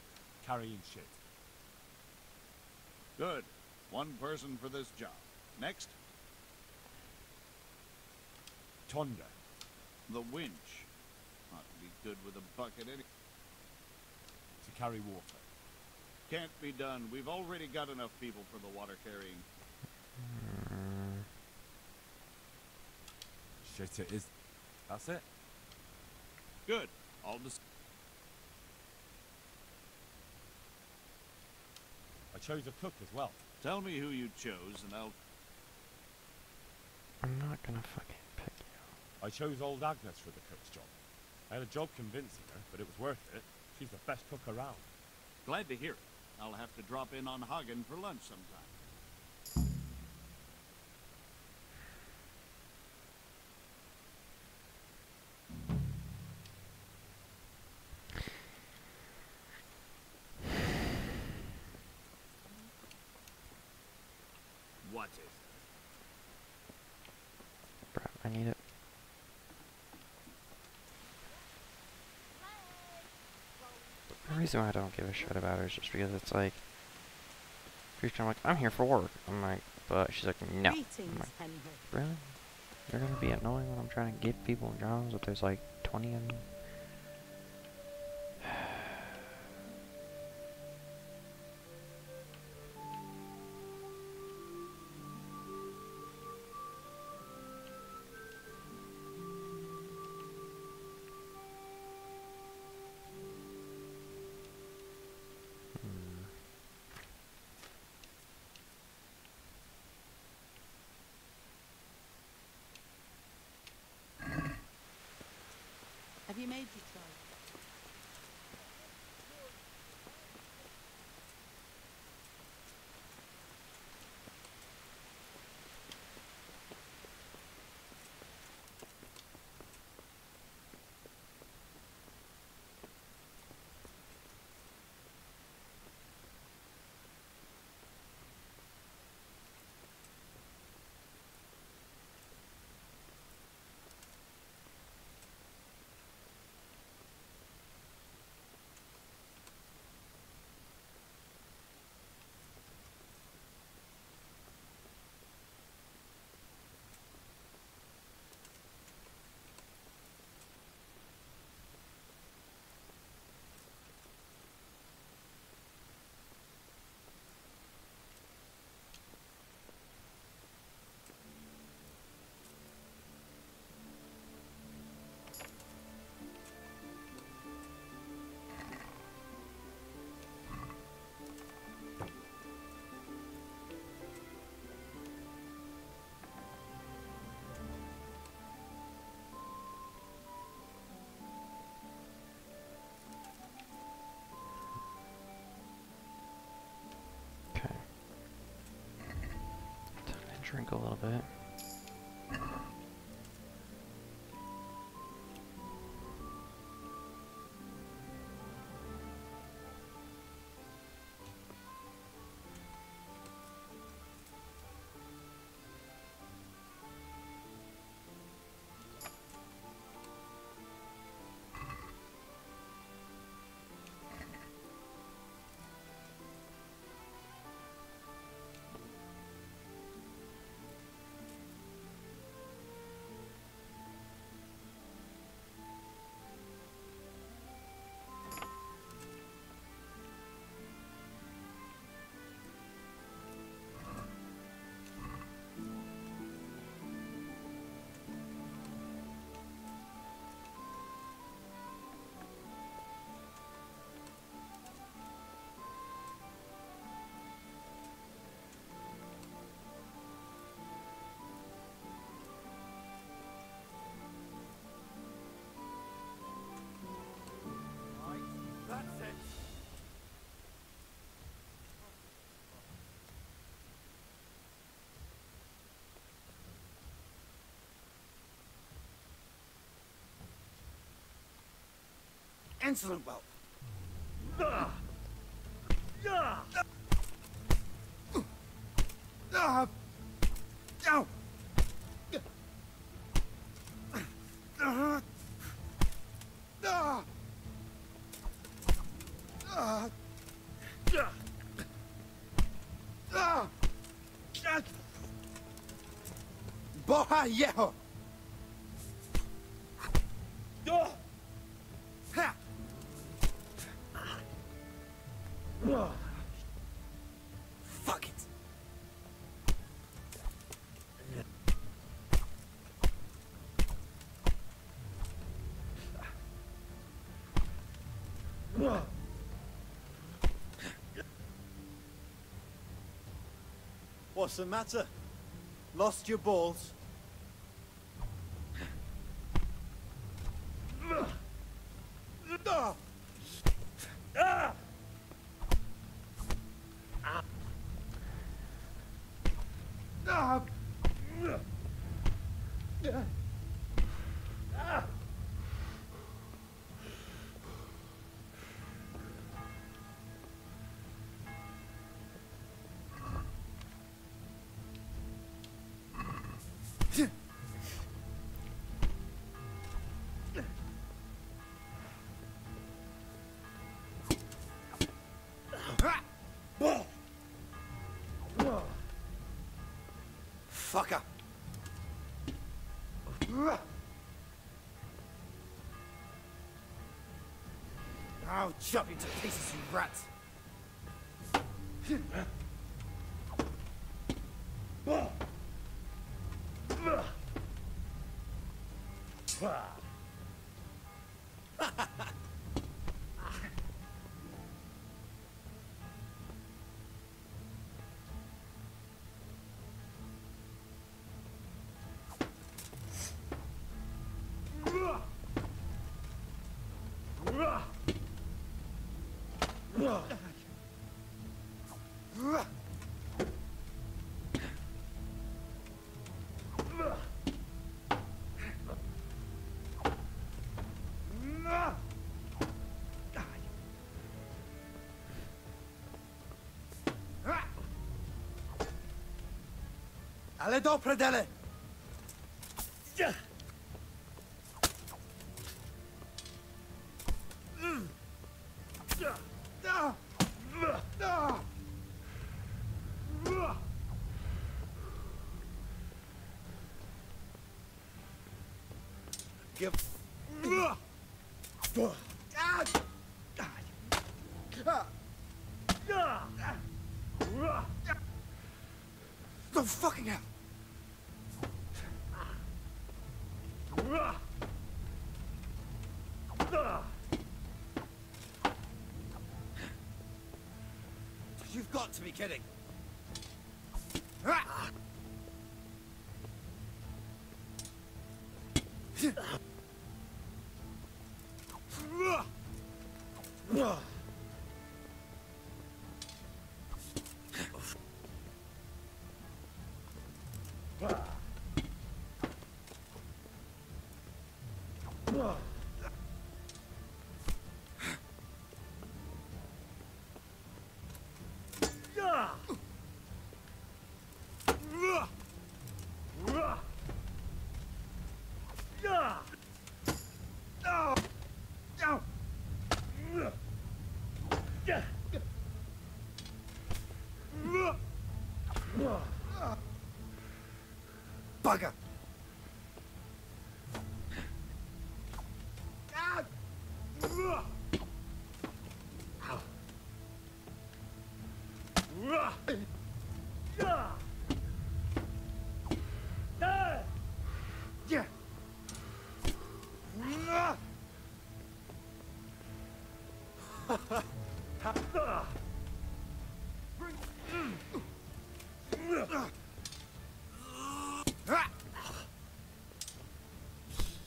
Carrying shit. Good. One person for this job. Next? Tonda. The winch. Ought to be good with a bucket any... To carry water. Can't be done. We've already got enough people for the water carrying. Shit it is. That's it. Good. All this... I chose a cook as well. Tell me who you chose and I'll... I'm not gonna fucking pick you. I chose old Agnes for the cook's job. I had a job convincing her, but it was worth it. She's the best cook around. Glad to hear it. I'll have to drop in on Hagen for lunch sometime. What is it? Bro, I need it. The reason why I don't give a shit about her is just because it's like, she's kind of like, I'm here for work. I'm like, but she's like, no. I'm like, really? You're gonna be annoying when I'm trying to give people jobs if there's like 20 of them? Have you made your choice? Drink a little bit. insolent whelp! Ow! Boha yeho! Fuck it! What's the matter? Lost your balls? Fucker! I'll chop you to pieces, you rats! Ale do predele! Give. The fucking hell! You've got to be kidding! Bugger!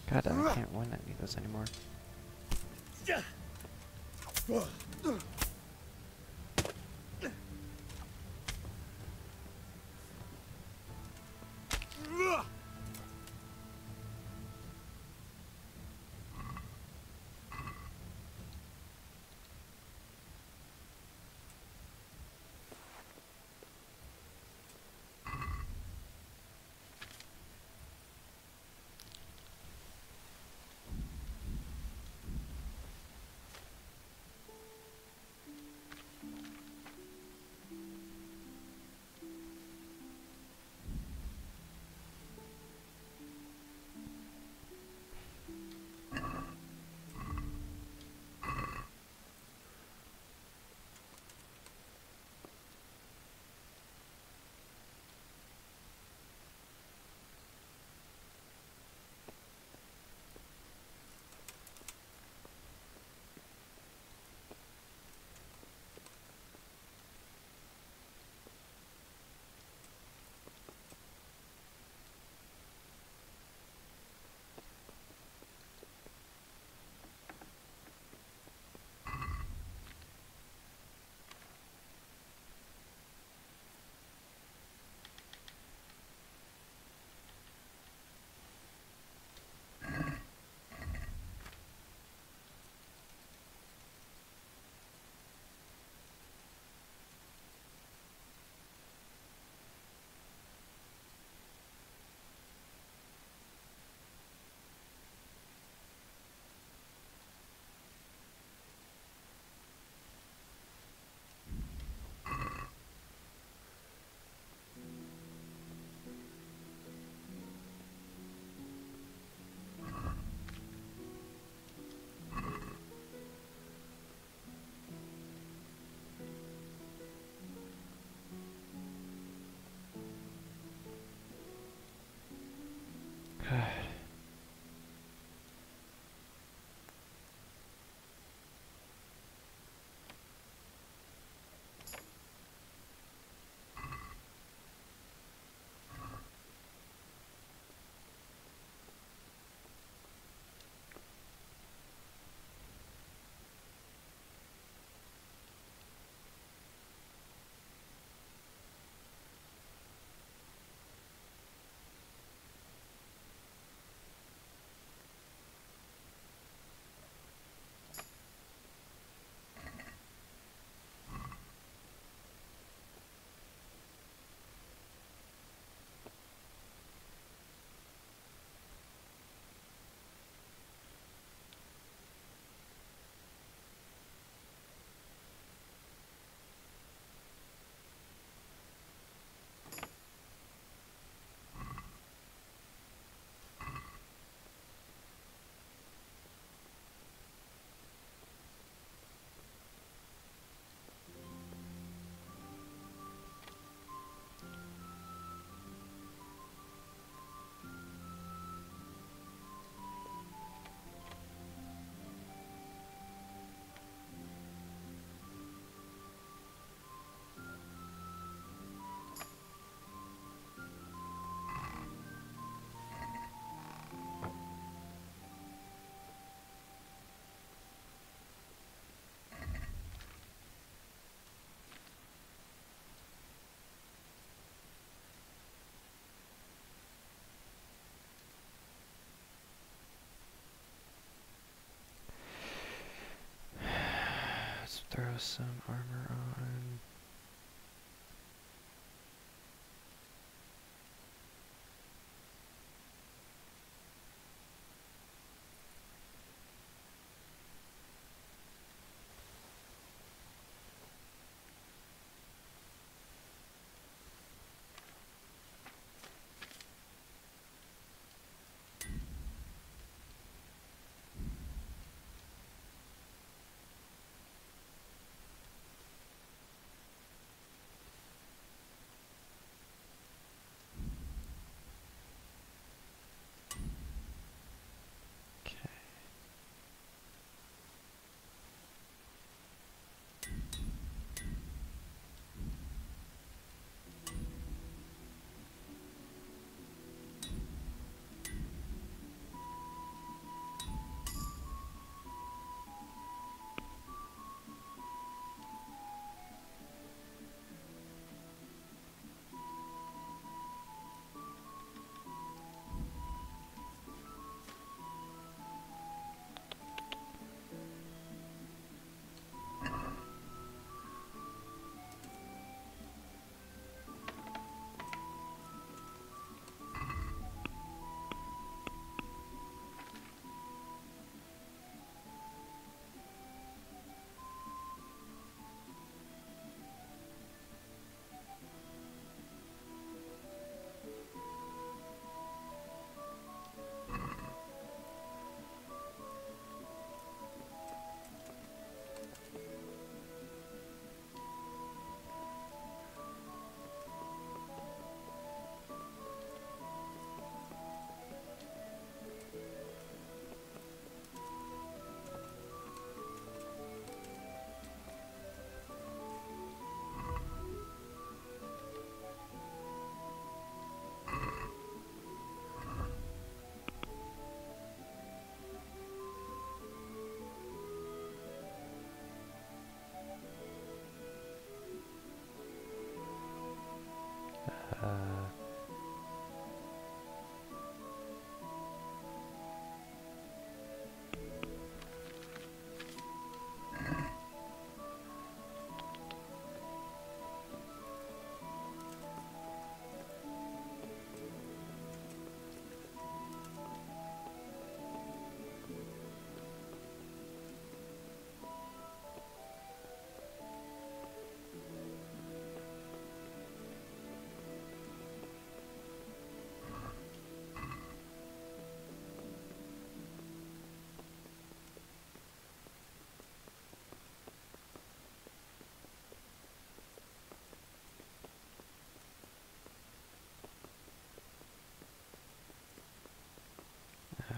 God, I can't win any of those anymore. throw some armor on.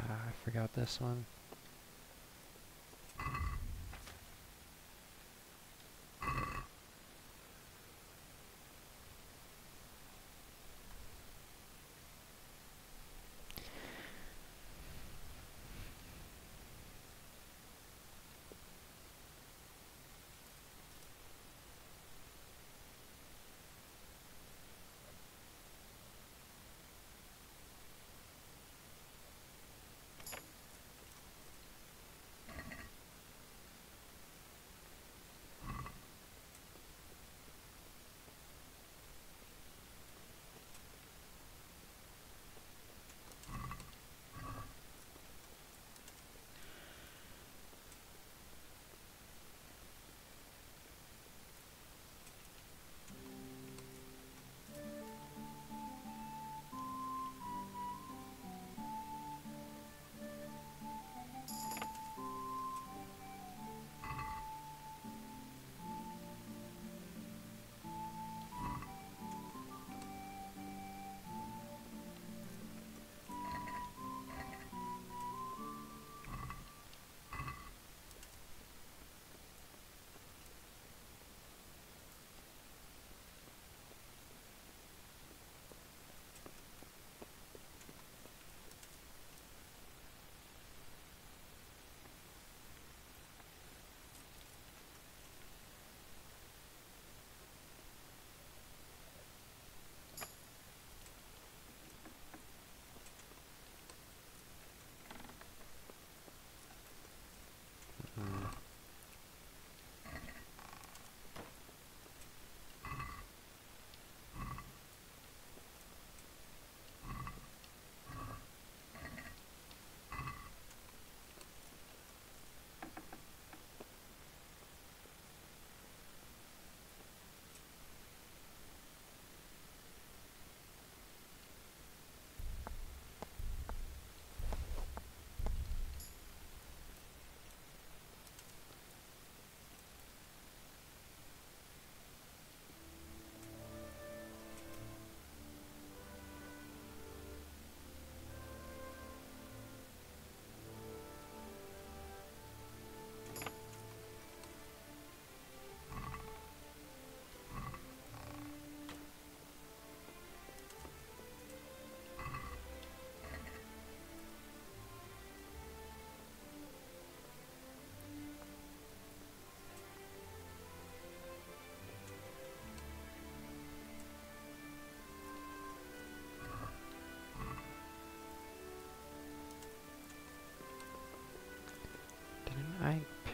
I forgot this one.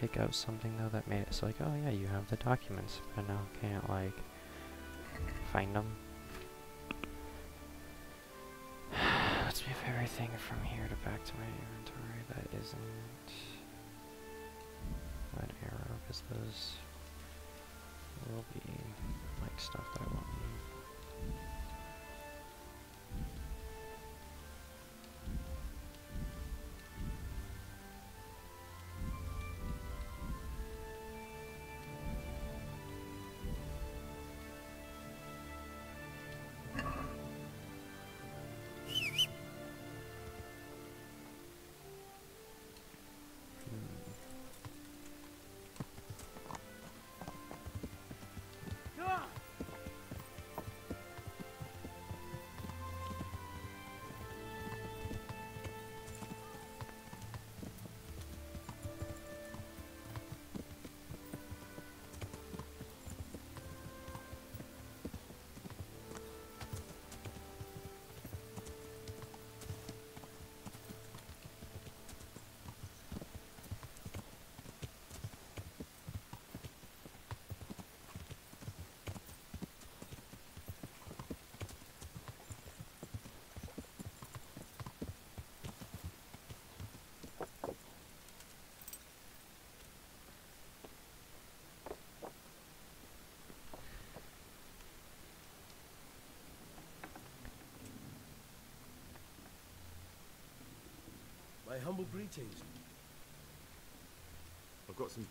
kick out something though that made it so like, oh yeah, you have the documents, but now can't like find them. Let's move everything from here to back to my inventory. That isn't an arrow, because those will be like stuff that I won't need. My humble greetings. I've got some...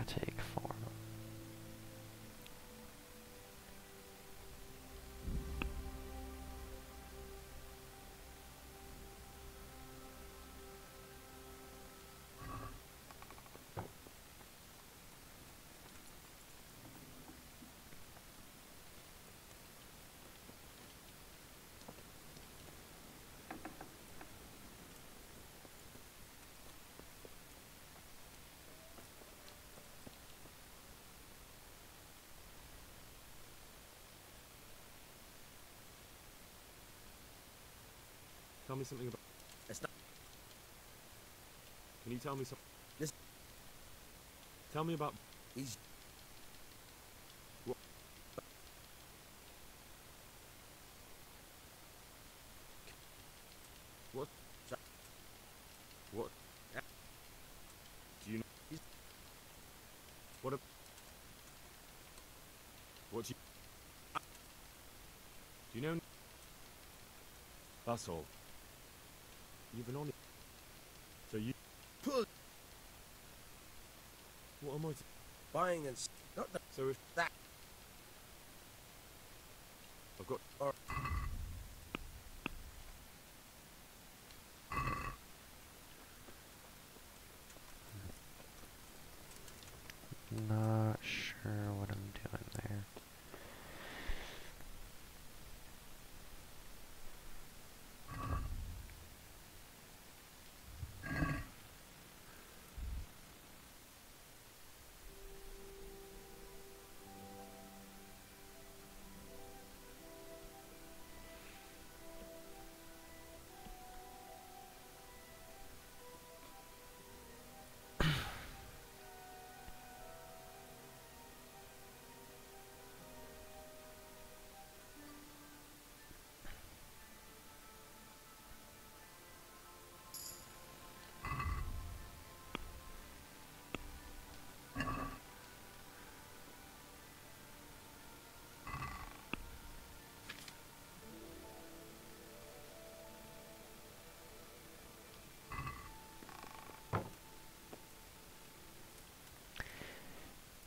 Take form. Tell me something about... Can you tell me something? Tell me about... He's... What? What? What? Do you know... What a... What do you... Do you know... That's all. You've been on it. So you... Pull. What am I... Buying and... Not the... So if... That... I've got... Or... Not sure what I'm doing there.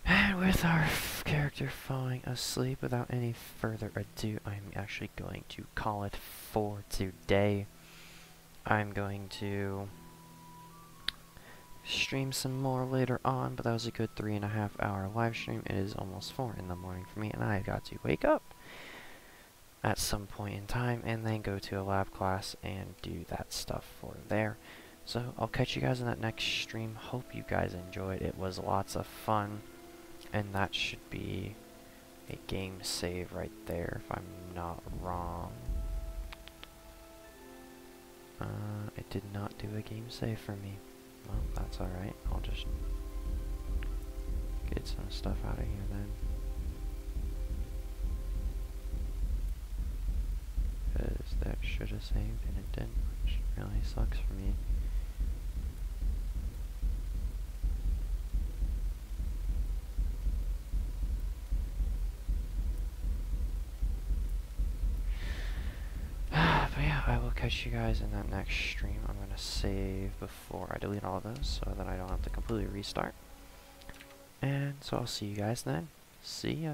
And with our character falling asleep, without any further ado, I'm actually going to call it for today. I'm going to stream some more later on, but that was a good 3.5 hour live stream. It is almost 4 in the morning for me, and I've got to wake up at some point in time and then go to a lab class and do that stuff for there. So I'll catch you guys in that next stream. Hope you guys enjoyed. It was lots of fun, and that should be a game save right there if I'm not wrong. It did not do a game save for me. Well, that's alright. I'll just get some stuff out of here then. Because that should have saved and it didn't, which really sucks for me. But yeah, I will catch you guys in that next stream. I'm going to save before I delete all of those so that I don't have to completely restart. And so I'll see you guys then. See ya.